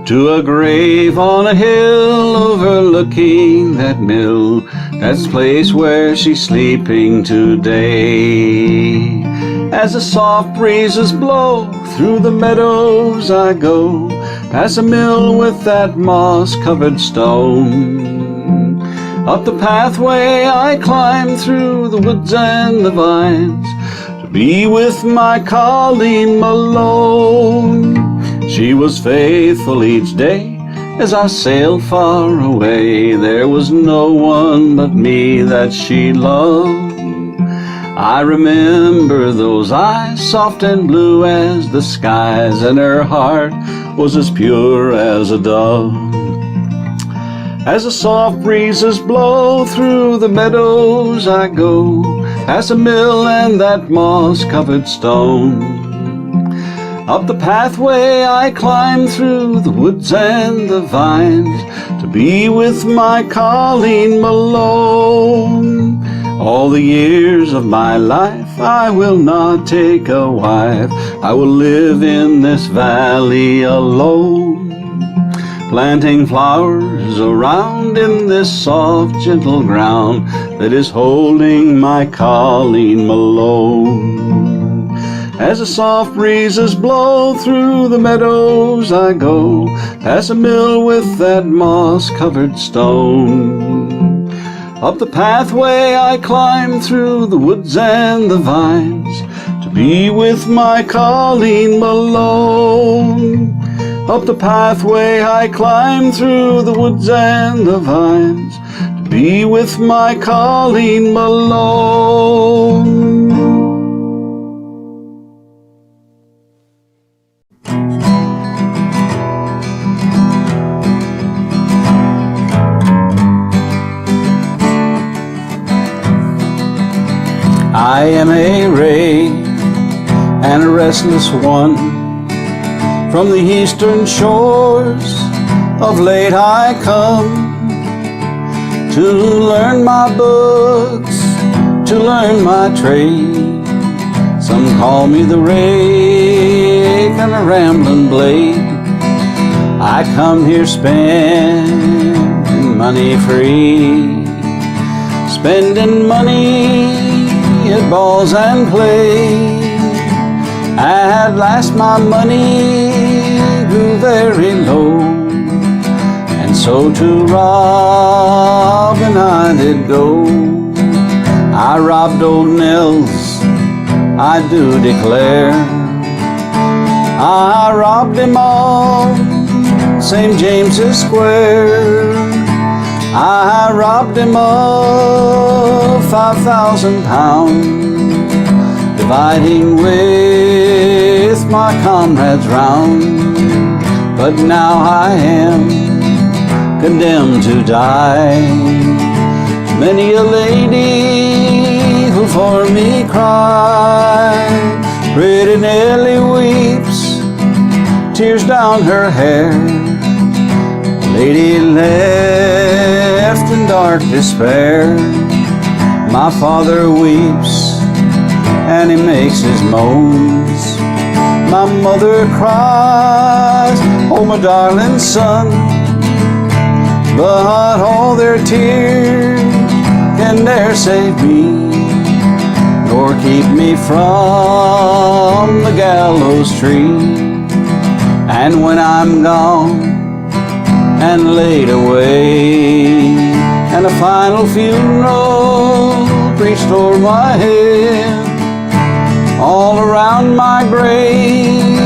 to a grave on a hill overlooking that mill. That's the place where she's sleeping today. As the soft breezes blow through the meadows I go, past a mill with that moss-covered stone. Up the pathway I climb through the woods and the vines to be with my Colleen Malone. She was faithful each day as I sailed far away. There was no one but me that she loved. I remember those eyes, soft and blue as the skies, and her heart was as pure as a dove. As the soft breezes blow through the meadows I go, past a mill and that moss-covered stone. Up the pathway I climb through the woods and the vines to be with my Colleen Malone. All the years of my life I will not take a wife. I will live in this valley alone, planting flowers around in this soft, gentle ground that is holding my Colleen Malone. As the soft breezes blow through the meadows I go, past a mill with that moss-covered stone. Up the pathway I climb through the woods and the vines to be with my Colleen Malone. Up the pathway I climb through the woods and the vines to be with my Colleen Malone. I am a ray and a restless one, From the eastern shores of late I come to learn my books, to learn my trade. Some call me the rake and a rambling blade. I come here spending money free, spending money at balls and play. At last my money grew very low, and so to robbing I did go. I robbed old Nels, I do declare. I robbed him on St. James's Square. I robbed him of 5,000 pounds, dividing with my comrades round. But now I am condemned to die. Many a lady who for me cried, pretty Nellie weeps, tears down her hair. Lady left in dark despair. My father weeps and he makes his moans. My mother cries, oh my darling son. But all their tears can ne'er save me, nor keep me from the gallows tree. And when I'm gone and laid away, and a final funeral preached o'er my head, all around my grave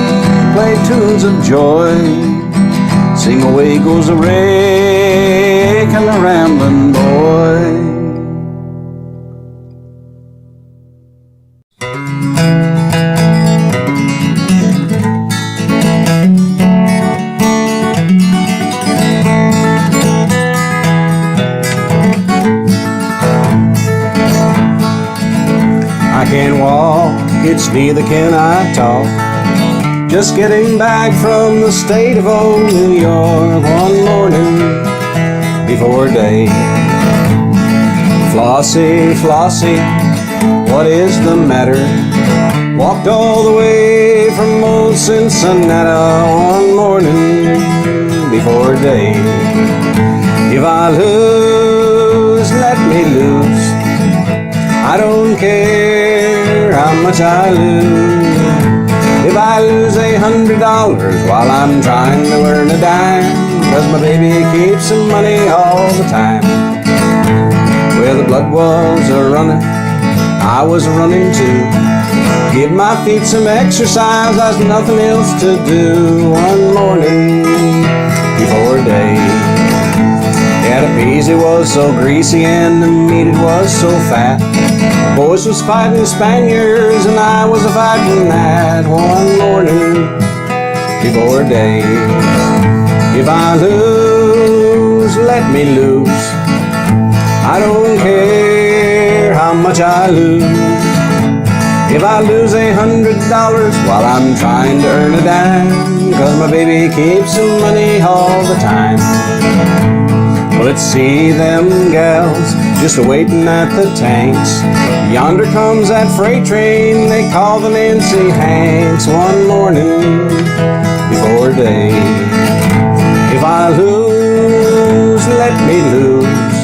play tunes of joy. Sing away goes a rake and a rambling boy. I can't walk, it's neither can I talk. Just getting back from the state of old New York one morning before day. Flossie, Flossie, what is the matter? Walked all the way from old Cincinnati one morning before day. If I lose, let me lose. I don't care how much I lose. If I lose $100 while I'm trying to earn a dime, 'cause my baby keeps some money all the time. Well, the blood was a-running, I was running too. Give my feet some exercise, there's nothing else to do. One morning before day. Yeah, the peasy was so greasy and the meat it was so fat. The boys was fighting Spaniards and I was a-fighting that. One morning before day. If I lose, let me lose. I don't care how much I lose. If I lose $100 while I'm trying to earn a dime, 'cause my baby keeps some money all the time. Well, let's see them gals just a-waiting at the tanks. Yonder comes that freight train they call the Nancy Hanks. One morning before day. If I lose, let me lose.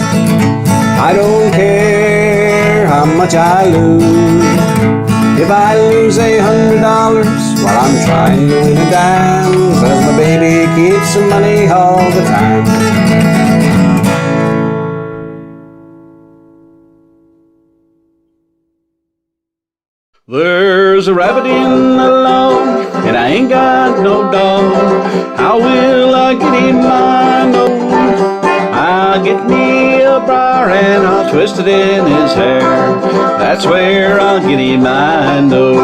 I don't care how much I lose. If I lose $100 while I'm trying to win a dime, 'cause my baby keeps some money all the time. There's a rabbit in the lawn, and I ain't got no dog. How will I get in my nose? I'll get me a briar and I'll twist it in his hair. That's where I'll get in my nose.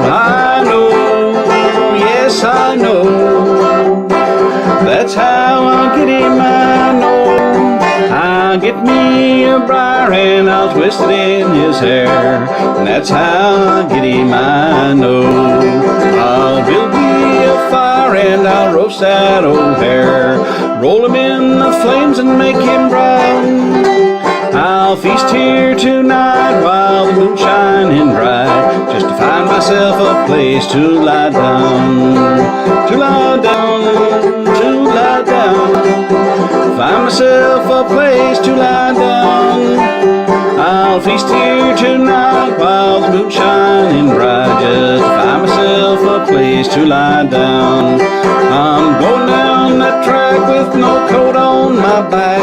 I know, yes I know. That's how I'll get in my nose. I'll get me a briar and I'll twist it in his hair. And that's how I'll get him I know. I'll build me a fire and I'll roast that old hare. Roll him in the flames and make him brown. I'll feast here tonight while the moon's shining bright, just to find myself a place to lie down. To lie down, to lie down. Find myself a place to lie down. I'll feast here tonight while the moon's shining bright, just to find myself a place to lie down. I'm going down that track with no coat on my back.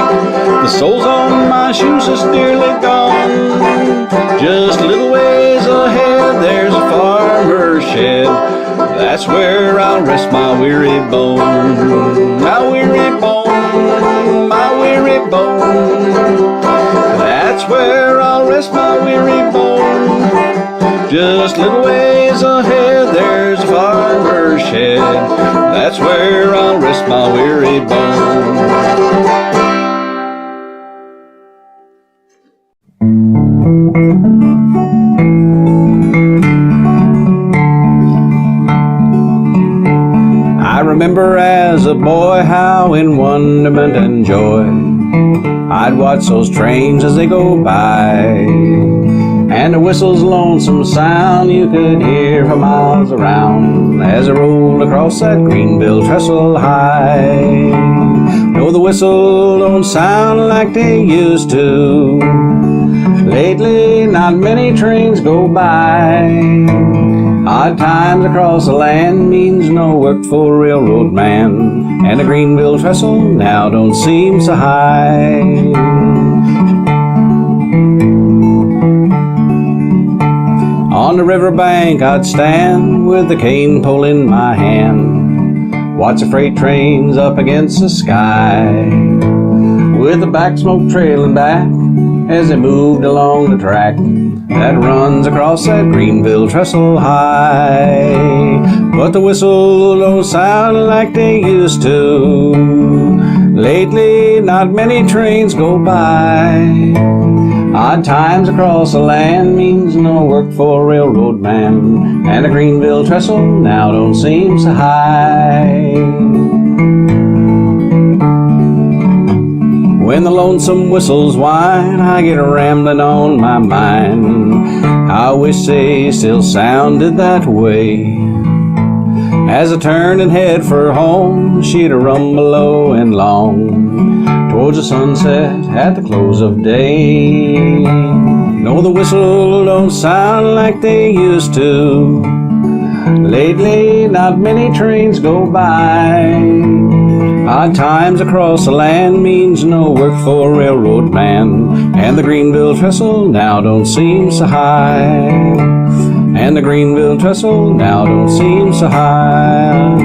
The soles on my shoes is nearly gone. Just a little ways ahead, there's a farmer's shed. That's where I'll rest my weary bone. My weary bone, my weary bone. That's where I'll rest my weary bone. Just a little ways ahead, there's a farmer's shed. That's where I'll rest my weary bone. I remember as a boy how in wonderment and joy I'd watch those trains as they go by, and the whistle's lonesome sound you could hear for miles around as it rolled across that Greenville trestle high. No, the whistle don't sound like they used to. Lately, not many trains go by. Odd times across the land means no work for a railroad man, and the Greenville trestle now don't seem so high. On the riverbank I'd stand with the cane pole in my hand, watch the freight trains up against the sky, with the back smoke trailing back as they moved along the track that runs across that Greenville trestle high. But the whistle don't sound like they used to. Lately, not many trains go by. Odd times across the land means no work for a railroad man, and the Greenville trestle now don't seem so high. When the lonesome whistles whine, I get a rambling on my mind. I wish they still sounded that way. As I turned and head for home, she'd a rumble low and long towards the sunset at the close of day. No, the whistle don't sound like they used to. Lately, not many trains go by. Odd times across the land means no work for a railroad man, and the Greenville trestle now don't seem so high. And the Greenville trestle now don't seem so high.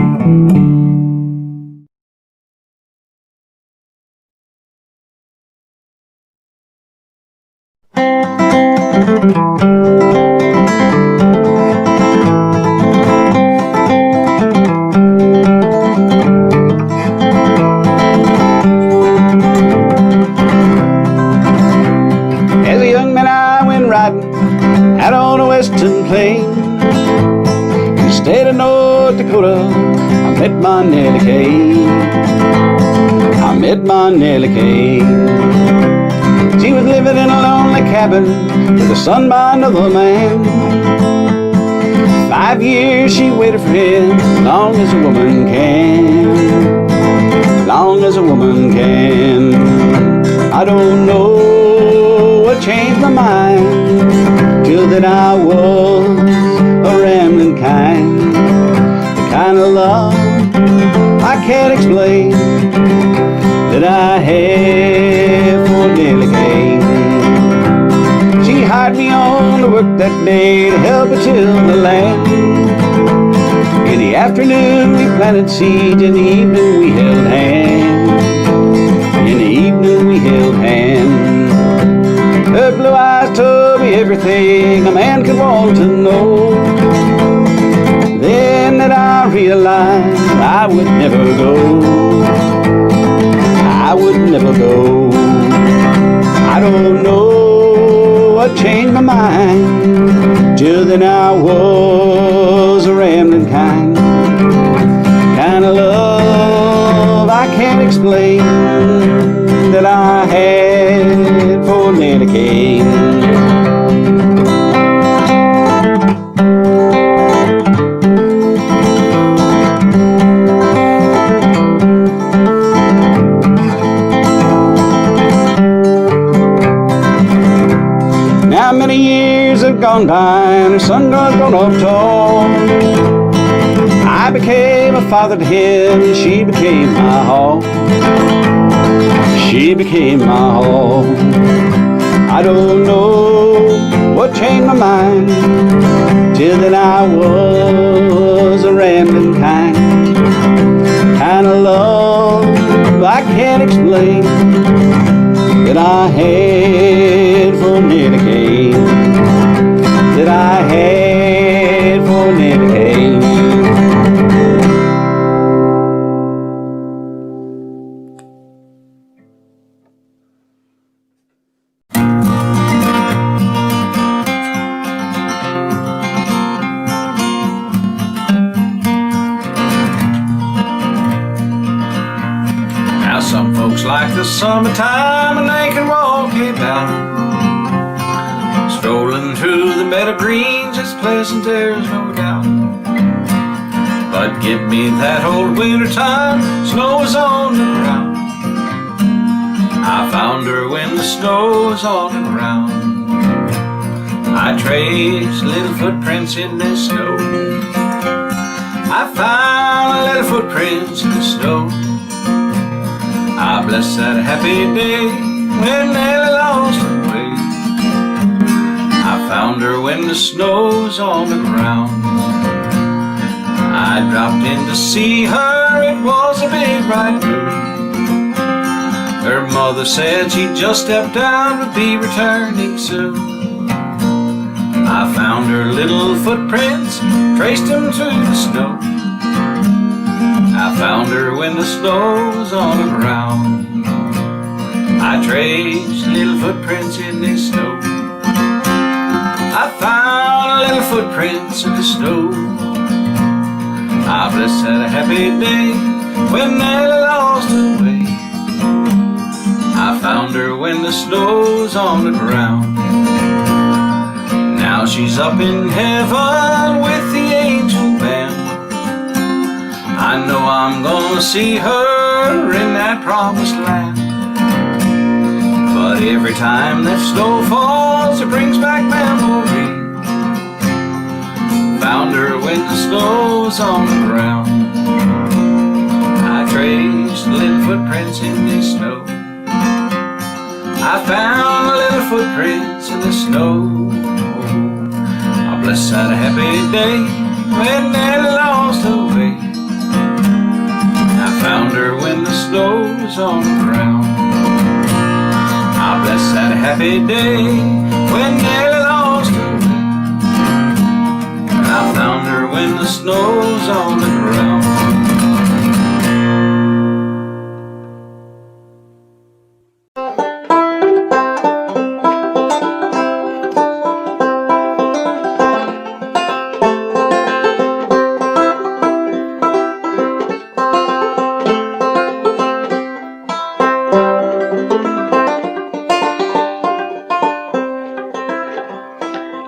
I met my Nellie Kay. She was living in a lonely cabin with a son by another man. 5 years she waited for him, long as a woman can. Long as a woman can. I don't know what changed my mind, till then I was a rambling kind. The kind of love I can't explain that I have for Nellie Kay. She hired me on to work that day to help her till the land. In the afternoon we planted seeds, in the evening we held hands. In the evening we held hands. Her blue eyes told me everything a man could want to know. Then that I realized I would never go. I would never go. I don't know what changed my mind, till then I was a rambling kind. explain that I had for Medicaid. Now many years have gone by and her son got grown up tall. I became a father to him and she became my all. She became my all. I don't know what changed my mind, till then I was a rambling kind of love I can't explain that I had for Medicaid, that I had for Medicaid. Some folks like the summertime and they can walk about, strolling through the meadow greens, it's pleasant, there's no doubt. But give me that old wintertime, snow is on the ground. I found her when the snow was on the ground. I traced little footprints in the snow. I found little footprints in the snow. I bless that happy day when Nellie lost her way. I found her when the snow's on the ground. I dropped in to see her, it was a big bright moon. Her mother said she just stepped out, would be returning soon. I found her little footprints, traced them through the snow. I found her when the snow was on the ground. I traced little footprints in the snow. I found little footprints in the snow. I bless that happy day when Nellie lost her way. I found her when the snow was on the ground. Now she's up in heaven with the angel band. I know I'm gonna see her in that promised land. But every time that snow falls, it brings back memory. Found her when the snow's on the ground. I traced little footprints in the snow. I found little footprints in the snow. I bless that happy day when Nellie lost her way. I found her when the snow's on the ground. I bless that happy day when Nellie lost her way. I found her when the snow's on the ground.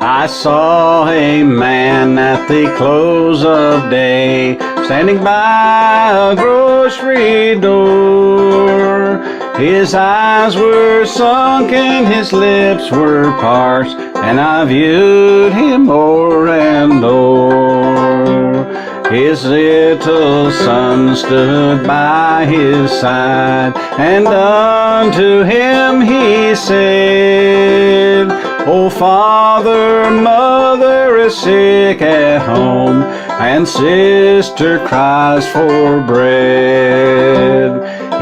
I saw a man at the close of day, standing by a grocery door. His eyes were sunken, his lips were parched, and I viewed him o'er and o'er. His little son stood by his side, and unto him he said, "Oh, father, mother is sick at home, and sister cries for bread."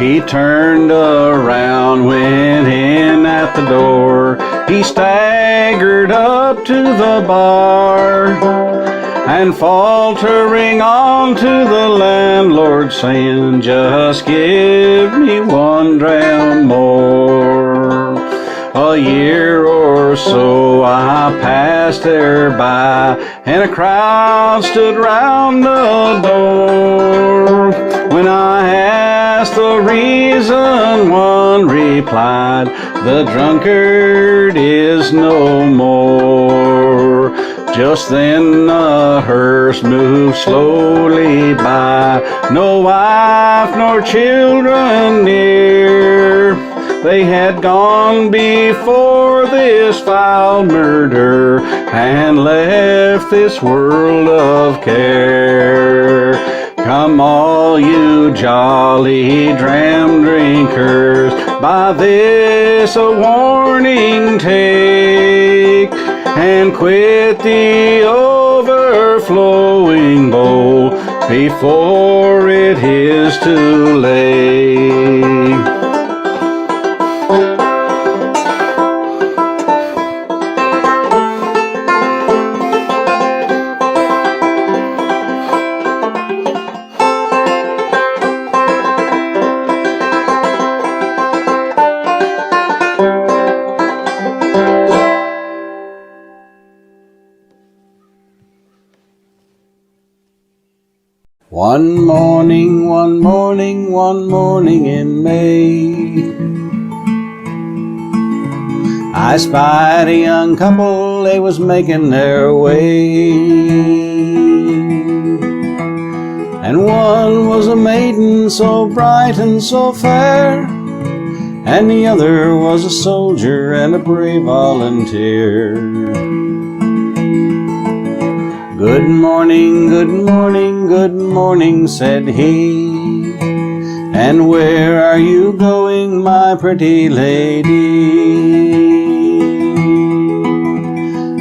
He turned around, went in at the door. He staggered up to the bar, and faltering on to the landlord, saying, "Just give me one dram more." A year or so I passed there by, and a crowd stood round the door. When I asked just the reason, one replied. The drunkard is no more. Just then a hearse moved slowly by, no wife nor children near. They had gone before this foul murder and left this world of care. Come all you jolly dram drinkers, by this a warning take, and quit the overflowing bowl before it is too late. One morning in May, I spied a young couple, they was making their way. And one was a maiden so bright and so fair, and the other was a soldier and a brave volunteer. Good morning, good morning, good morning, said he. And where are you going, my pretty lady?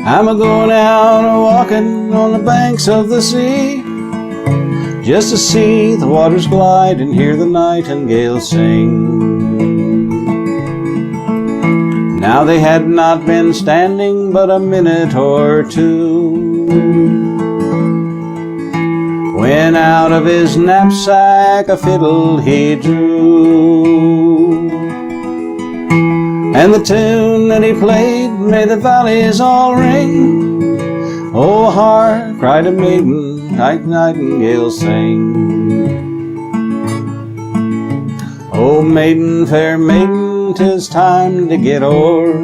I'm a-going out a-walking on the banks of the sea, just to see the waters glide and hear the nightingale sing. Now they had not been standing but a minute or two, when out of his knapsack a fiddle he drew, and the tune that he played made the valleys all ring. Oh, hark, cried a maiden, like nightingale sing. Oh, maiden, fair maiden, 'tis time to get o'er.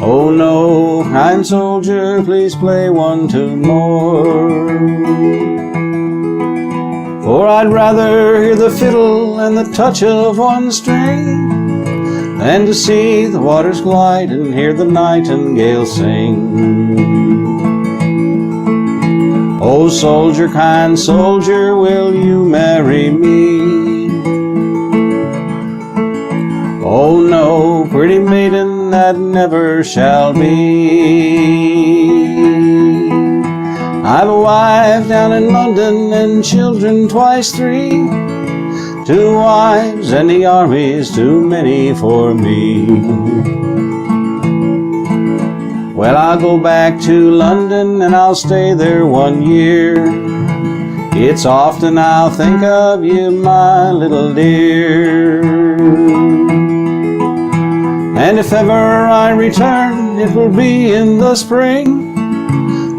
Oh no, kind soldier, please play one tune more. For I'd rather hear the fiddle and the touch of one string than to see the waters glide and hear the nightingale sing. Oh soldier, kind soldier, will you marry me? Oh no, pretty maiden, that never shall be. I've a wife down in London and children twice three, 2 wives and the army's too many for me. Well, I'll go back to London and I'll stay there 1 year. It's often I'll think of you, my little dear. And if ever I return, it will be in the spring,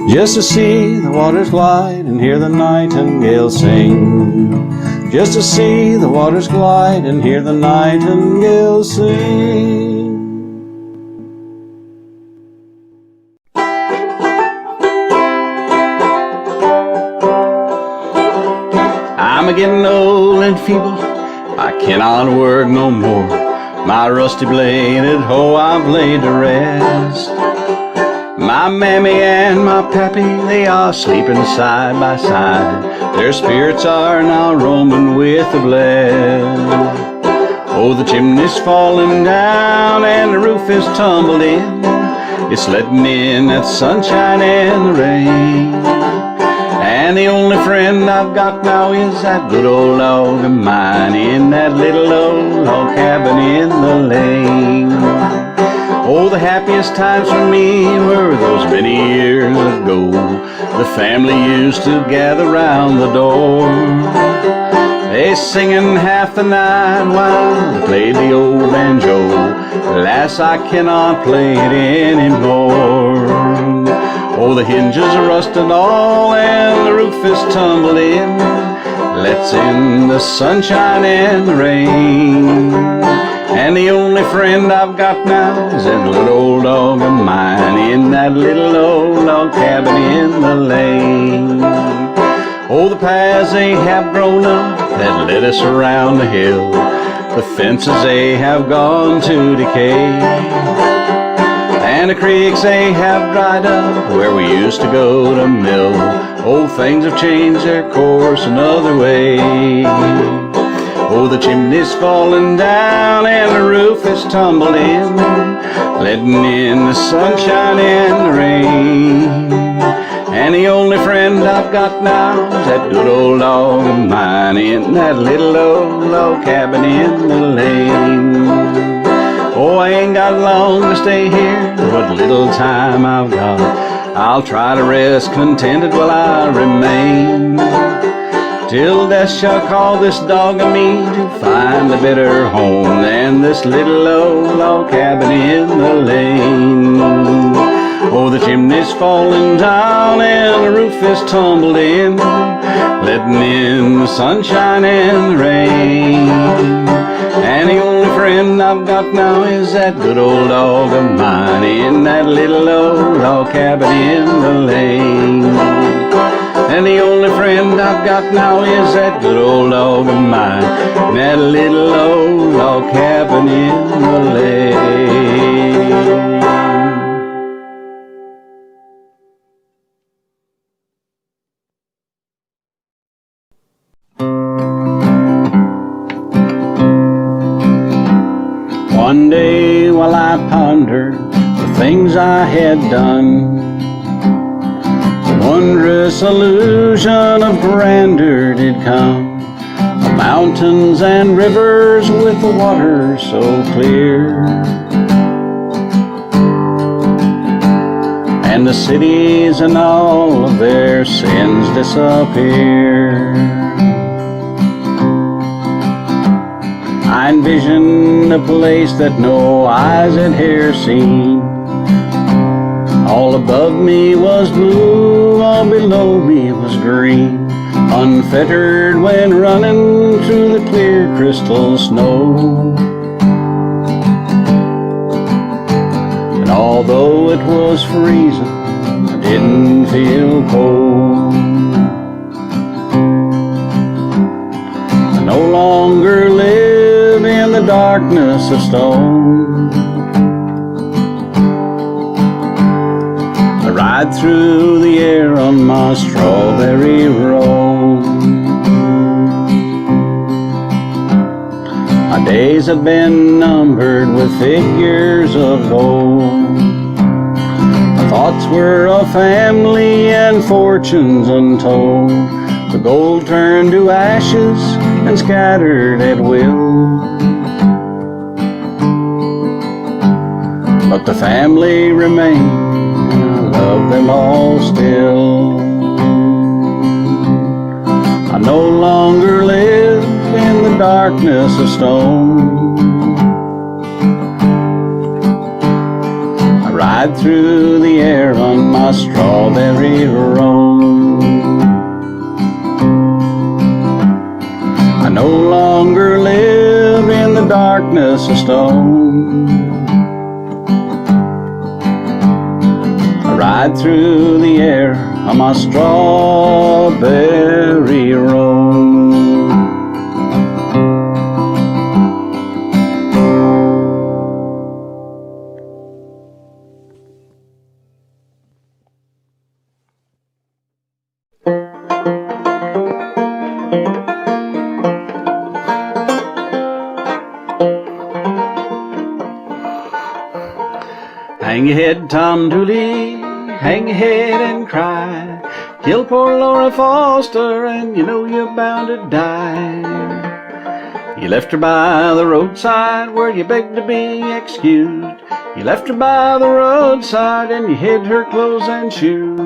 just to see the waters glide and hear the nightingale sing. Just to see the waters glide and hear the nightingale sing. I'm a-getting old and feeble, I cannot work no more. My rusty bladed hoe I've laid to rest. My mammy and my pappy, they are sleeping side by side. Their spirits are now roaming with the blessed. Oh, the chimney's falling down and the roof is tumbled in. It's letting in that sunshine and the rain. And the only friend I've got now is that good old dog of mine in that little old log cabin in the lane. Oh, the happiest times for me were those many years ago. The family used to gather round the door. They singing half the night while they played the old banjo. Alas, I cannot play it anymore. Oh, the hinges are rusted all and the roof is tumbled in. lets in the sunshine and the rain. And the only friend I've got now is that little old dog of mine in that little old log cabin in the lane. Oh, the paths they have grown up that led us around the hill, the fences they have gone to decay, and the creeks they have dried up where we used to go to mill. Old things have changed their course another way. Oh, the chimney's falling down and the roof is tumbled in, letting in the sunshine and the rain. And the only friend I've got now is that good old dog of mine in that little old log cabin in the lane. Oh, I ain't got long to stay here, what little time I've got, I'll try to rest contented while I remain, till death shall call this dog of me to find a better home than this little old log cabin in the lane. Oh, the chimney's falling down and the roof is tumbled in, letting in the sunshine and the rain. And the only friend I've got now is that good old dog of mine in that little old log cabin in the lane. And the only friend I've got now is that good old dog of mine in that little old log cabin in the lane. One day while I pondered the things I had done, the wondrous illusion of grandeur did come. The mountains and rivers with the water so clear, and the cities and all of their sins disappear. I envisioned a place that no eyes had ever seen. All above me was blue, all below me was green, unfettered when running through the clear crystal snow. And although it was freezing, I didn't feel cold. I no longer live in the darkness of stone. I ride through the air on my strawberry road. My days have been numbered with figures of gold. My thoughts were of family and fortunes untold. The gold turned to ashes and scattered at will. But the family remain, and I love them all still. I no longer live in the darkness of stone. I ride through the air on my strawberry road. I no longer live in the darkness of stone. Ride through the air on my strawberry road. Hang your head, Tom Dooley, hang your head and cry. Kill poor Laura Foster and you know you're bound to die. You left her by the roadside where you begged to be excused. You left her by the roadside and you hid her clothes and shoes.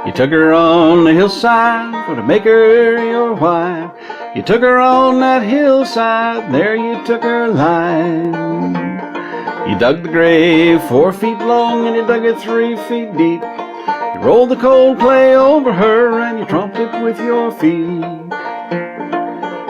You took her on the hillside for to make her your wife. You took her on that hillside, there you took her life. You dug the grave 4 feet long and you dug it 3 feet deep. You roll the cold clay over her and you tromp it with your feet.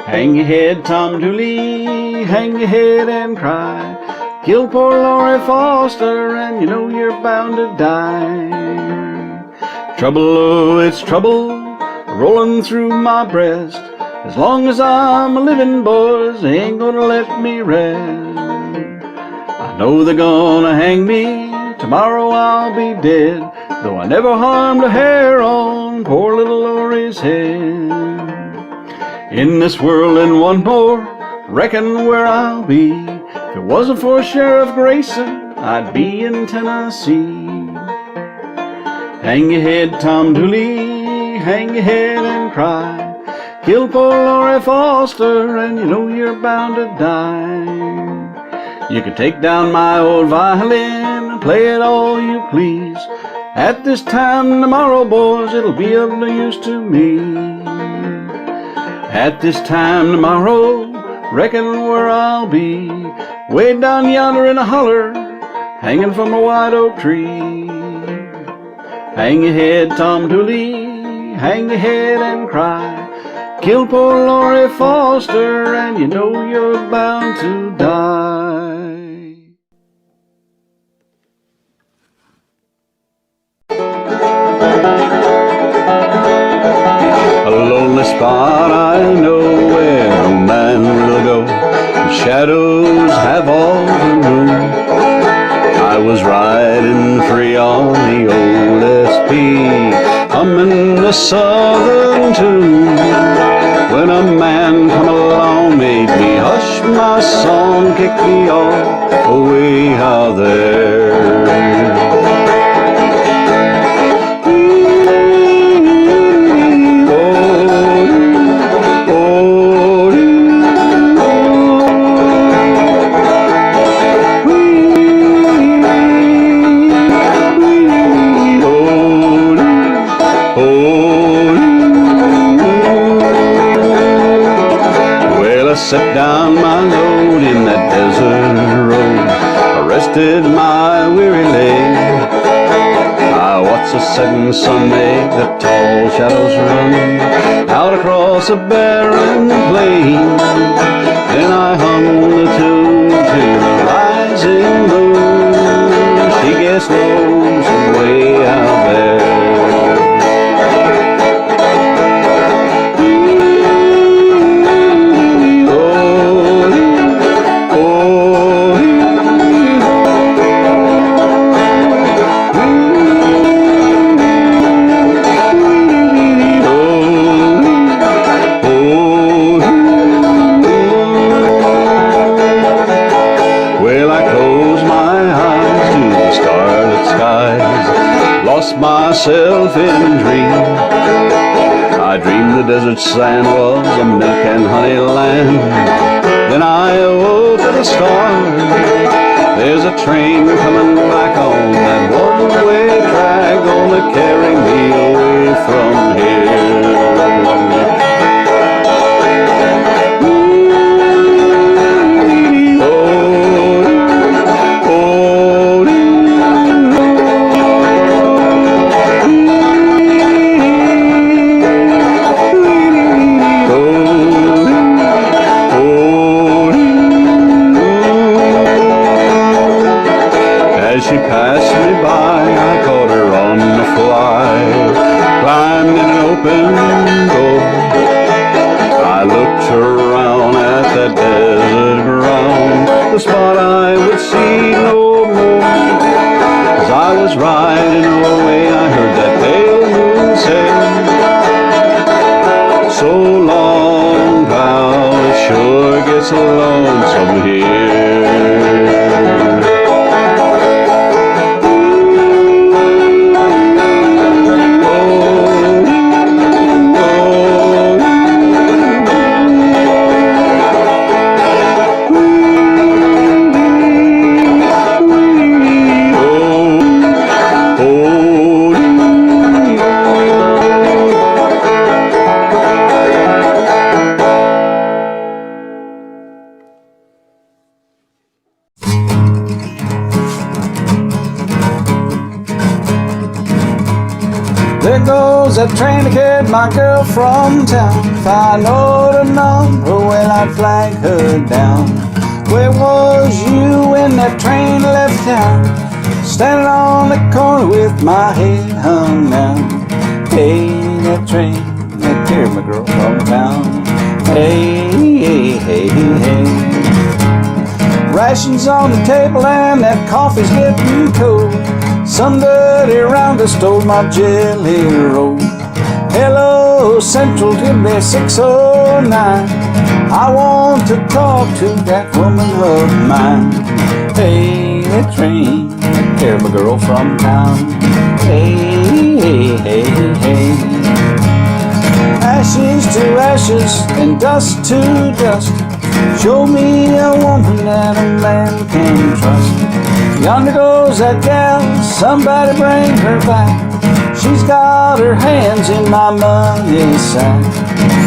Hang your head, Tom Dooley, hang your head and cry. Kill poor Laurie Foster and you know you're bound to die. Trouble, oh, it's trouble rolling through my breast. As long as I'm a living, boys, they ain't gonna let me rest. I know they're gonna hang me, tomorrow I'll be dead, though I never harmed a hair on poor little Laurie's head. In this world and one more, reckon where I'll be. If it wasn't for Sheriff Grayson, I'd be in Tennessee. Hang your head, Tom Dooley, hang your head and cry. Kill poor Laurie Foster and you know you're bound to die. You can take down my old violin and play it all you please. At this time tomorrow, boys, it'll be of no use to me. At this time tomorrow, reckon where I'll be. Way down yonder in a holler, hanging from a white oak tree. Hang your head, Tom Dooley, hang your head and cry. Kill poor Laurie Foster and you know you're bound to die. A lonely spot I know where no man will go. The shadows have all the room. I was riding free on the old SP, humming the southern tune, when a man come along, made me hush my song, kicked me off away out there. Set down my load in that desert road, arrested my weary leg. I watched the setting sun make the tall shadows run out across a barren plain. Then I hummed the tune to the rising moon. She gets lonesome way out there. Myself in dream. I dreamed the desert sand was a milk and honey land. Then I awoke to the stars. There's a train coming back on that one-way track, gonna carry me away from here. She passed me by, I caught her on the fly, climbed in an open door. I looked around at that desert ground, the spot I would see no more. As I was riding away, I heard that pale moon say, so long, pal, it sure gets lonesome here. that train to get my girl from town. If I know the number, well, I'd flag her down. Where was you when that train left town? Standing on the corner with my head hung down. Hey, that train that carried my girl from town. Hey, hey, hey, hey. Rations on the table and that coffee's getting cold. Somebody around us stole my jelly roll. Hello, Central, give me 609. I want to talk to that woman of mine. Hey, that train that carried my girl from town. Hey, hey, hey, hey. Ashes to ashes and dust to dust. Show me a woman that a man can trust. Yonder goes that gal, somebody bring her back. She's got her hands in my money sack.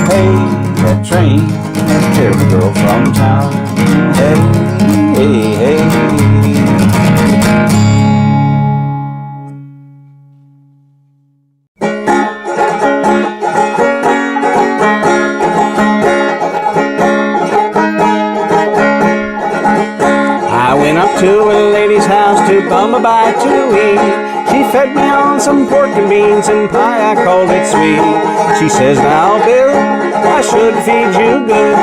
Hey, that train that carried the girl from town. Hey, hey, hey. To a lady's house to bum a bite to eat. She fed me on some pork and beans and pie, I called it sweet. She says, now Bill, I should feed you good.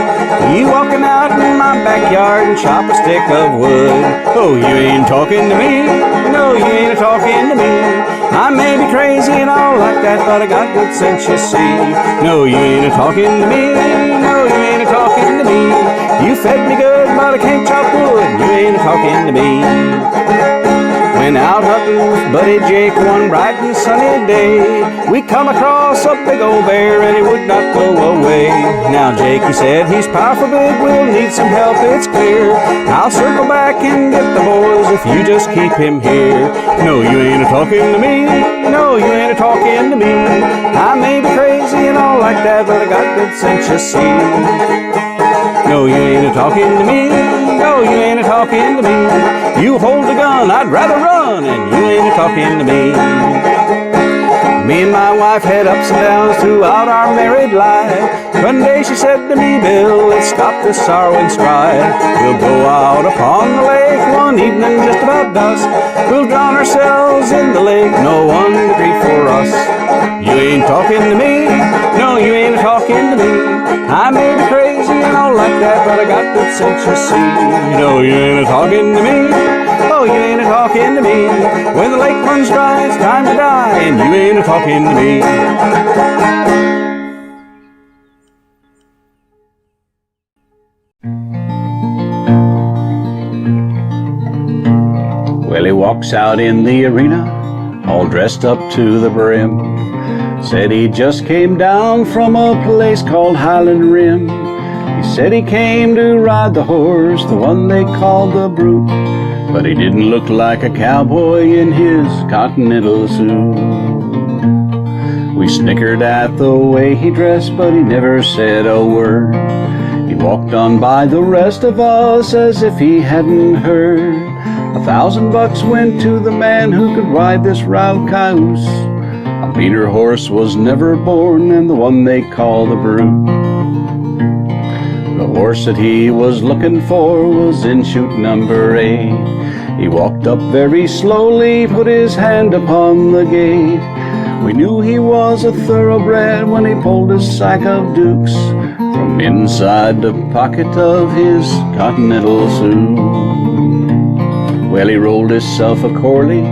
You walking out in my backyard and chop a stick of wood. Oh, you ain't talking to me. No, you ain't talking to me. I may be crazy and all like that, but I got good sense, you see. No, you ain't talking to me. No, you ain't talking to me. You fed me good, but I can't chop wood. You ain't talking to me. Went out hunting with Buddy Jake one bright and sunny day. We come across a big old bear and he would not go away. Now Jake, he said, he's powerful big, we'll need some help, it's clear. I'll circle back and get the boys if you just keep him here. No, you ain't talking to me. No, you ain't talking to me. I may be crazy and all like that, but I got good sense, you see. No, you ain't talking to me. No, you ain't talking to me. You hold the gun, I'd rather run, and you ain't talking to me. Me and my wife had ups and downs throughout our married life. One day she said to me, Bill, let's stop this sorrow and strife. We'll go out upon the lake one evening just about dusk. We'll drown ourselves in the lake, no one to grieve for us. You ain't talking to me. No, you ain't talking to me. I may be crazy and all like that, but I got good sense, you see. No, you ain't talking to me. Oh, you ain't talking to me. When the lake runs dry, it's time to die, and you ain't talking to me. Well, he walks out in the arena, all dressed up to the brim. Said he just came down from a place called Highland Rim. He said he came to ride the horse, the one they called the Brute. But he didn't look like a cowboy in his continental suit. We snickered at the way he dressed, but he never said a word. He walked on by the rest of us as if he hadn't heard. $1,000 went to the man who could ride this wild cayuse. A meaner horse was never born than the one they call the Brute. The horse that he was looking for was in chute number 8. He walked up very slowly, put his hand upon the gate. We knew he was a thoroughbred when he pulled his sack of dukes from inside the pocket of his continental suit. Well, he rolled himself a Corley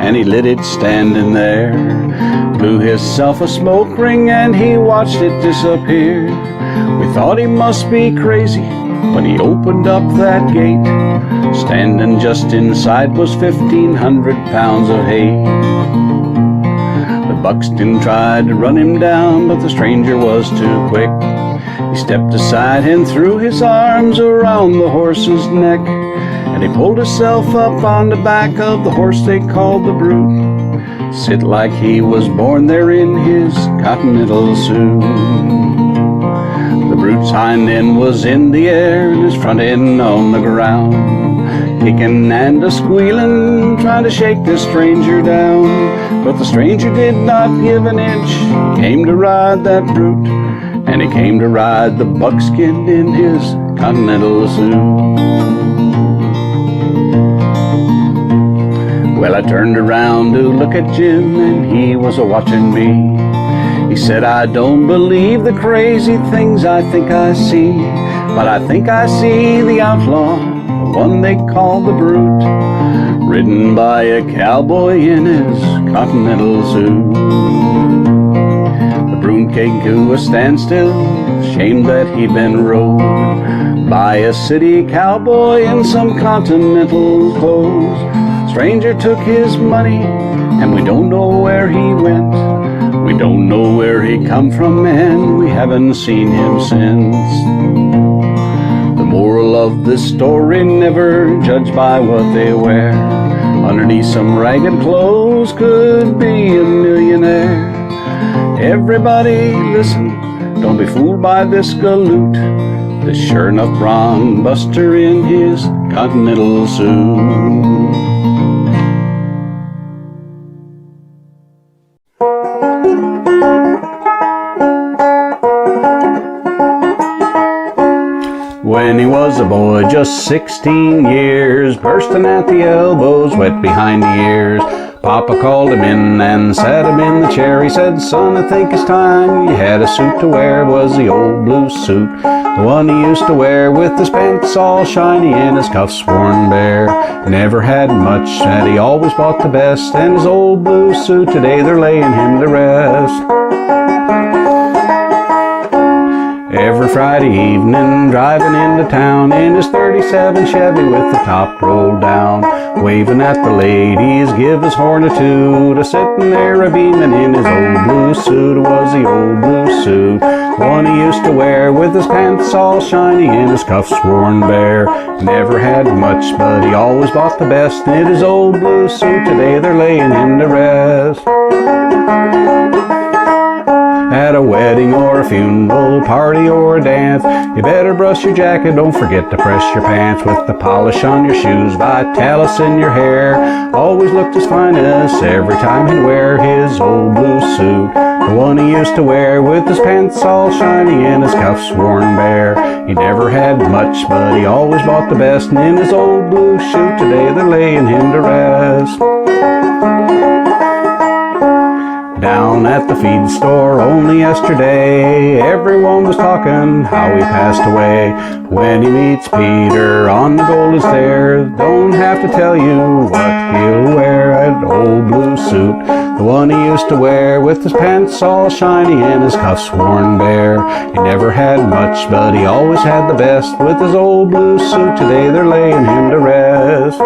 and he lit it standing there. Blew himself a smoke ring and he watched it disappear. We thought he must be crazy when he opened up that gate. Standing just inside was 1,500 pounds of hay. The buckskin tried to run him down, but the stranger was too quick. He stepped aside and threw his arms around the horse's neck, and he pulled himself up on the back of the horse they called the Brute. Sit like he was born there in his continental suit. The Brute's hind end was in the air and his front end on the ground. kicking and a-squealing, trying to shake the stranger down. But the stranger did not give an inch. He came to ride that brute, and he came to ride the buckskin in his continental suit. Well, I turned around to look at Jim, and he was a-watching me. He said, I don't believe the crazy things I think I see, but I think I see the outlaw, the one they call the Brute, ridden by a cowboy in his continental suit. The Brute came to a standstill, ashamed that he'd been rode by a city cowboy in some continental clothes. Stranger took his money, and we don't know where he went. We don't know where he come from, and we haven't seen him since. The moral of this story, never judge by what they wear. Underneath some ragged clothes could be a millionaire. Everybody listen, don't be fooled by this galoot, this sure enough bron buster in his continental suit. When he was a boy, just 16 years, bursting at the elbows, wet behind the ears, Papa called him in and sat him in the chair. He said, son, I think it's time you had a suit to wear. It was the old blue suit, the one he used to wear, with his pants all shiny and his cuffs worn bare. He never had much, and he always bought the best, and his old blue suit, today they're laying him to rest. Every Friday evening, driving into town in his 37 Chevy with the top rolled down, waving at the ladies, give his horn a toot, a-sitting there a-beaming in his old blue suit. It was the old blue suit, the one he used to wear, with his pants all shiny and his cuffs worn bare. He never had much, but he always bought the best, in his old blue suit, today they're laying him to rest. At a wedding or a funeral, party or a dance, you better brush your jacket, don't forget to press your pants. With the polish on your shoes, Vitalis in your hair, always looked his finest every time he'd wear his old blue suit, the one he used to wear, with his pants all shiny and his cuffs worn bare. He never had much, but he always bought the best, and in his old blue suit, today they're laying him to rest. Down at the feed store only yesterday, everyone was talking how he passed away. When he meets Peter on the Golden Stairs, don't have to tell you what he'll wear. An old blue suit, the one he used to wear, with his pants all shiny and his cuffs worn bare. He never had much, but he always had the best, with his old blue suit, today they're laying him to rest.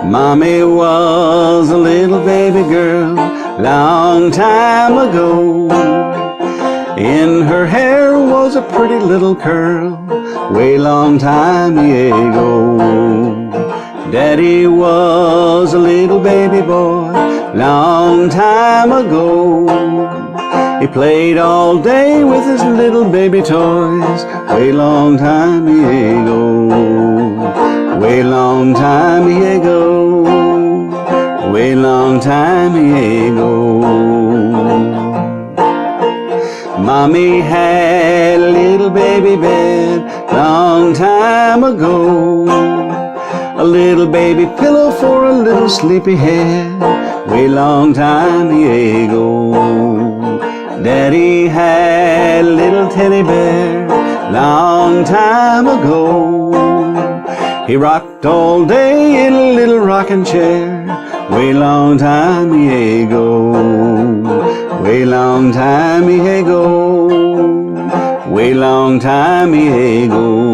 Mommy was a little baby girl long time ago. In her hair was a pretty little curl way long time ago. Daddy was a little baby boy long time ago. He played all day with his little baby toys way long time ago. Way long time ago. Way long time ago. Mommy had a little baby bed long time ago. A little baby pillow for a little sleepy head way long time ago. Daddy had a little teddy bear long time ago. He rocked all day in a little rocking chair way long time ago. Way long time ago. Way long time ago.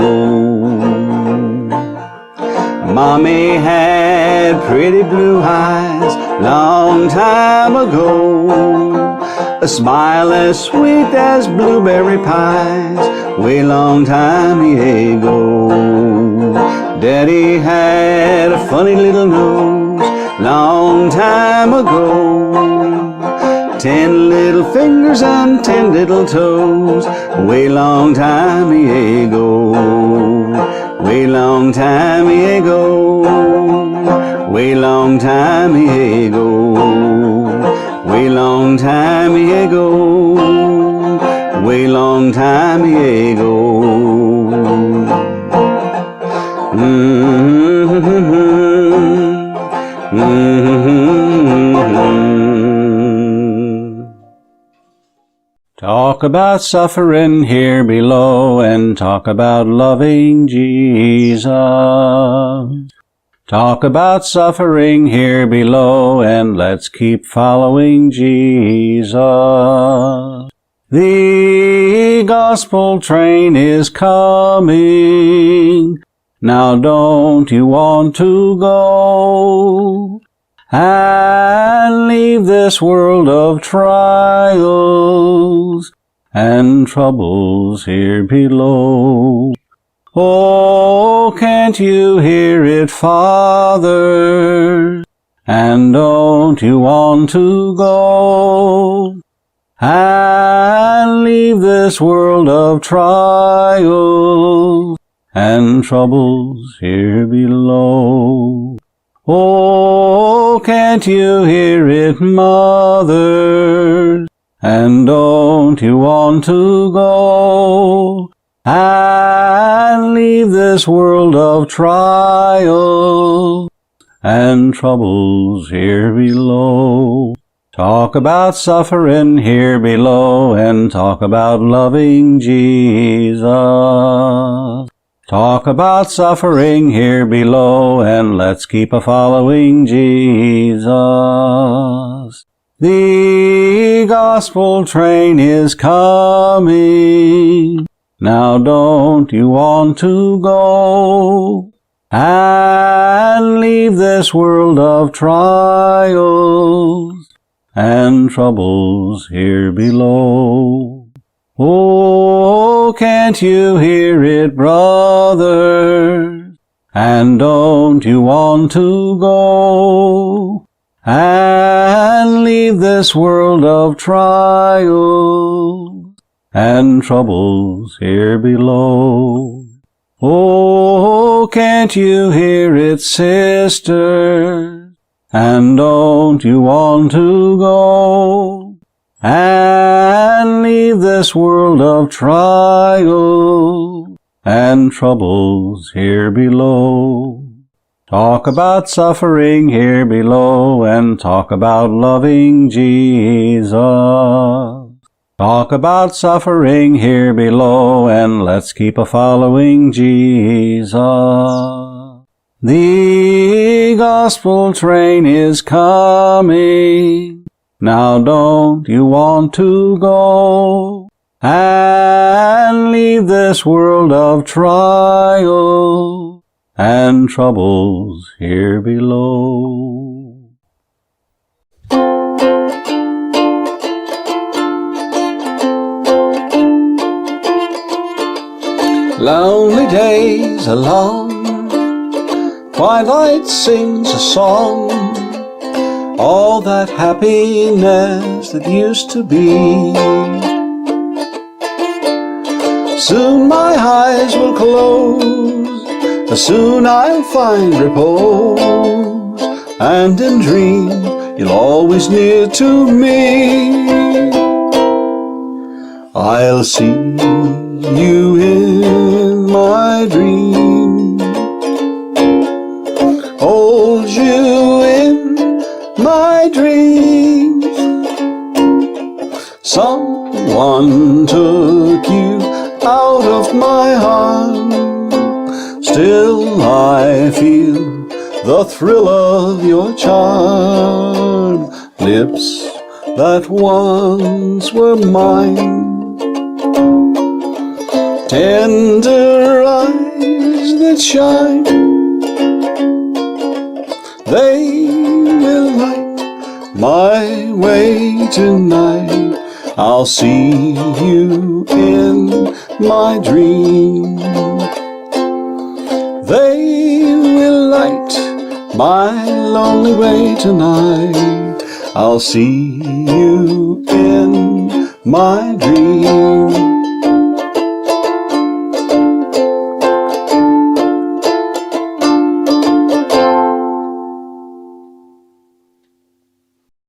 Mommy had pretty blue eyes long time ago. A smile as sweet as blueberry pies way long time ago. Daddy had a funny little nose, long time ago. 10 little fingers and 10 little toes, way long time ago. Way long time ago. Way long time ago. Way long time ago. Way long time ago. Talk about suffering here below and talk about loving Jesus. Talk about suffering here below and let's keep following Jesus. The gospel train is coming. Now don't you want to go and leave this world of trials and troubles here below? Oh, can't you hear it, Father? And don't you want to go and leave this world of trials and troubles here below? Oh, can't you hear it, Mother? And don't you want to go and leave this world of trials and troubles here below? Talk about suffering here below and talk about loving Jesus. Talk about suffering here below and let's keep a-following Jesus. The gospel train is coming. Now don't you want to go and leave this world of trials and troubles here below? Oh, can't you hear it, brother? And don't you want to go and leave this world of trials and troubles here below? Oh, can't you hear it, sister? And don't you want to go and leave this world of trials and troubles here below? Talk about suffering here below and talk about loving Jesus. Talk about suffering here below and let's keep a-following Jesus. The gospel train is coming. Now don't you want to go and leave this world of trials and troubles here below? Lonely days alone, twilight sings a song, all that happiness that used to be. Soon my eyes will close, soon I'll find repose, and in dreams you'll always near to me. I'll see you in my dream, hold you in my dreams. Someone took you out of my heart, still I feel the thrill of your charm. Lips that once were mine, tender eyes that shine, they will light my way tonight. I'll see you in my dream. They will light my lonely way tonight. I'll see you in my dream.